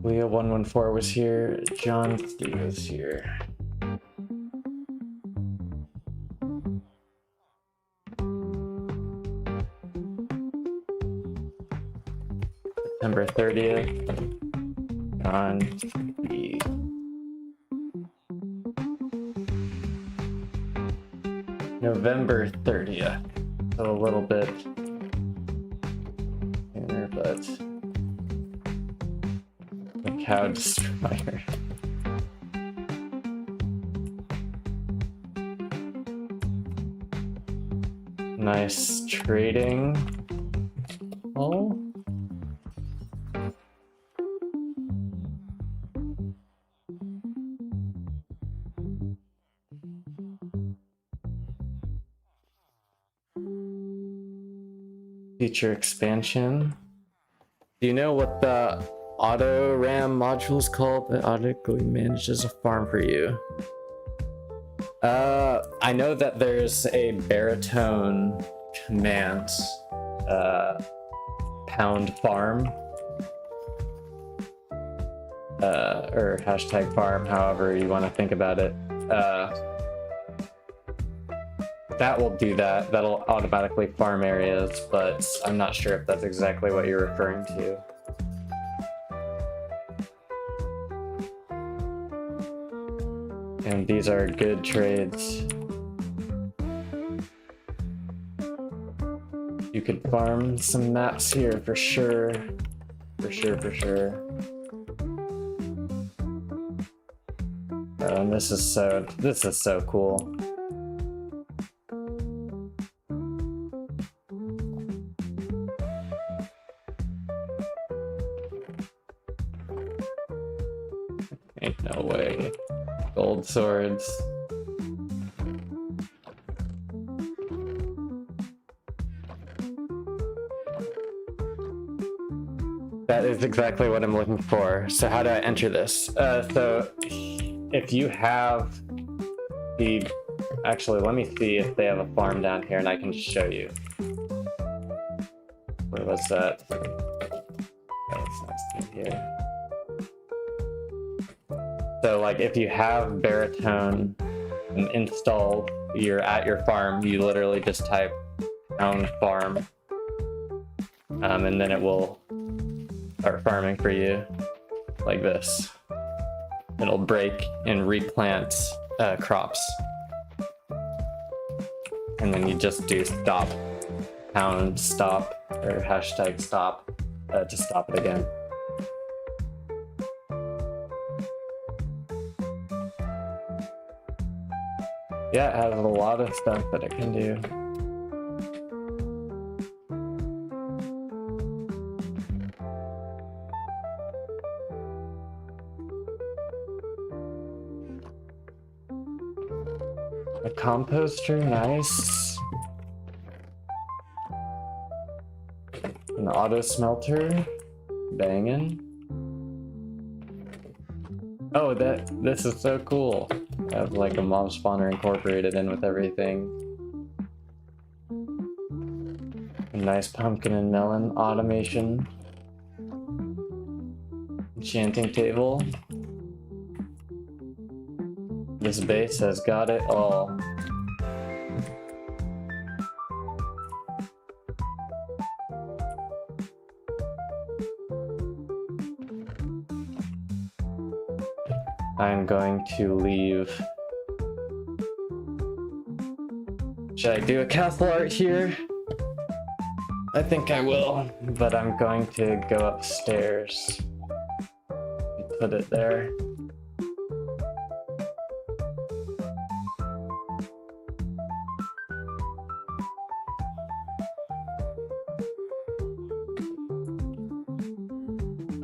Leo 114 was here. John D was here. September 30th. John D. November 30th. So a little bit sooner, but the cow destroyer. Nice trading. Oh. Future expansion. Do you know what the auto RAM module is called that automatically manages a farm for you? I know that there's a baritone command, pound farm, or hashtag farm, however you want to think about it. That will do that. That'll automatically farm areas, but I'm not sure if that's exactly what you're referring to. And these are good trades. could farm some mats here for sure. For sure. Oh, and this is so cool. Ain't no way. Gold swords. That is exactly what I'm looking for. So how do I enter this? So if you have the... Actually, let me see if they have a farm down here and I can show you. Where was that? That was next to here. So like if you have baritone installed, you're at your farm, you literally just type own farm. And then it will start farming for you like this. It'll break and replant crops. And then you just do stop, pound stop, or hashtag stop to stop it again. Yeah, it has a lot of stuff that it can do. A composter, nice. An auto smelter, banging. Oh, this is so cool. I have like a mob spawner incorporated in with everything. A nice pumpkin and melon automation. Enchanting table. This base has got it all. I'm going to leave. Should I do a castle art here? I think I will, but I'm going to go upstairs and put it there.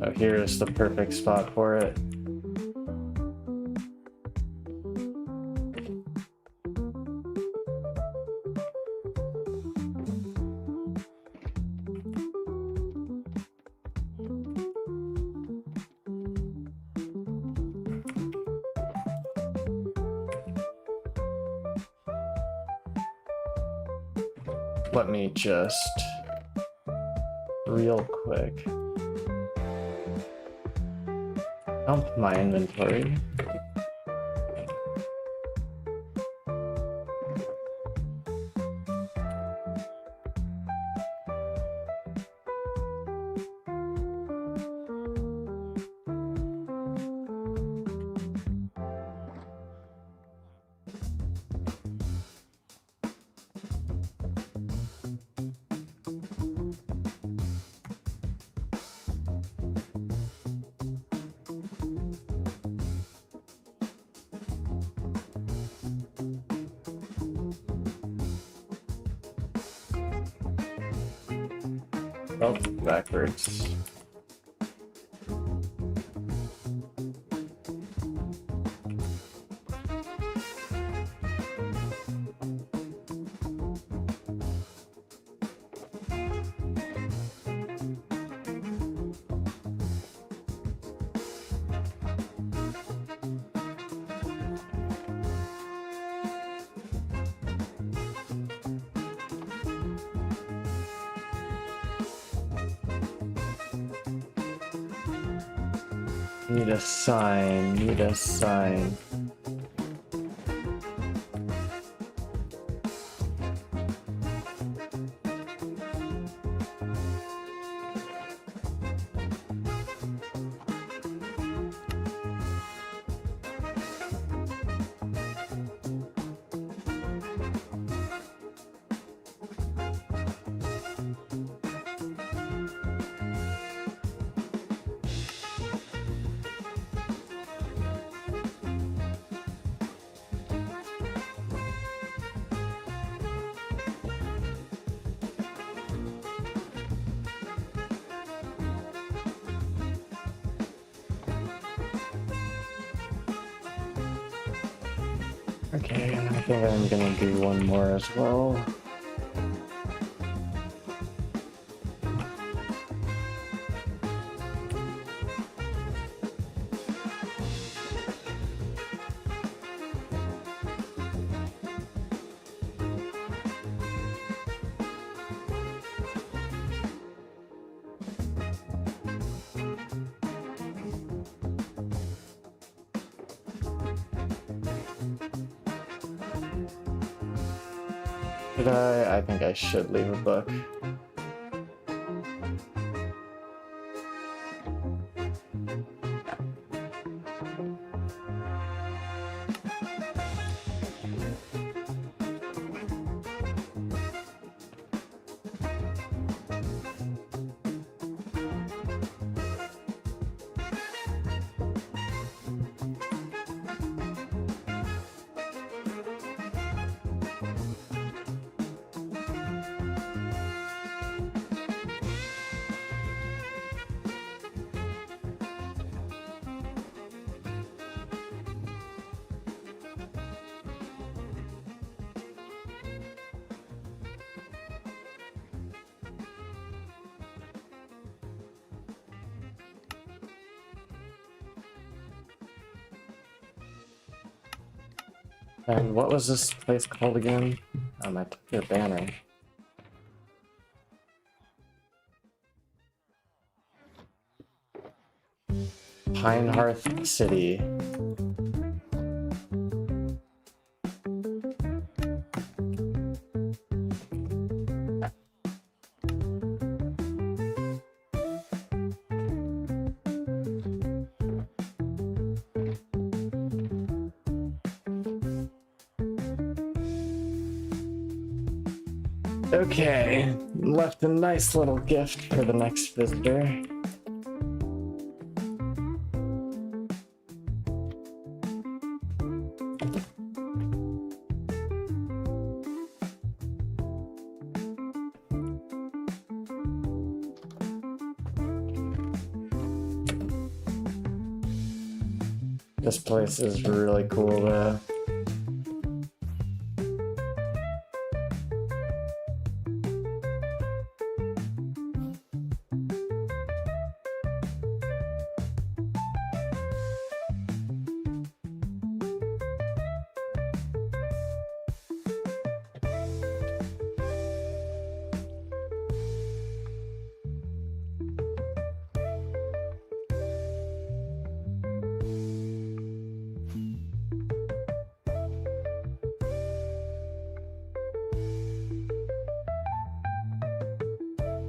Oh, here's the perfect spot for it. Let me just real quick dump my inventory. Oh, backwards. Need a sign, need a sign. Okay, and I think I'm gonna do one more as well. Should I? I think I should leave a book. And what was this place called again? I took your banner. Pinehearth City. Okay, left a nice little gift for the next visitor. This place is really cool though.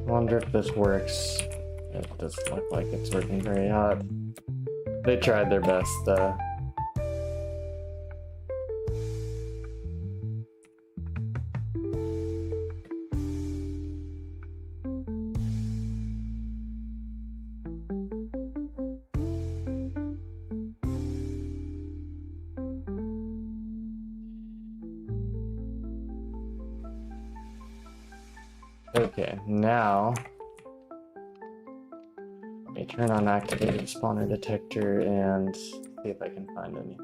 Wonder if this works. It doesn't look like it's working very hot. They tried their best though. Okay, now let me turn on activated spawner detector and see if I can find any.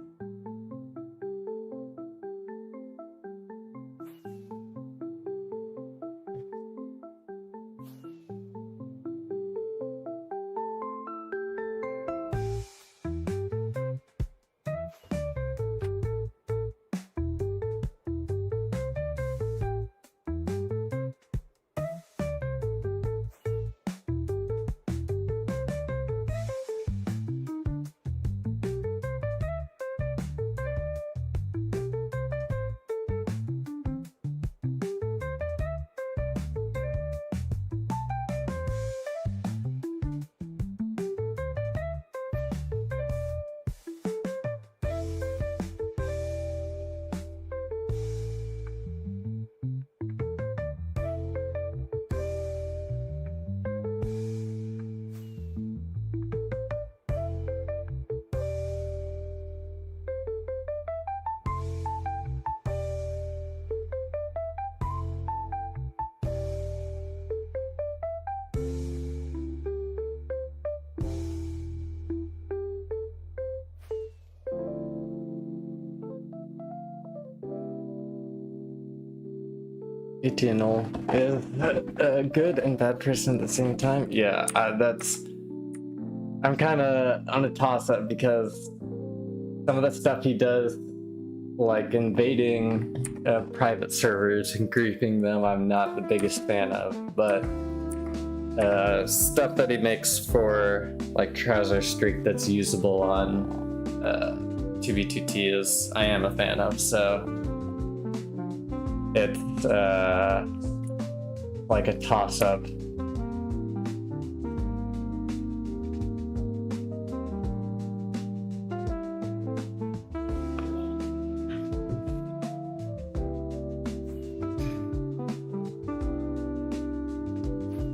Eternal is a good and bad person at the same time. Yeah, I'm kind of on a toss-up because some of the stuff he does, like invading private servers and griefing them, I'm not the biggest fan of. But stuff that he makes for like Trouser Streak that's usable on 2v2t is I am a fan of. So it's like a toss-up.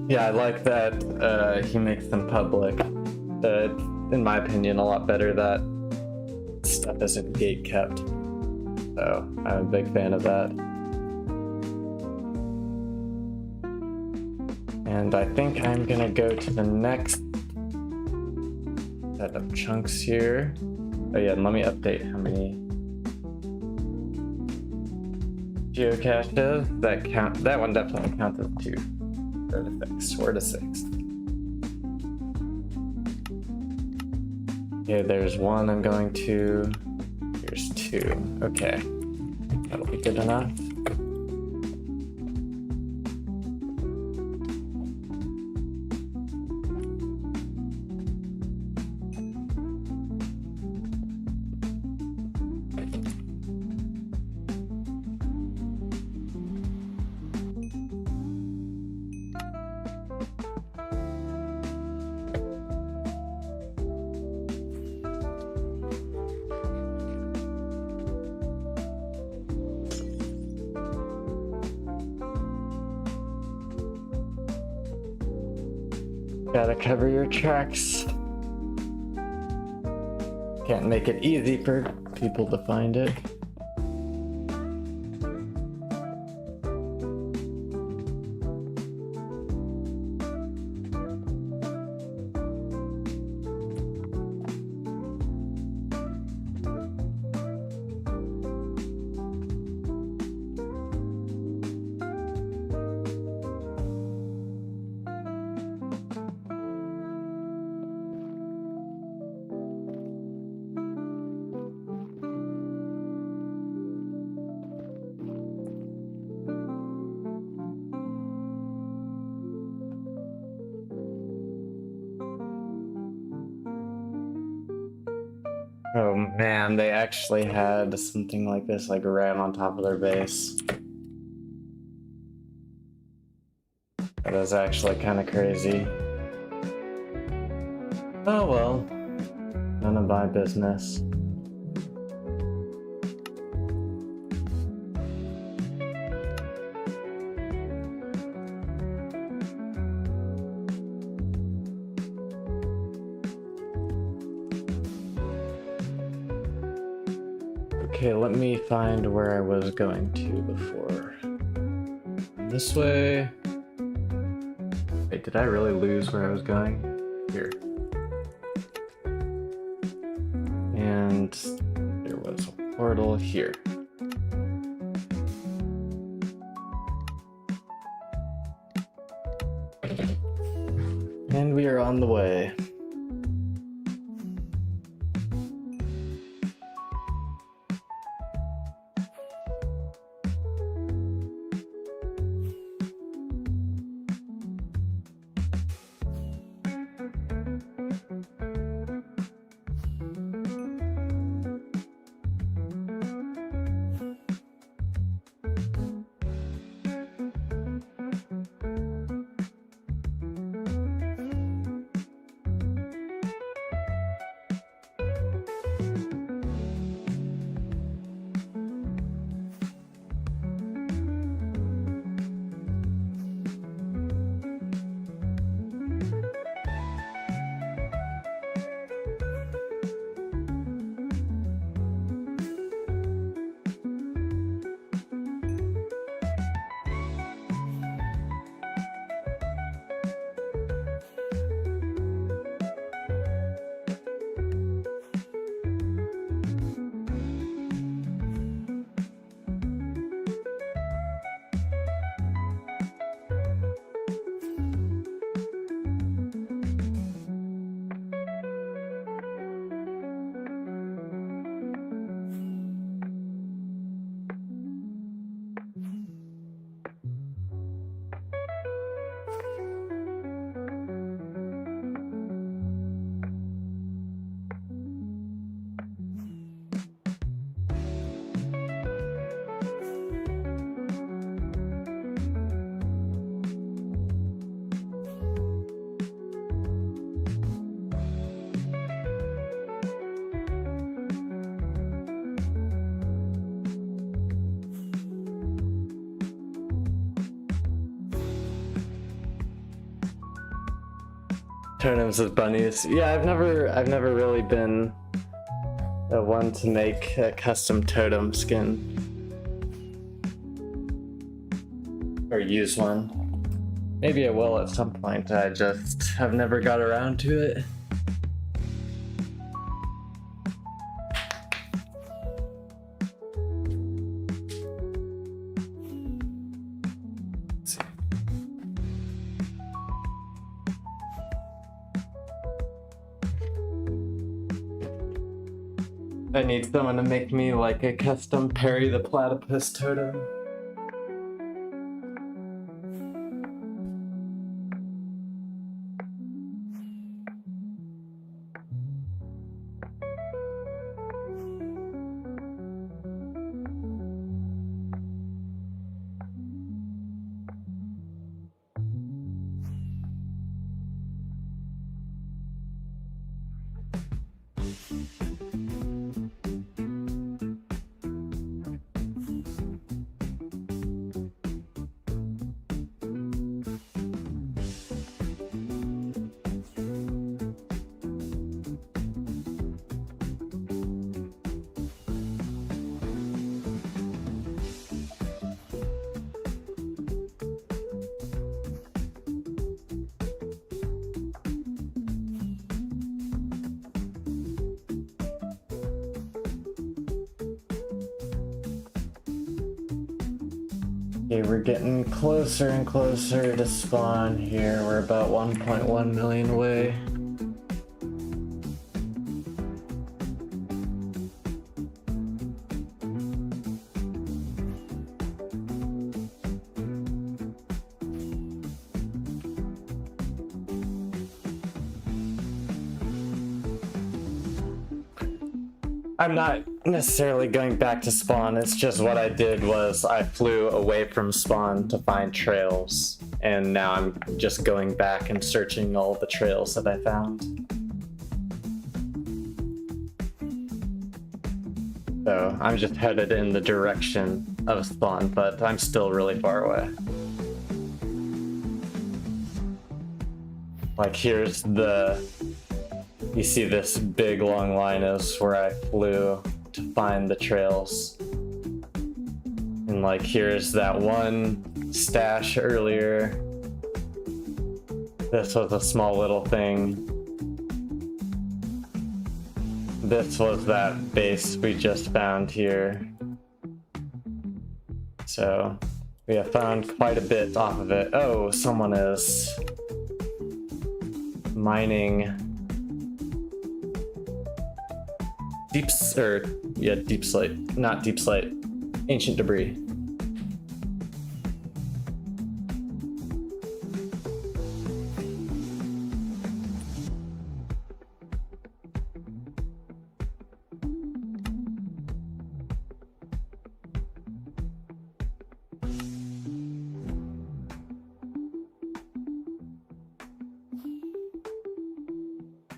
Yeah, I like that he makes them public. In my opinion, a lot better that stuff isn't gate kept. So I'm a big fan of that. And I think I'm gonna go to the next set of chunks here. Oh yeah, and let me update how many geocaches that count. That one definitely counts as 2. Or to 6. Okay, there's 1 I'm going to. Here's 2. Okay, that'll be good enough. Gotta cover your tracks. Can't make it easy for people to find it. Oh man, they actually had something like this, like ran on top of their base. That is actually kind of crazy. Oh well, none of my business. Okay, let me find where I was going to before. This way. Wait, did I really lose where I was going? Here. And there was a portal here. And we are on the way. Totems as bunnies. Yeah, I've never really been the one to make a custom totem skin. Or use one. Maybe I will at some point, I just have never got around to it. I need someone to make me like a custom Perry the Platypus totem. Okay, we're getting closer and closer to spawn here. We're about 1.1 million away. I'm not necessarily going back to spawn, it's just what I did was I flew away from spawn to find trails, and now I'm just going back and searching all the trails that I found. So I'm just headed in the direction of spawn, but I'm still really far away. Like here's the... You see this big long line is where I flew to find the trails. And like here's that one stash earlier. This was a small little thing. This was that base we just found here. So we have found quite a bit off of it. Oh, someone is mining deep slate, not deep slate, ancient debris.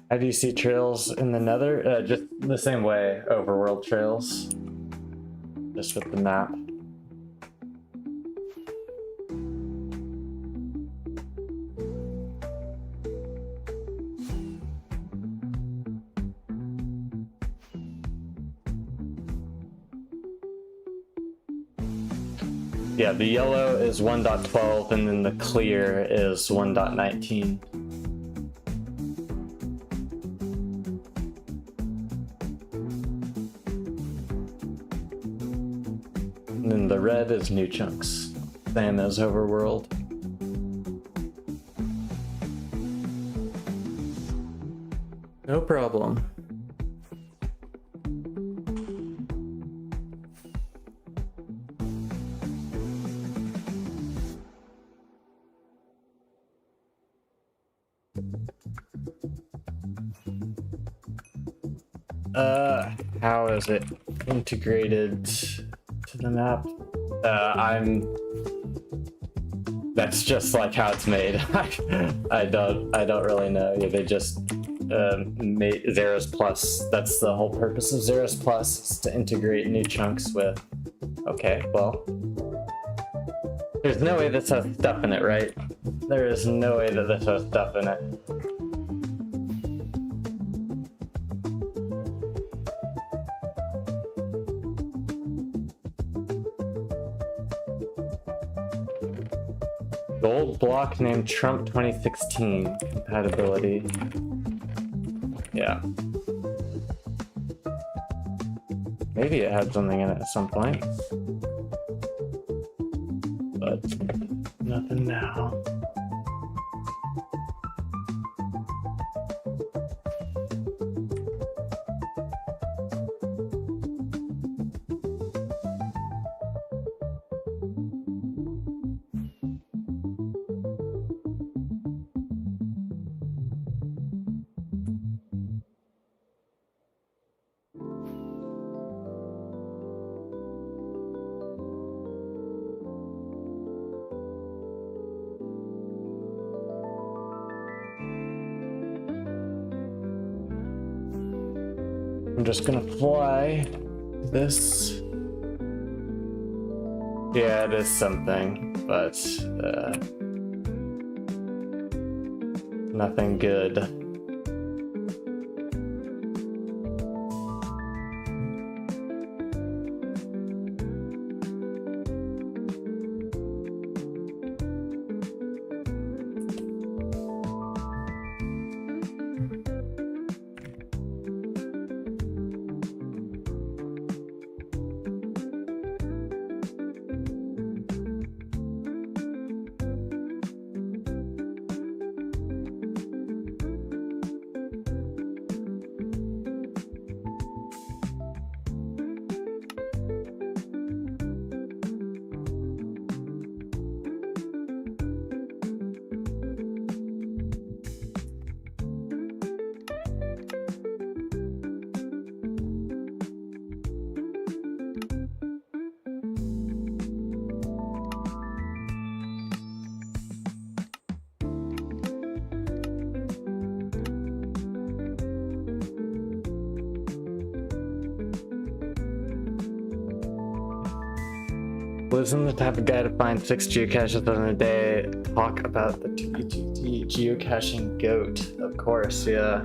How do you see trails in the Nether? Just the same way, overworld trails. Just with the map. Yeah, the yellow is 1.12 and then the clear is 1.19. And then the red is new chunks, same as overworld. No problem. How is it integrated to the map? That's just like how it's made. I don't really know. Yeah, they just made Zeros Plus. That's the whole purpose of Zeros Plus, is to integrate new chunks with. Okay, well, there's no way this has stuff in it, right? There is no way that this has stuff in it. old block named Trump 2016 compatibility. Yeah. Maybe it had something in it at some point. But nothing now. I'm just gonna fly this. Yeah, it is something, but nothing good. Wasn't the type of guy to find 6 geocaches within a day. Talk about the geocaching goat. Of course, yeah.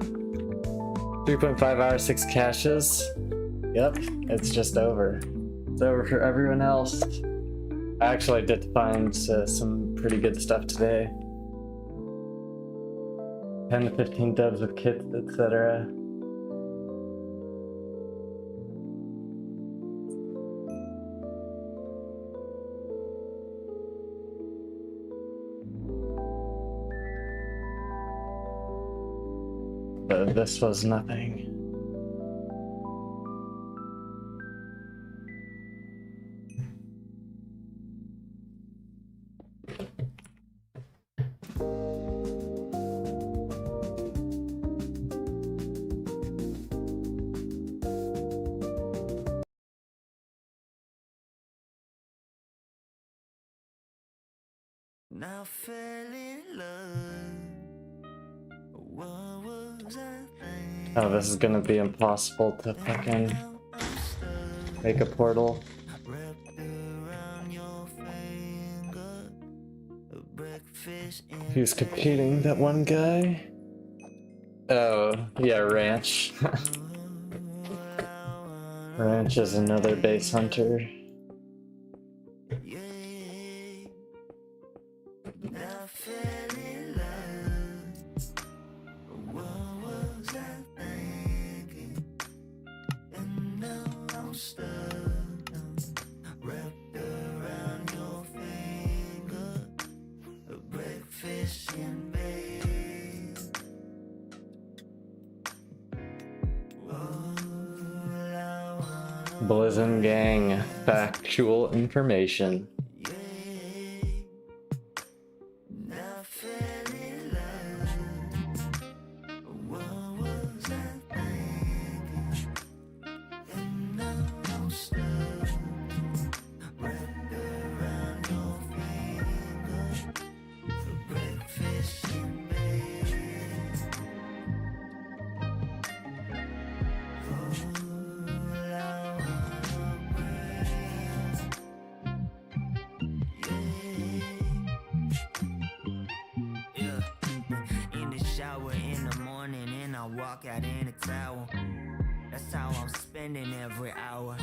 3.5 hours, 6 caches. Yep, it's just over. It's over for everyone else. I actually did find some pretty good stuff today. 10 to 15 dubs with kits, etc. But this was nothing. Now fell in love. What was I thinking? Oh, this is gonna be impossible to fucking make a portal. Wrapped around your finger, a breakfast in Who's competing? That one guy? Oh, yeah, Ranch. Ranch is another base hunter. Now fell in love. What was I thinking? And now I'm stuck. Wrapped around your finger, a breakfast in bed. All I wanna Blizzard Gang, factual information. Now fell in love. What was I thinking? And now I'm stuck. Wrapped around your finger, for breakfast in bed. All I wanna breathe. Yeah. In the shower in the morning and I walk out in a towel. That's how I'm spending every hour.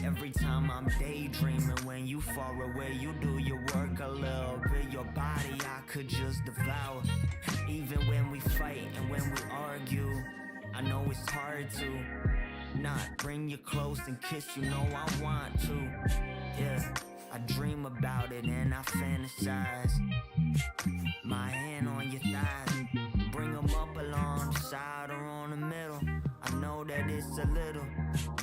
Every time I'm daydreaming, when you far away, you do your work a little bit. Your body I could just devour. Even when we fight and when we argue, I know it's hard to not bring you close and kiss you. Know I want to. Yeah, I dream about it and I fantasize. My hand on your thighs, bring them up along the side or on the middle. I know that it's a little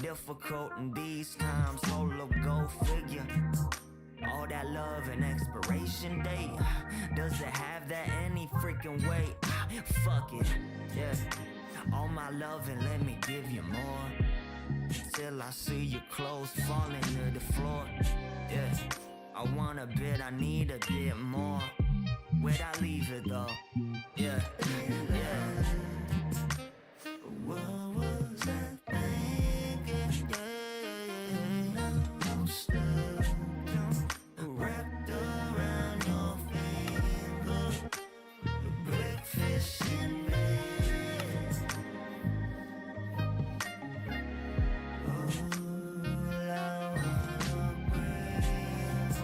difficult in these times. Hold up, go figure. All that love and expiration date, does it have that any freaking weight? Fuck it, yeah. All my love and let me give you more. Till I see your clothes falling to the floor. Yeah, I want a bit, I need a bit more. Where'd I leave it though? Yeah, yeah. What was I thinking? Yeah, I'm stuck, wrapped around your finger. Breakfast in bed. All I wanna breathe.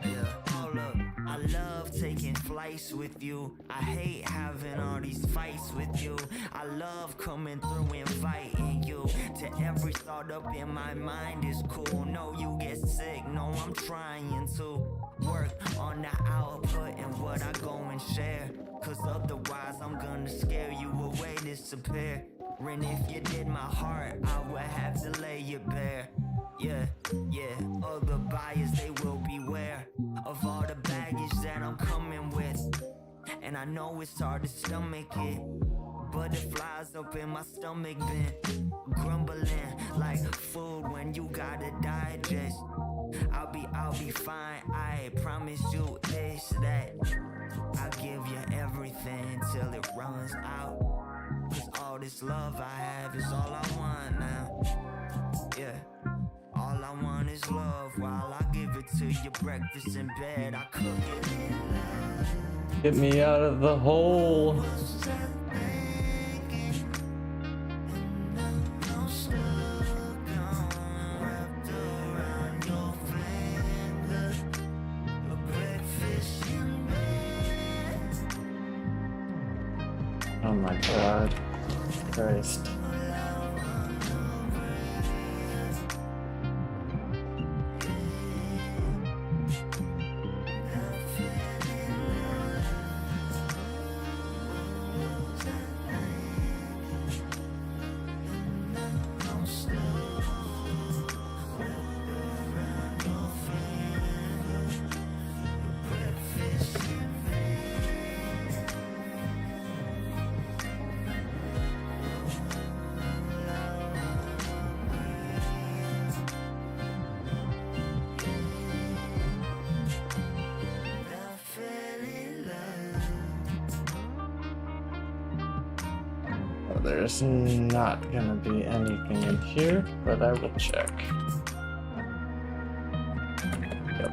Yeah, hold up. I love taking flights with you. I hate having all these fights with you. I love coming through, inviting you to every thought up in my mind is cool. No, you get sick. No, I'm trying to work on the output and what I go and share. Cause otherwise I'm gonna scare you away, disappear. And if you did my heart, I would have to lay it bare. Yeah, yeah, other buyers, they will beware of all the baggage that I'm coming with. And I know it's hard to stomach it. Butterflies up in my stomach been grumbling like food when you gotta digest. I'll be fine, I promise you this, that I'll give you everything till it runs out. Cause all this love I have is all I want now. Yeah, all I want is love while I give it to you. Breakfast in bed, I cook it. Get me out of the hole. Oh my god. Christ. There's not gonna be anything in here, but I will check. Yep.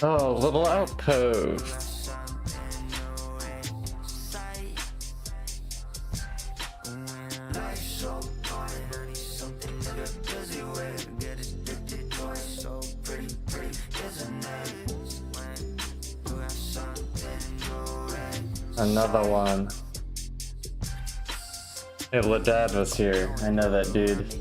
Oh, little outpost. Another one. Hey, Ladad was here. I know that dude.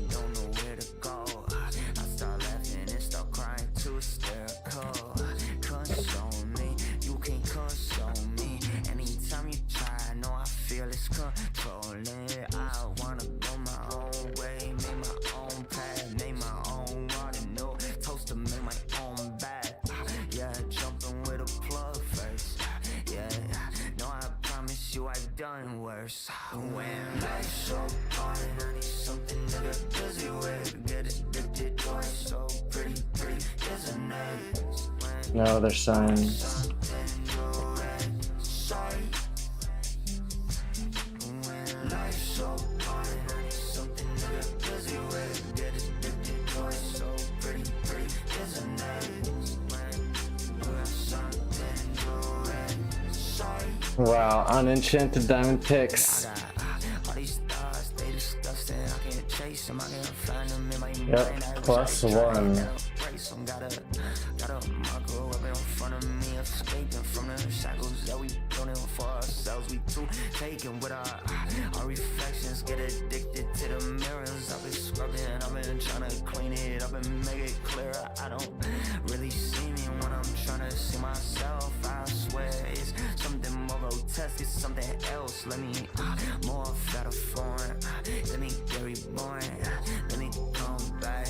No other signs. Wow, unenchanted diamond picks. Yep, +1. Taken with our reflections, get addicted to the mirrors. I've been scrubbing, I've been trying to clean it up and make it clearer. I don't really see me when I'm trying to see myself. I swear it's something more grotesque, it's something else. Let me more fat or foreign. Let me get reborn. Let me come back.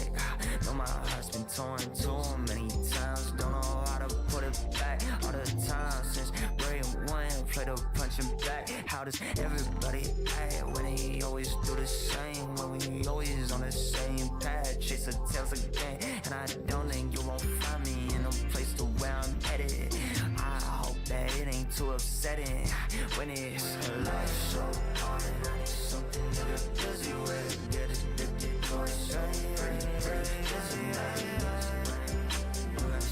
Know my heart's been torn too many times. Don't know how to put it back. All the time since grade 1, play the punching back. How does everybody act when they always do the same? When we always on the same path, chase the tails again. And I don't think you won't find me in a place to where I'm headed. I hope that it ain't too upsetting when it's life so hard. Something to get busy with, get addicted to it.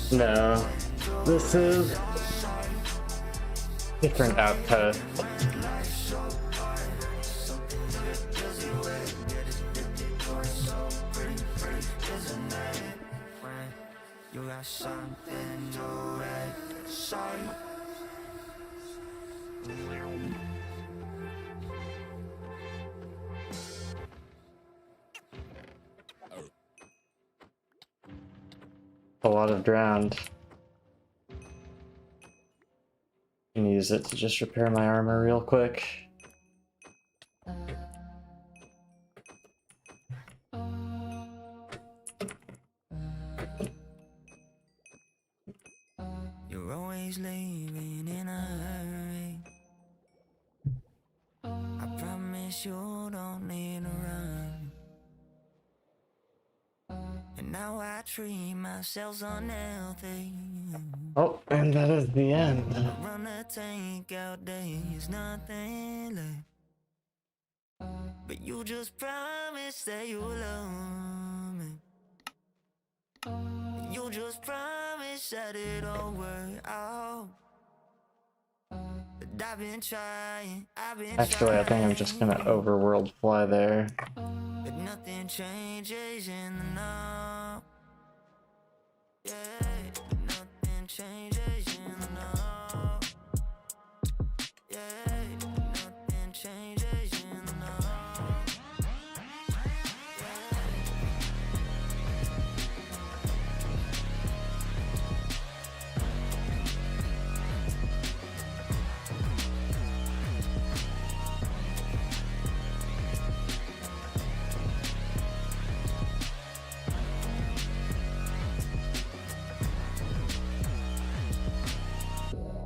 No, this is different outpost. You got something to say. A lot of drowned. Can use it to just repair my armor real quick. You're always leaving in a hurry. I promise you don't need to run. And now I treat myself unhealthy. Oh, and that is the end. Run the tank out, there's nothing left. But you just promised that you love me. You just promised that it'll work out. But I've been trying, Actually, I think I'm just gonna overworld fly there. but nothing changes in the now. Yeah, nothing changes in the now. Yeah, nothing changes in the now.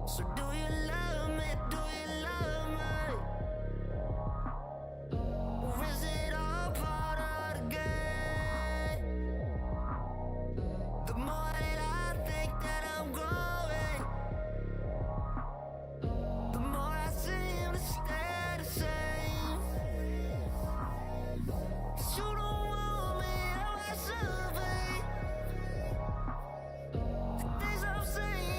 So do you love me? Do you love me? Or is it all part of the game? The more that I think that I'm growing, the more I seem to stay the same. 'Cause you don't want me how I should be. The things I'm saying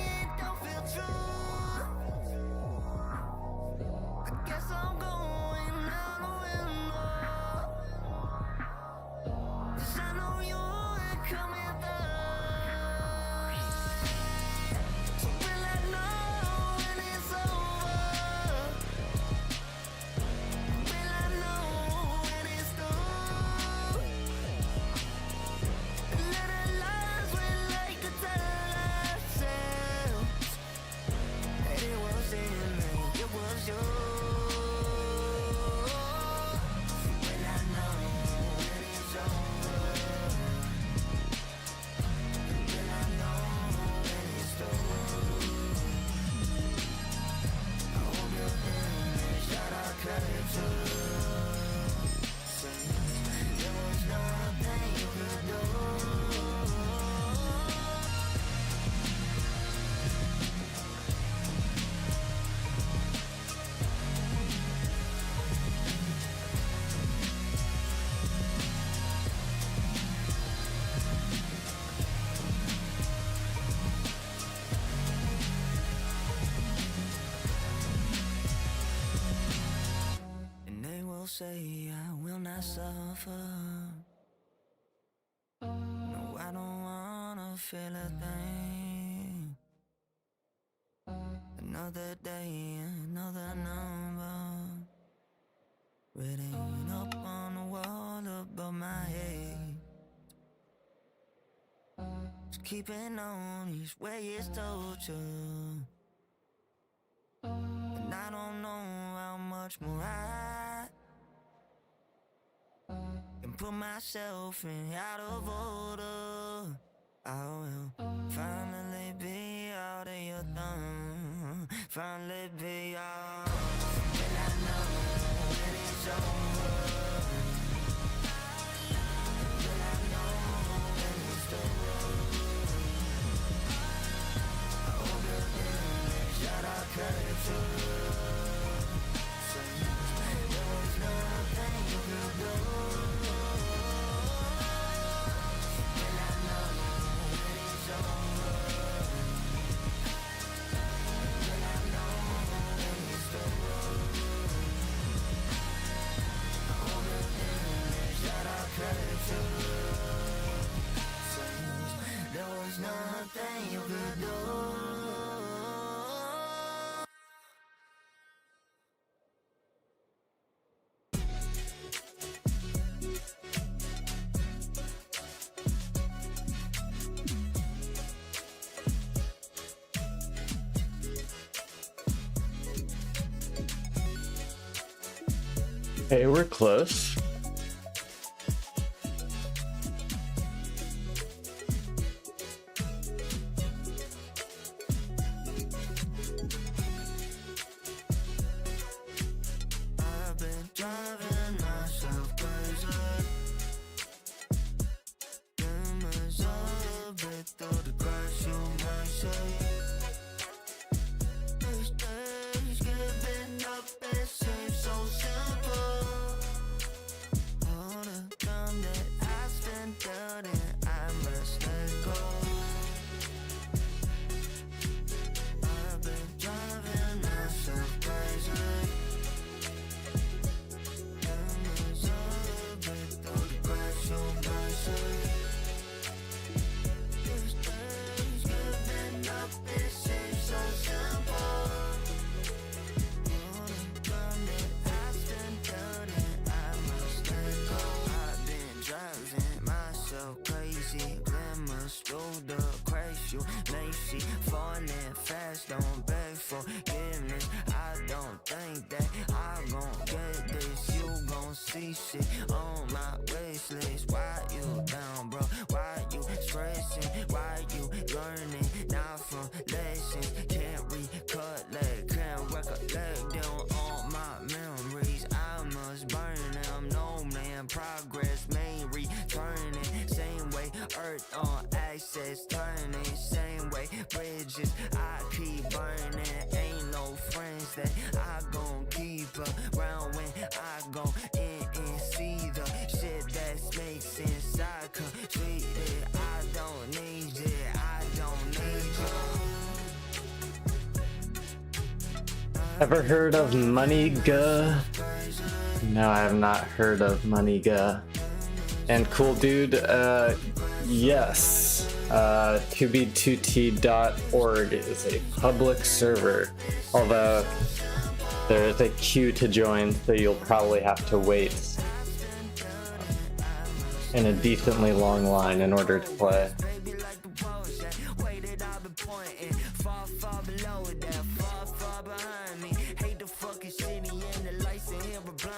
say I will not suffer. No, I don't wanna feel a thing. Another day, another number written up on the wall above my head. Just keeping on each way is torture. And I don't know how much more I can put myself in out of order. I will finally be out of your thumb. Finally be out. And I know when it's over. And I know when it's over. I hope you're in it. Shout out courage. There was nothing you could do. And I know when it's over. And I know when it's over. I hope you're in it. Shout out courage. There was nothing you could do. Hey, we're close. I've been driving myself crazy. Demons all bit through the grass, you might say. These days giving up, it seems so simple. All the time that I spent doubting, I must let go. I've been driving myself crazy. Demons all bit through the grass, you might say. These days giving up, it seems so simple. All the time that I spent doubting, I must let go. I've been driving myself crazy. Glimmers through the cracks, you may see. Falling fast, don't beg forgiveness. I don't think that I gon' get this. You gon' see shit on my wish list. Why you down, bro? Why you stressing? Why you learning? Not from lessons. Can't recollect, can't recollect them all my memories. I must burn them. No man, progress may returning. Same way earth on access turning. Same way bridges I keep burning. Ain't no friends that I gon' keep around when I go in and see the shit that makes sense. I complete it. I don't need it. I don't need you. Ever heard of Moneyga? No, I have not heard of Moneyga. And cool dude, yes. 2b2t.org is a public server, although there is a queue to join, so you'll probably have to wait in a decently long line in order to play.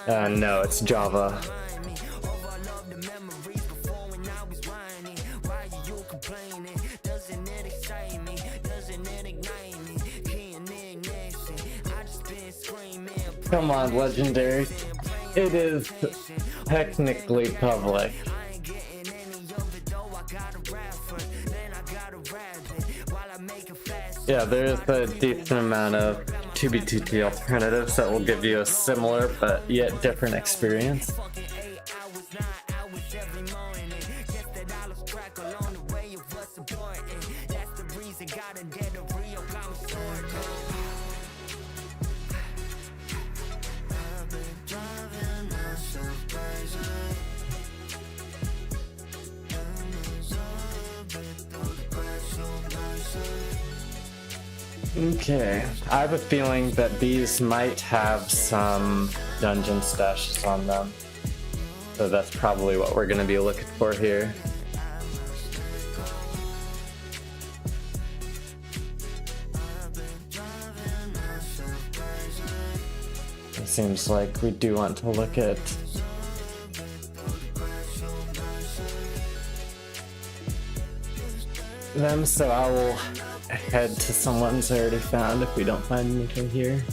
No, it's Java. Come on, legendary. It is technically public. Yeah, there's a decent amount of 2b2t alternatives that will give you a similar but yet different experience. I've been driving Okay, I have a feeling that these might have some dungeon stashes on them. So that's probably what we're gonna be looking for here. It seems like we do want to look at them, so I will head to someone's already found if we don't find anything here.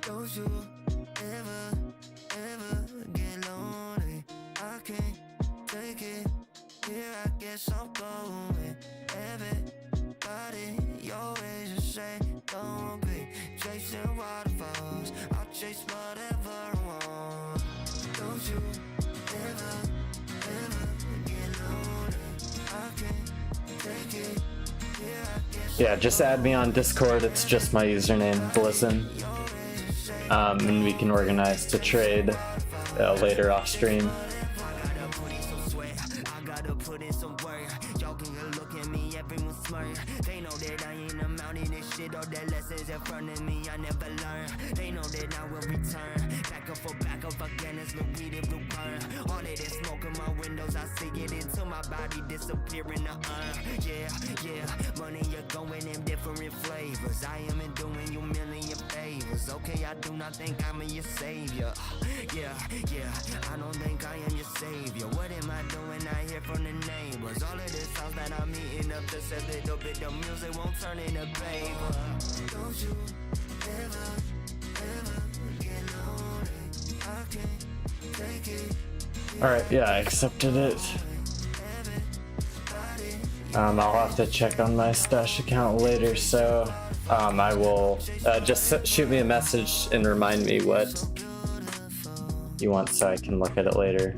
Don't you ever get lonely? I can't take it. Here I guess I'm going. Everybody always the same. Don't be chasing waterfalls. I'll chase whatever I want. Don't you ever get lonely? I can't take it. Here I guess. Yeah, just add me on Discord. It's just my username, Blizzin. And we can organize to trade later off stream. They know that I ain't amounting this shit or that lessons in front of me I never learned. They know that I will return. Back up again as the weed it will burn. All of this smoke in my windows, I see it into my body disappearing the Yeah, money you're going in different flavors. I am doing you million favors. Okay, I do not think I'm your savior. Yeah, I don't think I am your savior. What am I doing? I hear from the neighbors. All of this sounds that I'm eating up just a little bit. The music won't turn into paper. Don't you ever get lonely? I can't take it. Alright, yeah, I accepted it. I'll have to check on my stash account later, so I will just shoot me a message and remind me what you want so I can look at it later.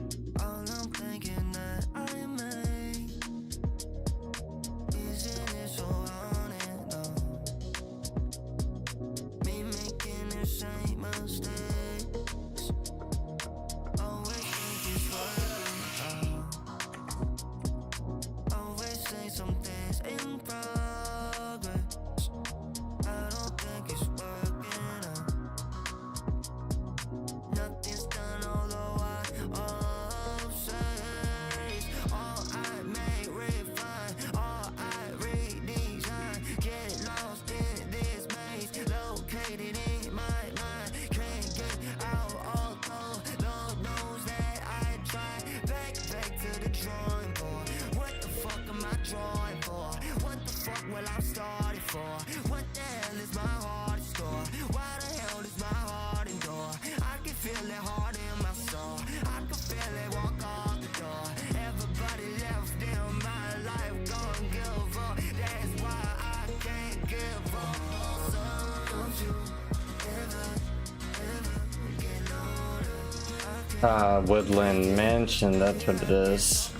Woodland Mansion, that's what it is.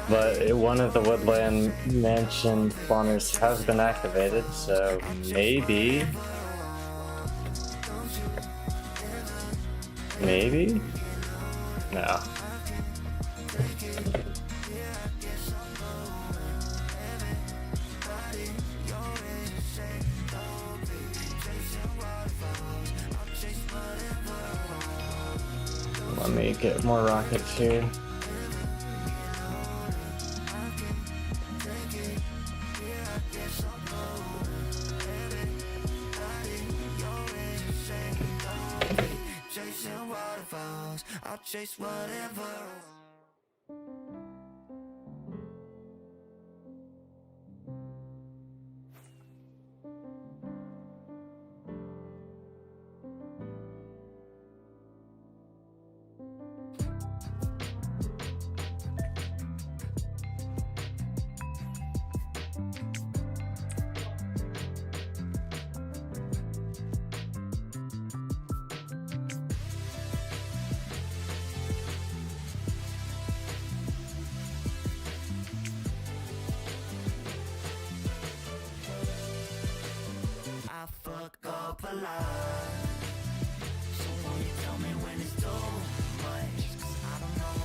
But one of the Woodland Mansion spawners has been activated, so maybe? Maybe? No. Let me get more rockets here. I'll chase whatever.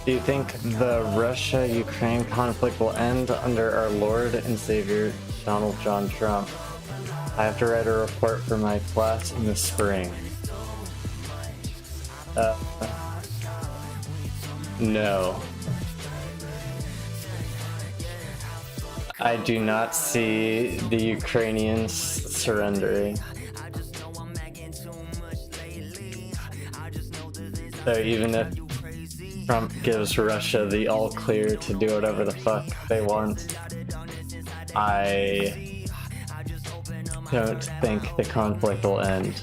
Do you think the Russia-Ukraine conflict will end under our Lord and Savior Donald John Trump? I have to write a report for my class in the spring. No. I do not see the Ukrainians surrendering. So even if Trump gives Russia the all clear to do whatever the fuck they want, I don't think the conflict will end.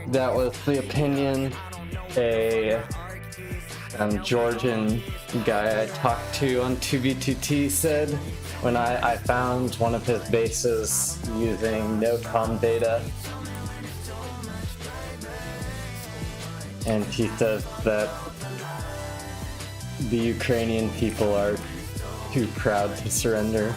That was the opinion a Georgian guy I talked to on 2B2T said when I found one of his bases using no-com data. And he says that the Ukrainian people are too proud to surrender.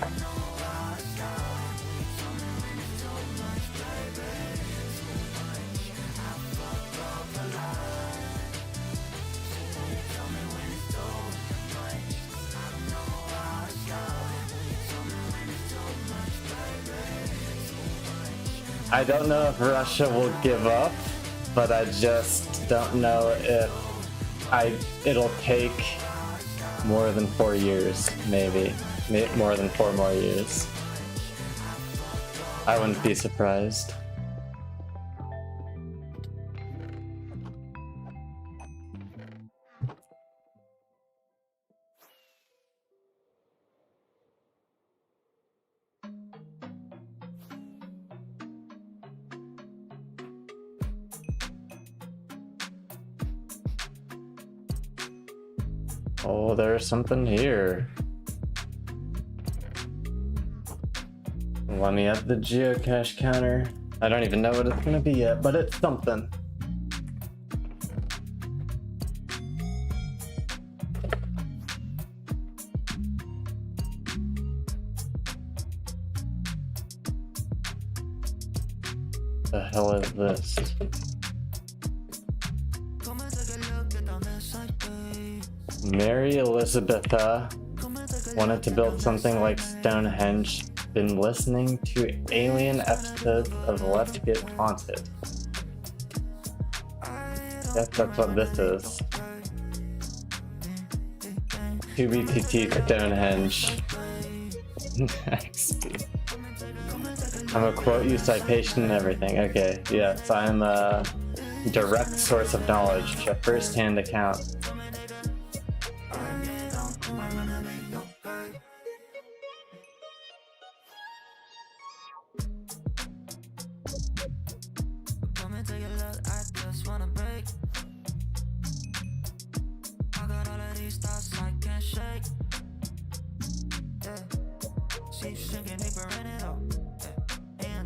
I don't know if Russia will give up, but I just don't know if it'll take more than 4 years, maybe more than 4 more years. I wouldn't be surprised. Oh, there's something here. Let me at the geocache counter. I don't even know what it's gonna be yet, but it's something. The hell is this? Mary Elizabeth wanted to build something like Stonehenge. Been listening to alien episodes of Let's Get Haunted. Guess that's what this is. 2BTT Stonehenge. XP. I'm a quote you, citation, and everything. Okay, yes, I'm a direct source of knowledge, a first-hand account.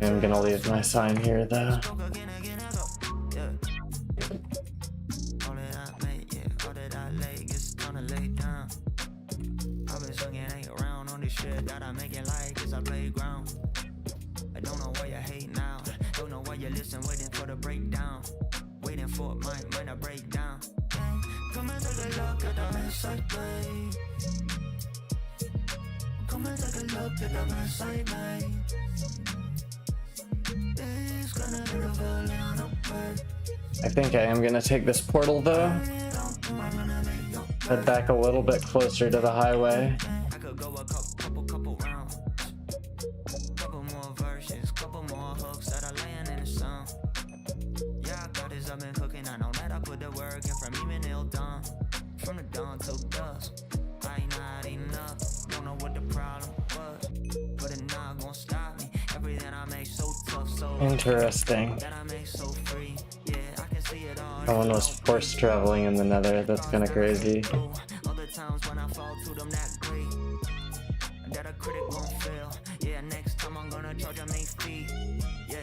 I'm gonna leave my sign here though. I think I am gonna take this portal though. Head back a little bit closer to the highway. Interesting. see it all. Someone was forced traveling in the Nether. That's kind of crazy. Other times when I fall to them that great, that a critic gon' fail. Yeah, next time I'm gonna charge them 8 feet. Yeah,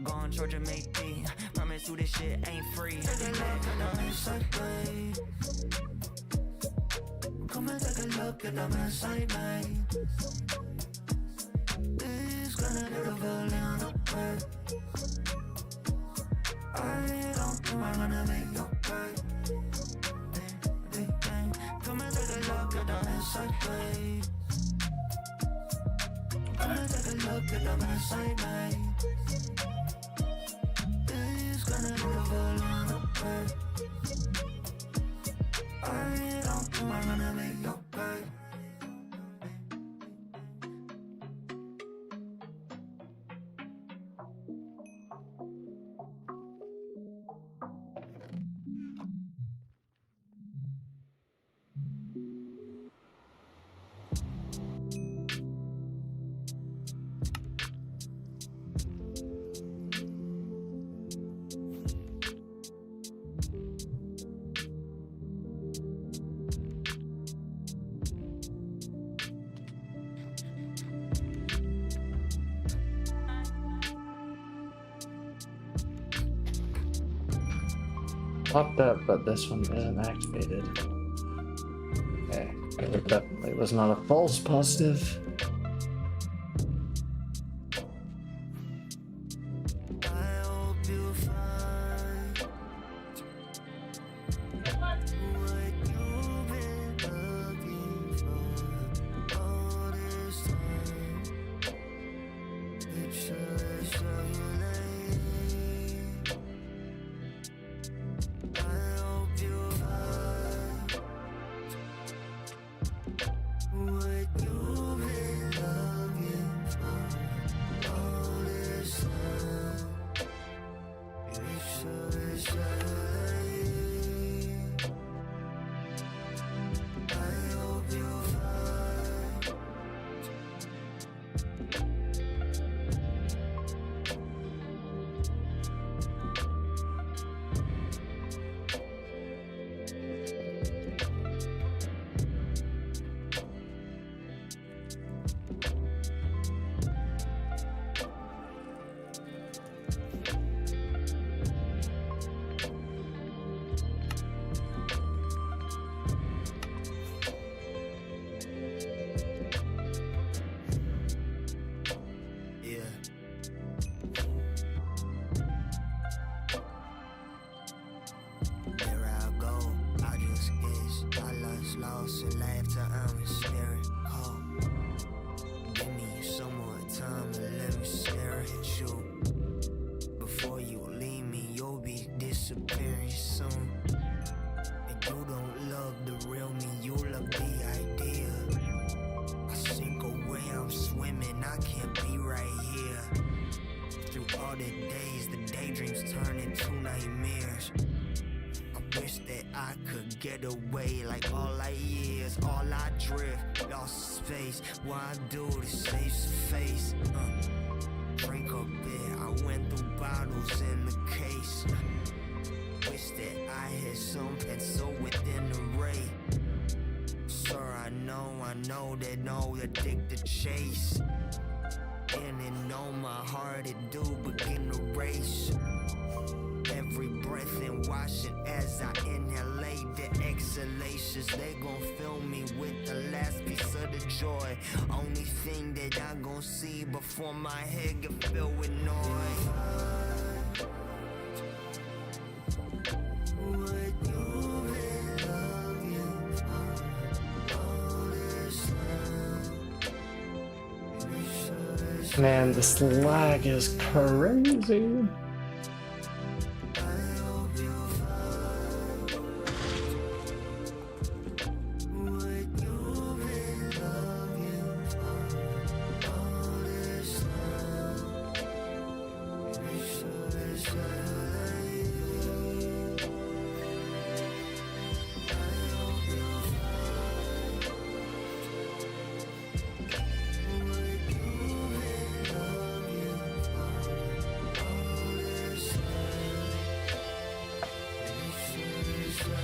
gon' charge them 8 feet. Promise you this shit ain't free. Take a look at the inside, babe. Come and take a look at the inside, babe. It's gonna get a volume up, babe. I don't think I'm gonna make your babe. Come and take a look at the inside, babe. Come and take a look at the inside, babe. It's gonna be the volume up, babe. I don't think I'm gonna make your babe. Popped up, but this one isn't activated. Okay, it definitely was not a false positive. Get away like all I years, all I drift, lost space. What I do to save some face. Drink a bit, I went through bottles in the case. Wish that I had some pencil within the ray. Sir, I know that no addicted chase. And it know my heart, it do begin to race. Every breath and washing as I inhalate the exhalations. They gon' fill me with the last piece of the joy. Only thing that I gon' see before my head get filled with noise. Man, this lag is crazy.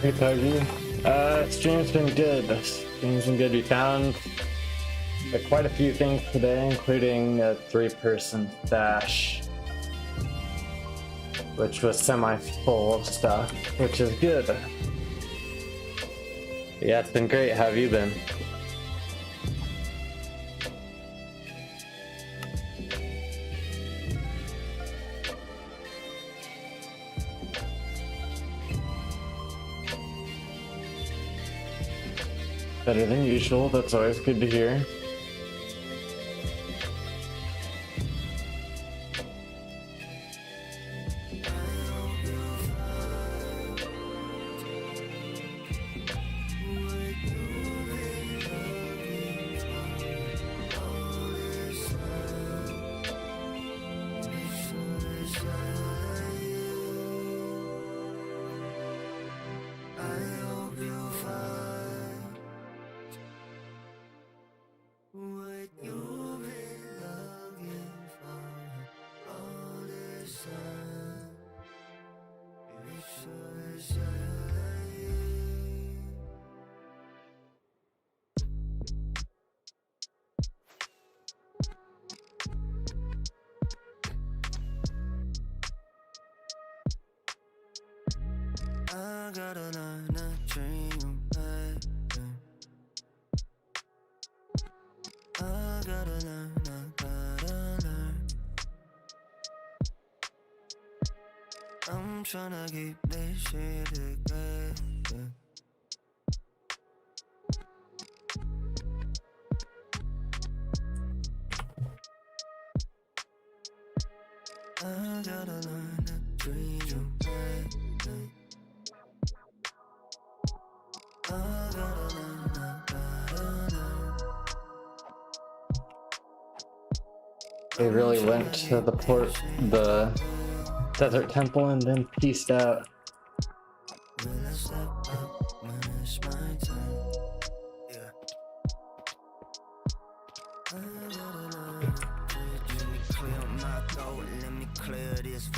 Hey, Togi. Stream's been good. Stream's been good. We found quite a few things today, including a 3-person stash, which was semi-full of stuff, which is good. Yeah, it's been great. How have you been? Better than usual. That's always good to hear. I gotta learn to dream, I gotta learn. I'm tryna keep this shit together. I gotta learn to dream, They really went to the desert temple and then peaced out.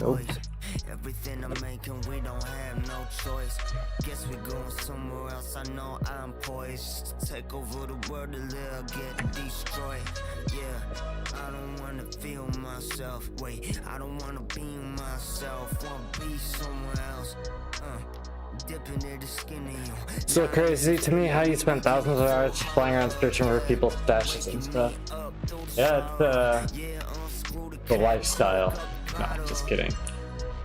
Nope. Everything I'm making, we don't have no choice. Guess we going somewhere else. I know I'm poised to take over the world, or they'll get destroyed. Yeah, I don't wanna feel myself. Wait, I don't wanna be myself. Wanna be somewhere else. Dipping in the skin in you. So crazy to me how you spent thousands of hours flying around searching for people's stashes and stuff. Yeah, it's the lifestyle. No, just kidding.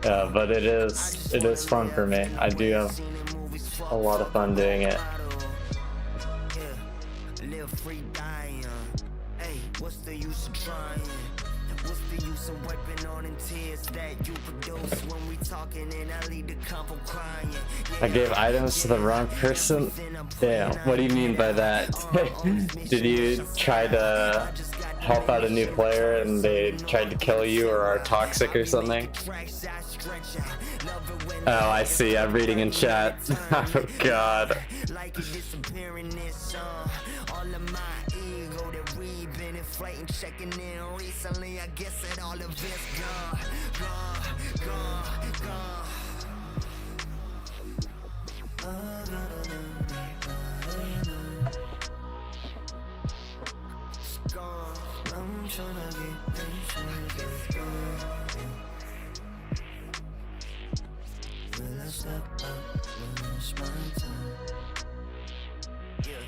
Yeah, but it is fun for me. I do have a lot of fun doing it. Live free dying. Hey, what's the use of trying? What's the use of wiping on the tears that you produce when we talking and I lead the couple crying? I gave items to the wrong person? Damn, what do you mean by that? Did you try to help out a new player and they tried to kill you or are toxic or something? Oh, I see. I'm reading in chat. Oh, God. Checking in recently, I guess that all of it's gone. I'm tryna get this will I step up when it's my time? Yeah.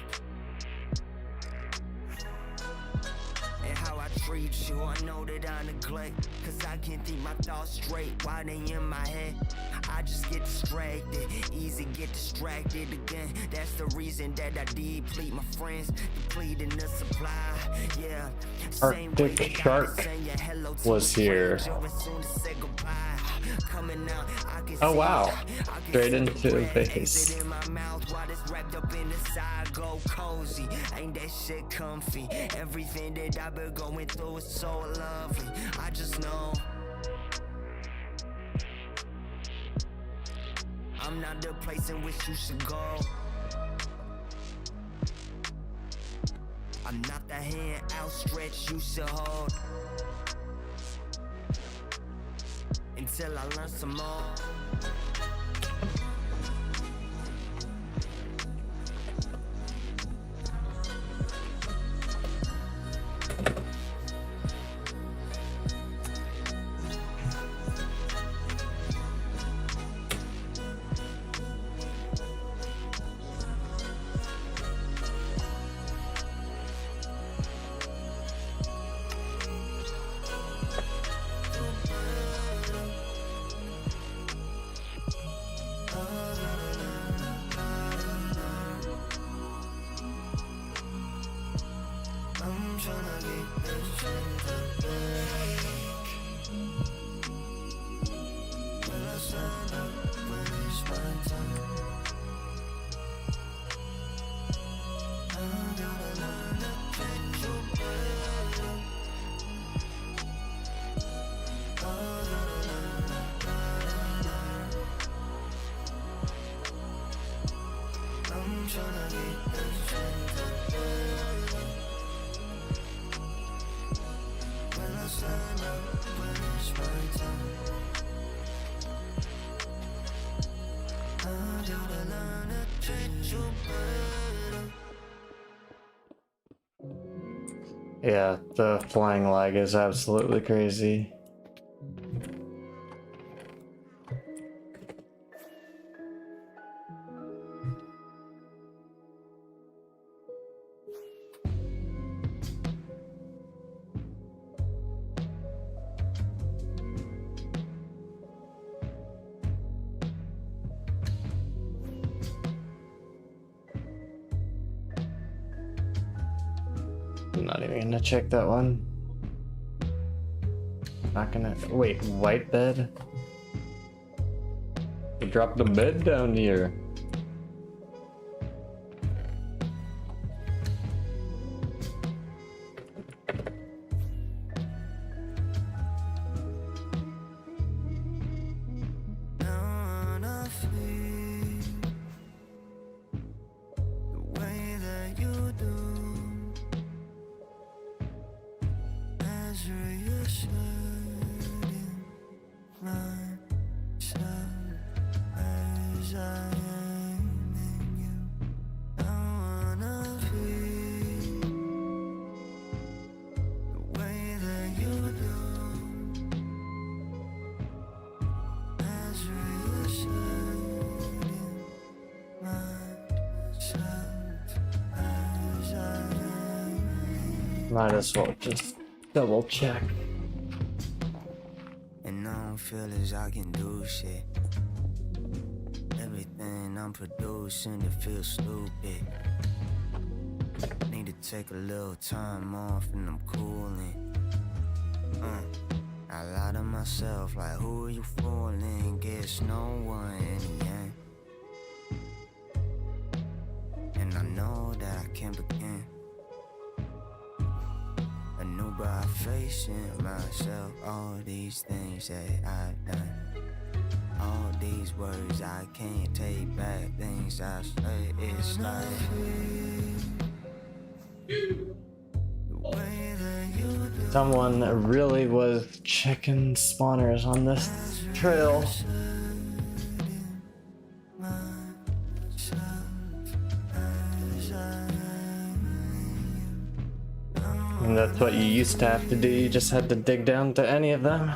And how I treat you, I know that I neglect, cause I can't think my thoughts straight while they in my head. I just get distracted, easy get distracted again. That's the reason that I deplete my friends, depleting the supply. Yeah, Arctic Shark was here. Oh wow, straight into base. Ain't that shit comfy? Everything that I've been going through is so lovely. I just know I'm not the place in which you should go. I'm not the hand outstretched you should hold. Until I learn some more. Yeah, the flying lag is absolutely crazy. I'm not even gonna check that one. Not gonna. Wait, white bed? We dropped the bed down here. Might as well just double check. And I don't feel as I can do shit. Everything I'm producing, it feels stupid. Need to take a little time off and I'm cooling. I lie to myself like, who are you fooling? Guess no one in the end. And I know that I can't begin anew by facing myself. All these things that I've done, all these words I can't take back, things I say, it's like Someone really was checking spawners on this trail. And that's what you used to have to do, you just had to dig down to any of them.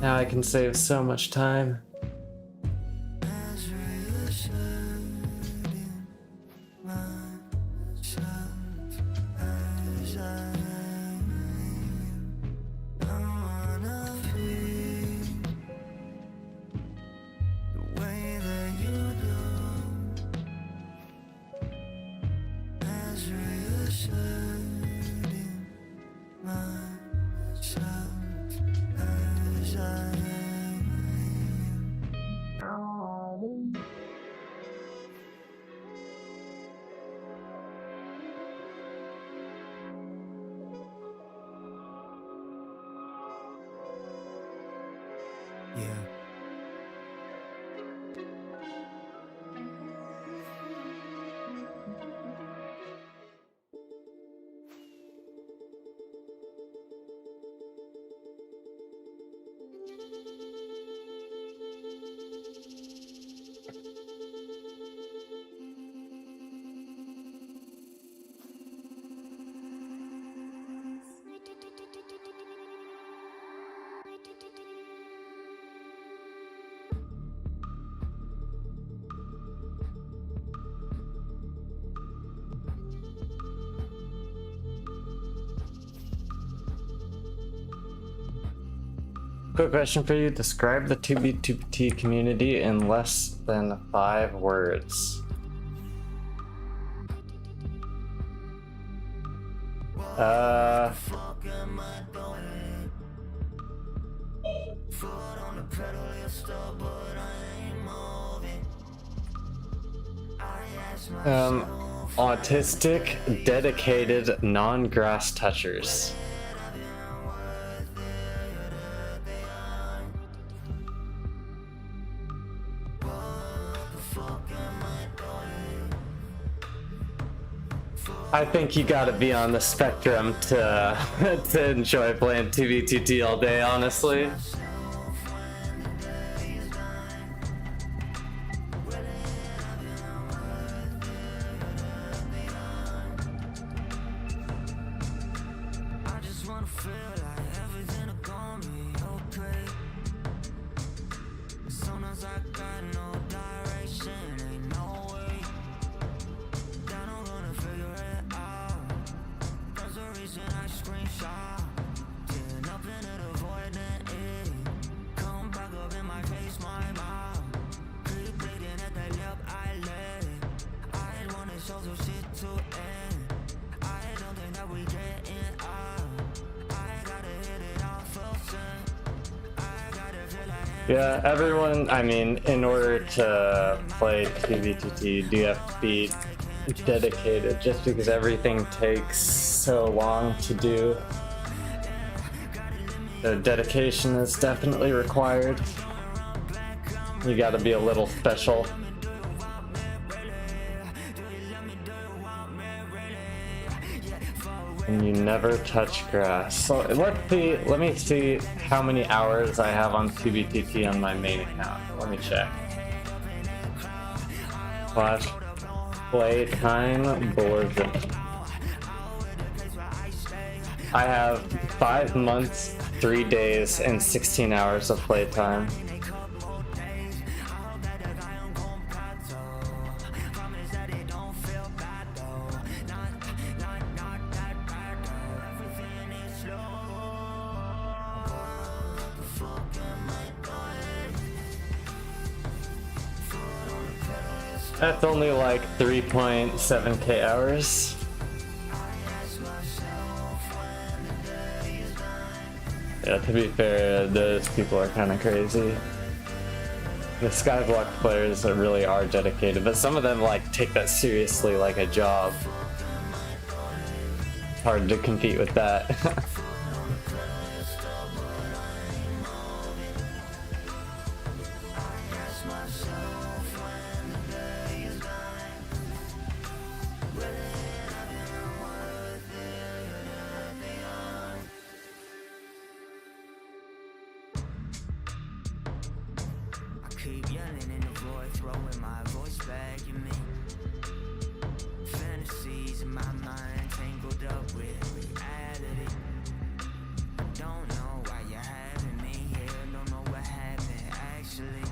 Now I can save so much time. yeah. Quick question for you. Describe the 2B2T community in less than 5 words. Autistic, dedicated, non-grass touchers. I think you gotta be on the spectrum to to enjoy playing 2v2t all day, honestly. Yeah, everyone, I mean, in order to play 2v2t, you do have to be dedicated, just because everything takes so long to do. The dedication is definitely required. You gotta be a little special. And you never touch grass. So let me see how many hours I have on 2b2t on my main account. Let me check. Slash playtime board. I have 5 months, 3 days, and 16 hours of playtime. That's only like 3.7k hours. Yeah, to be fair, those people are kind of crazy. The Skyblock players really are dedicated, but some of them like take that seriously like a job. Hard to compete with that. Keep yelling in the void, throwing my voice back at me. Fantasies in my mind tangled up with reality. Don't know why you're having me here, don't know what happened actually.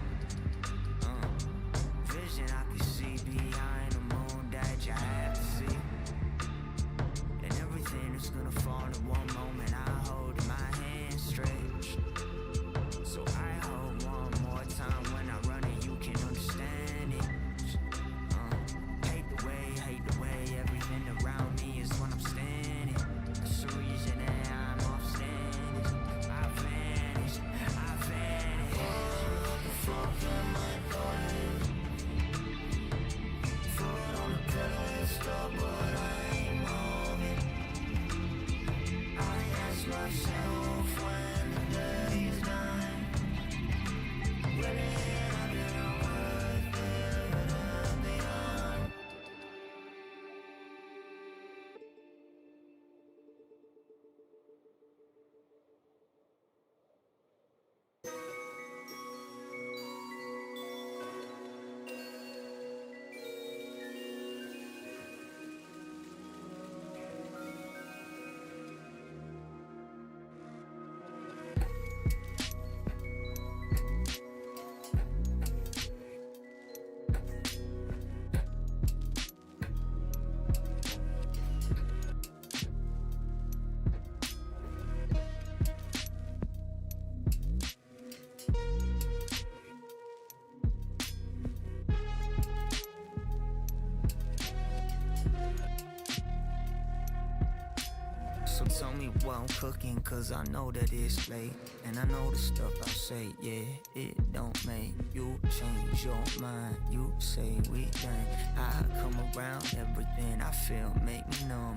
Vision I can see behind the moon that you have to see. And everything is gonna fall in one moment. I hold my hand stretched, so I hold one more time. When I run it, you can understand it. me while I'm cooking, cause I know that it's late. And I know the stuff I say, yeah, it don't make you change your mind. You say we done, I come around, everything I feel make me numb.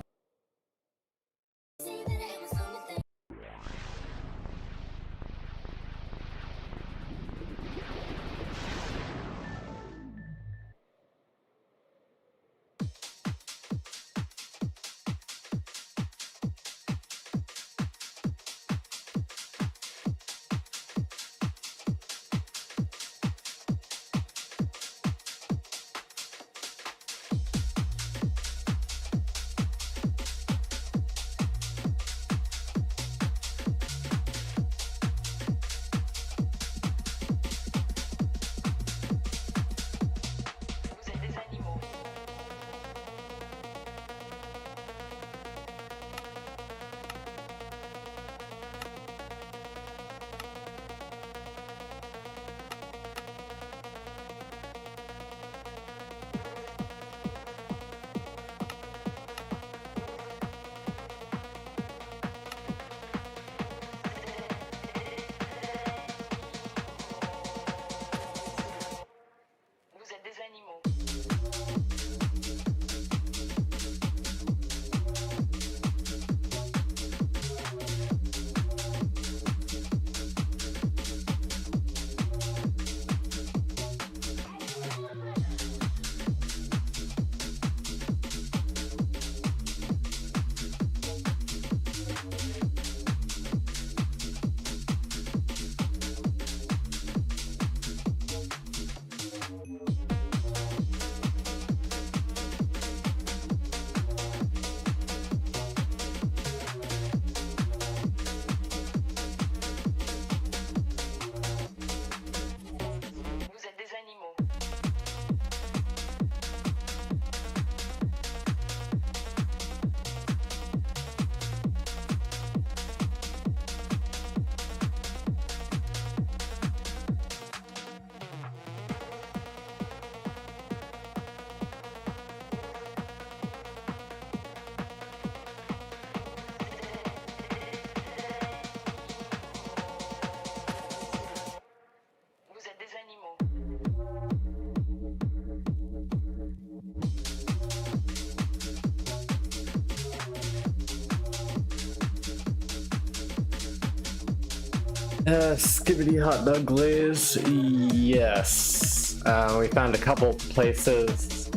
Skibbity hot dog glaze, yes. We found a couple places,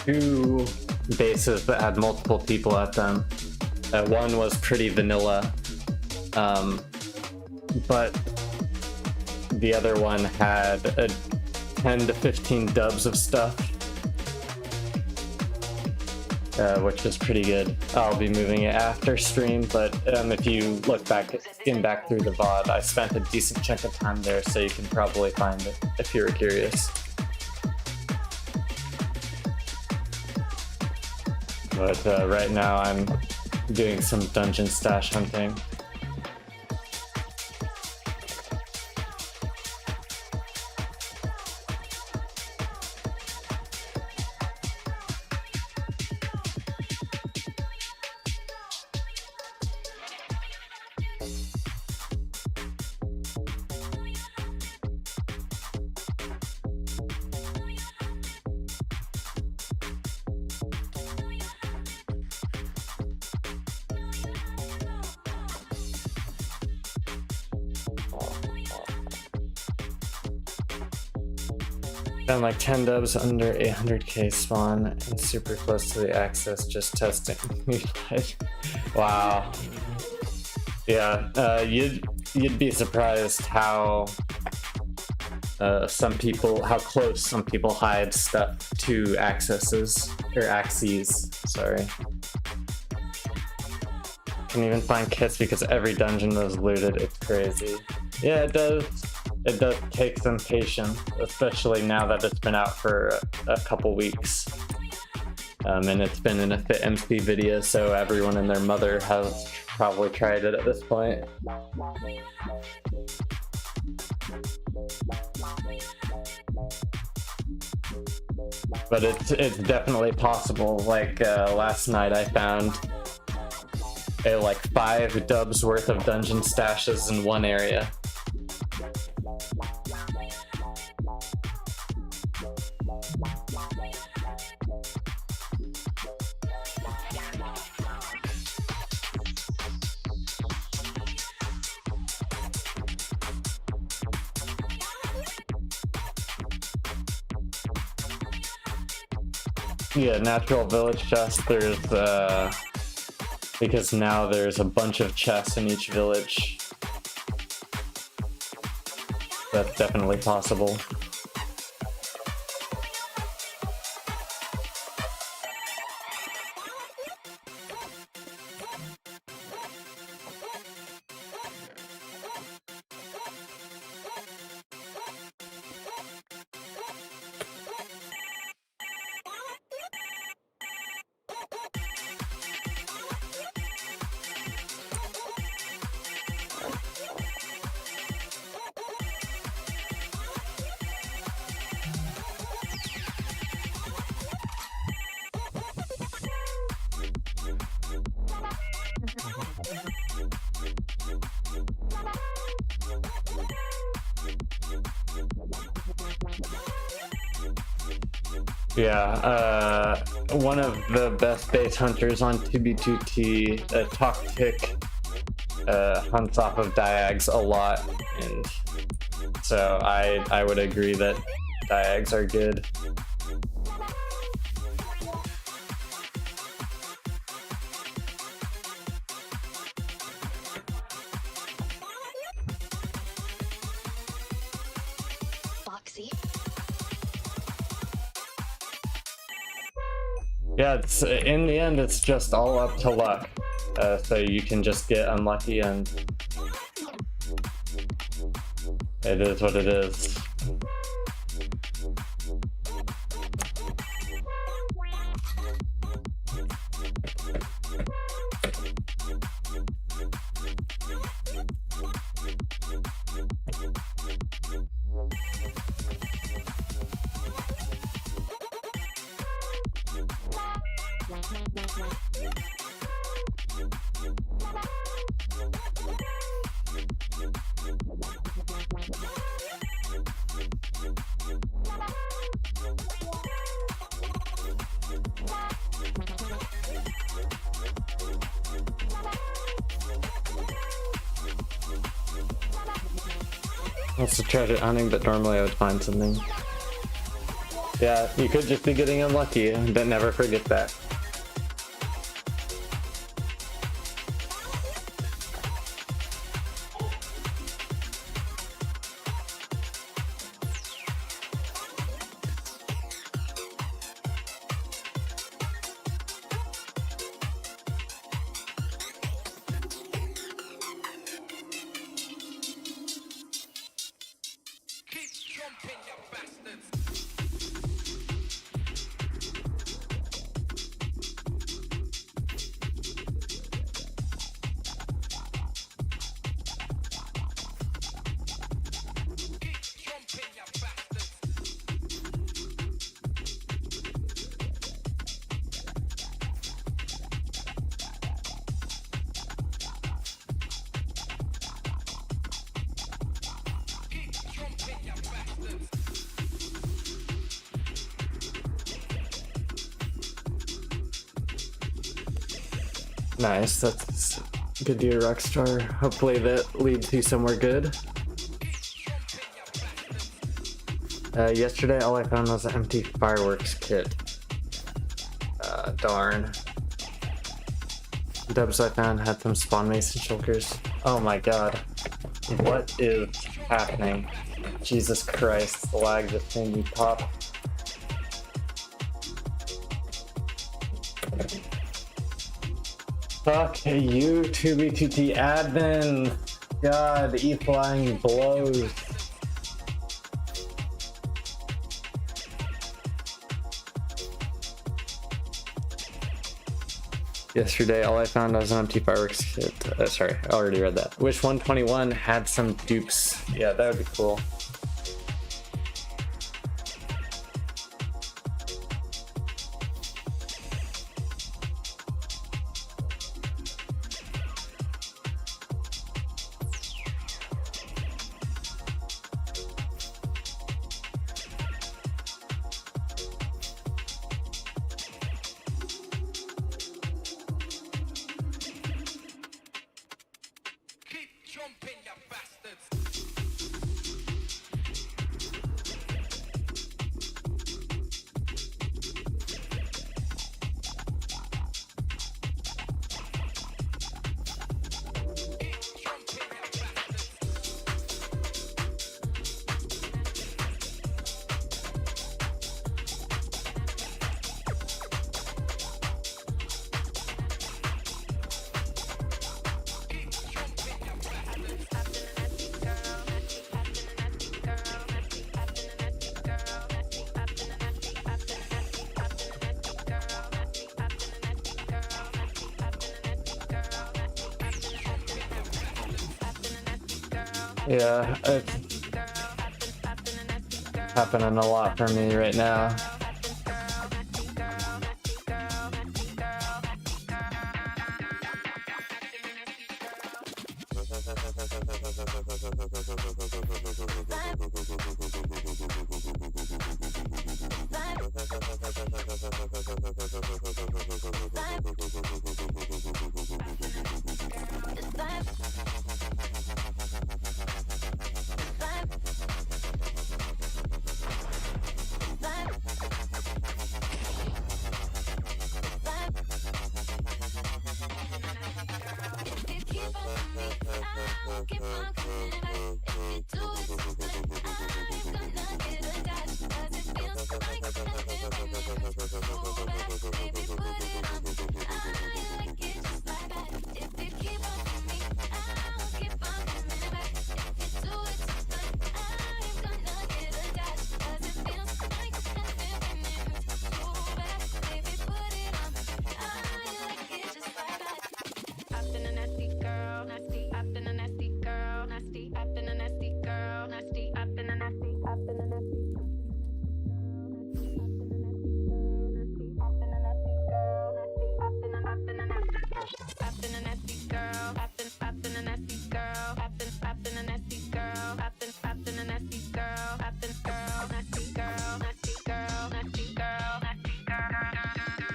two bases that had multiple people at them. One was pretty vanilla, but the other one had 10 to 15 dubs of stuff, which is pretty good. I'll be moving it after stream, but if you look back, skim back through the VOD, I spent a decent chunk of time there, so you can probably find it if you're curious. But right now I'm doing some dungeon stash hunting. Found like 10 dubs under 800k spawn and super close to the access, just testing. Wow. Yeah, you'd be surprised how how close some people hide stuff to axes, sorry. Can even find kits because every dungeon was looted, it's crazy. Yeah, it does take some patience, especially now that it's been out for a couple weeks. And it's been in a Fit MC video, so everyone and their mother has probably tried it at this point. But it's definitely possible. Like last night I found like 5 dubs worth of dungeon stashes in one area. Yeah, natural village chest, there's because now there's a bunch of chests in each village. That's definitely possible. Yeah, one of the best base hunters on 2B2T, Toktik, hunts off of diags a lot, and so I would agree that diags are good. Yeah, it's in the end, it's just all up to luck. So you can just get unlucky, and it is what it is. That's the treasure hunting, but normally I would find something. Yeah, you could just be getting unlucky, but never forget that. Nice, that's good to your Rockstar. Hopefully that leads you somewhere good. Yesterday all I found was an empty fireworks kit. Darn. Dubs I found had some spawn mason shulkers. Oh my god. What is happening? Jesus Christ, the lag just made me pop. Fuck you, 2B2T admin. God, E-flying blows. Yesterday, all I found was an empty fireworks kit. Sorry, I already read that. Wish 121 had some dupes. Yeah, that would be cool. Yeah, it's happening a lot for me right now.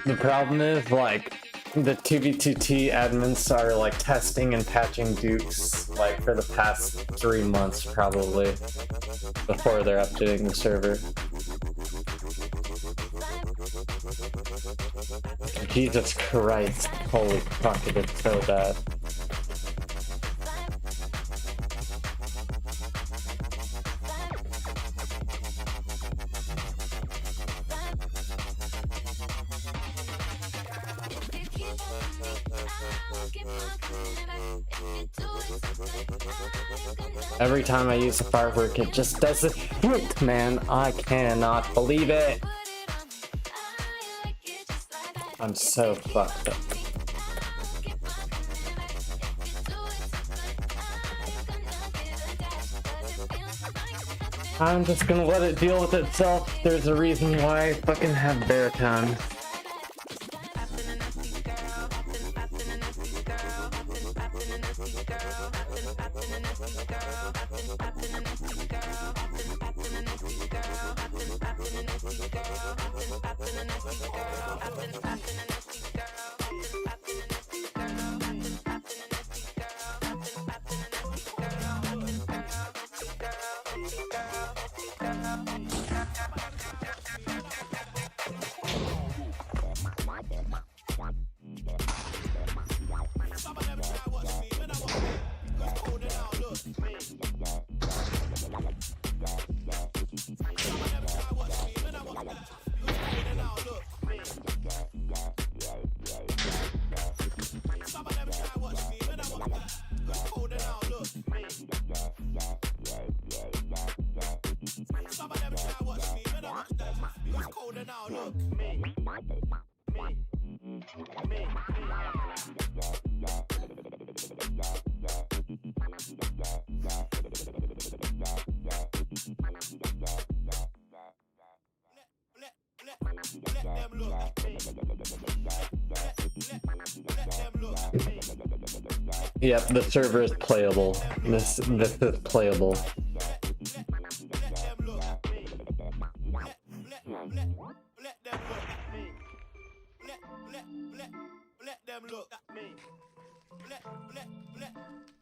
The problem is, like, the 2v2t admins are, like, testing and patching dukes, like, for the past 3 months, probably, before they're updating the server. Jesus Christ, holy fuck, it is so bad. Every time I use a firework, it just doesn't hit, man. I cannot believe it. I'm so fucked up. I'm just gonna let it deal with itself. There's a reason why I fucking have baritone. Yep, the server is playable. This is playable.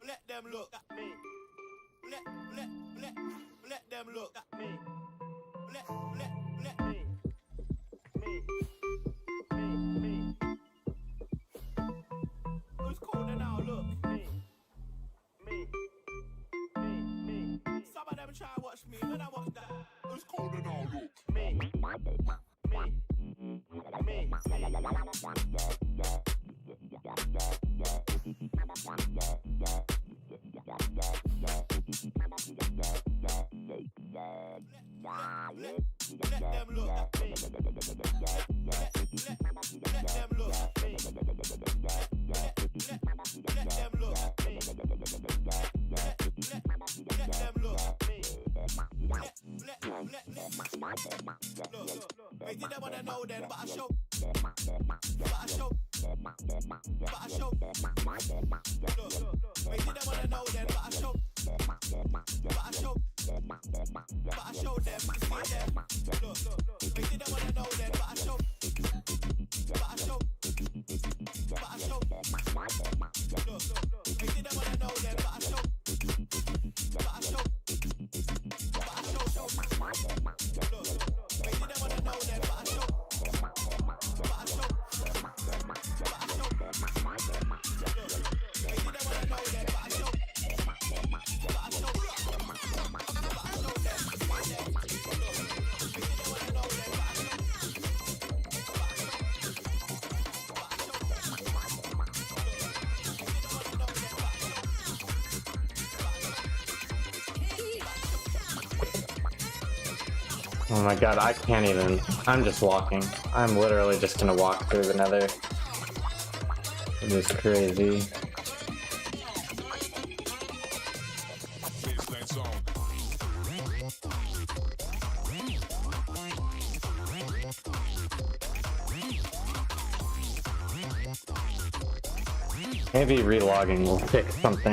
Let them look at me. Let them look at me. Let me. Who's colder now? Look. Me. Some of them try to watch me when I watch that. Who's colder now? Look. Me. Let them look at me. Let them look at me. Let them look at me. Let them look at me. They didn't wanna know then, but I show. They didn't wanna know then, but I show. But I show them, you see them. They didn't wanna know then, but I show. But I show. They didn't wanna know then, but I show. But I show. They didn't wanna know then, but I show. But I show. They didn't wanna know then, but I show. Oh my god, I can't even. I'm just walking. I'm literally just gonna walk through the Nether. It is crazy. Maybe relogging will fix something.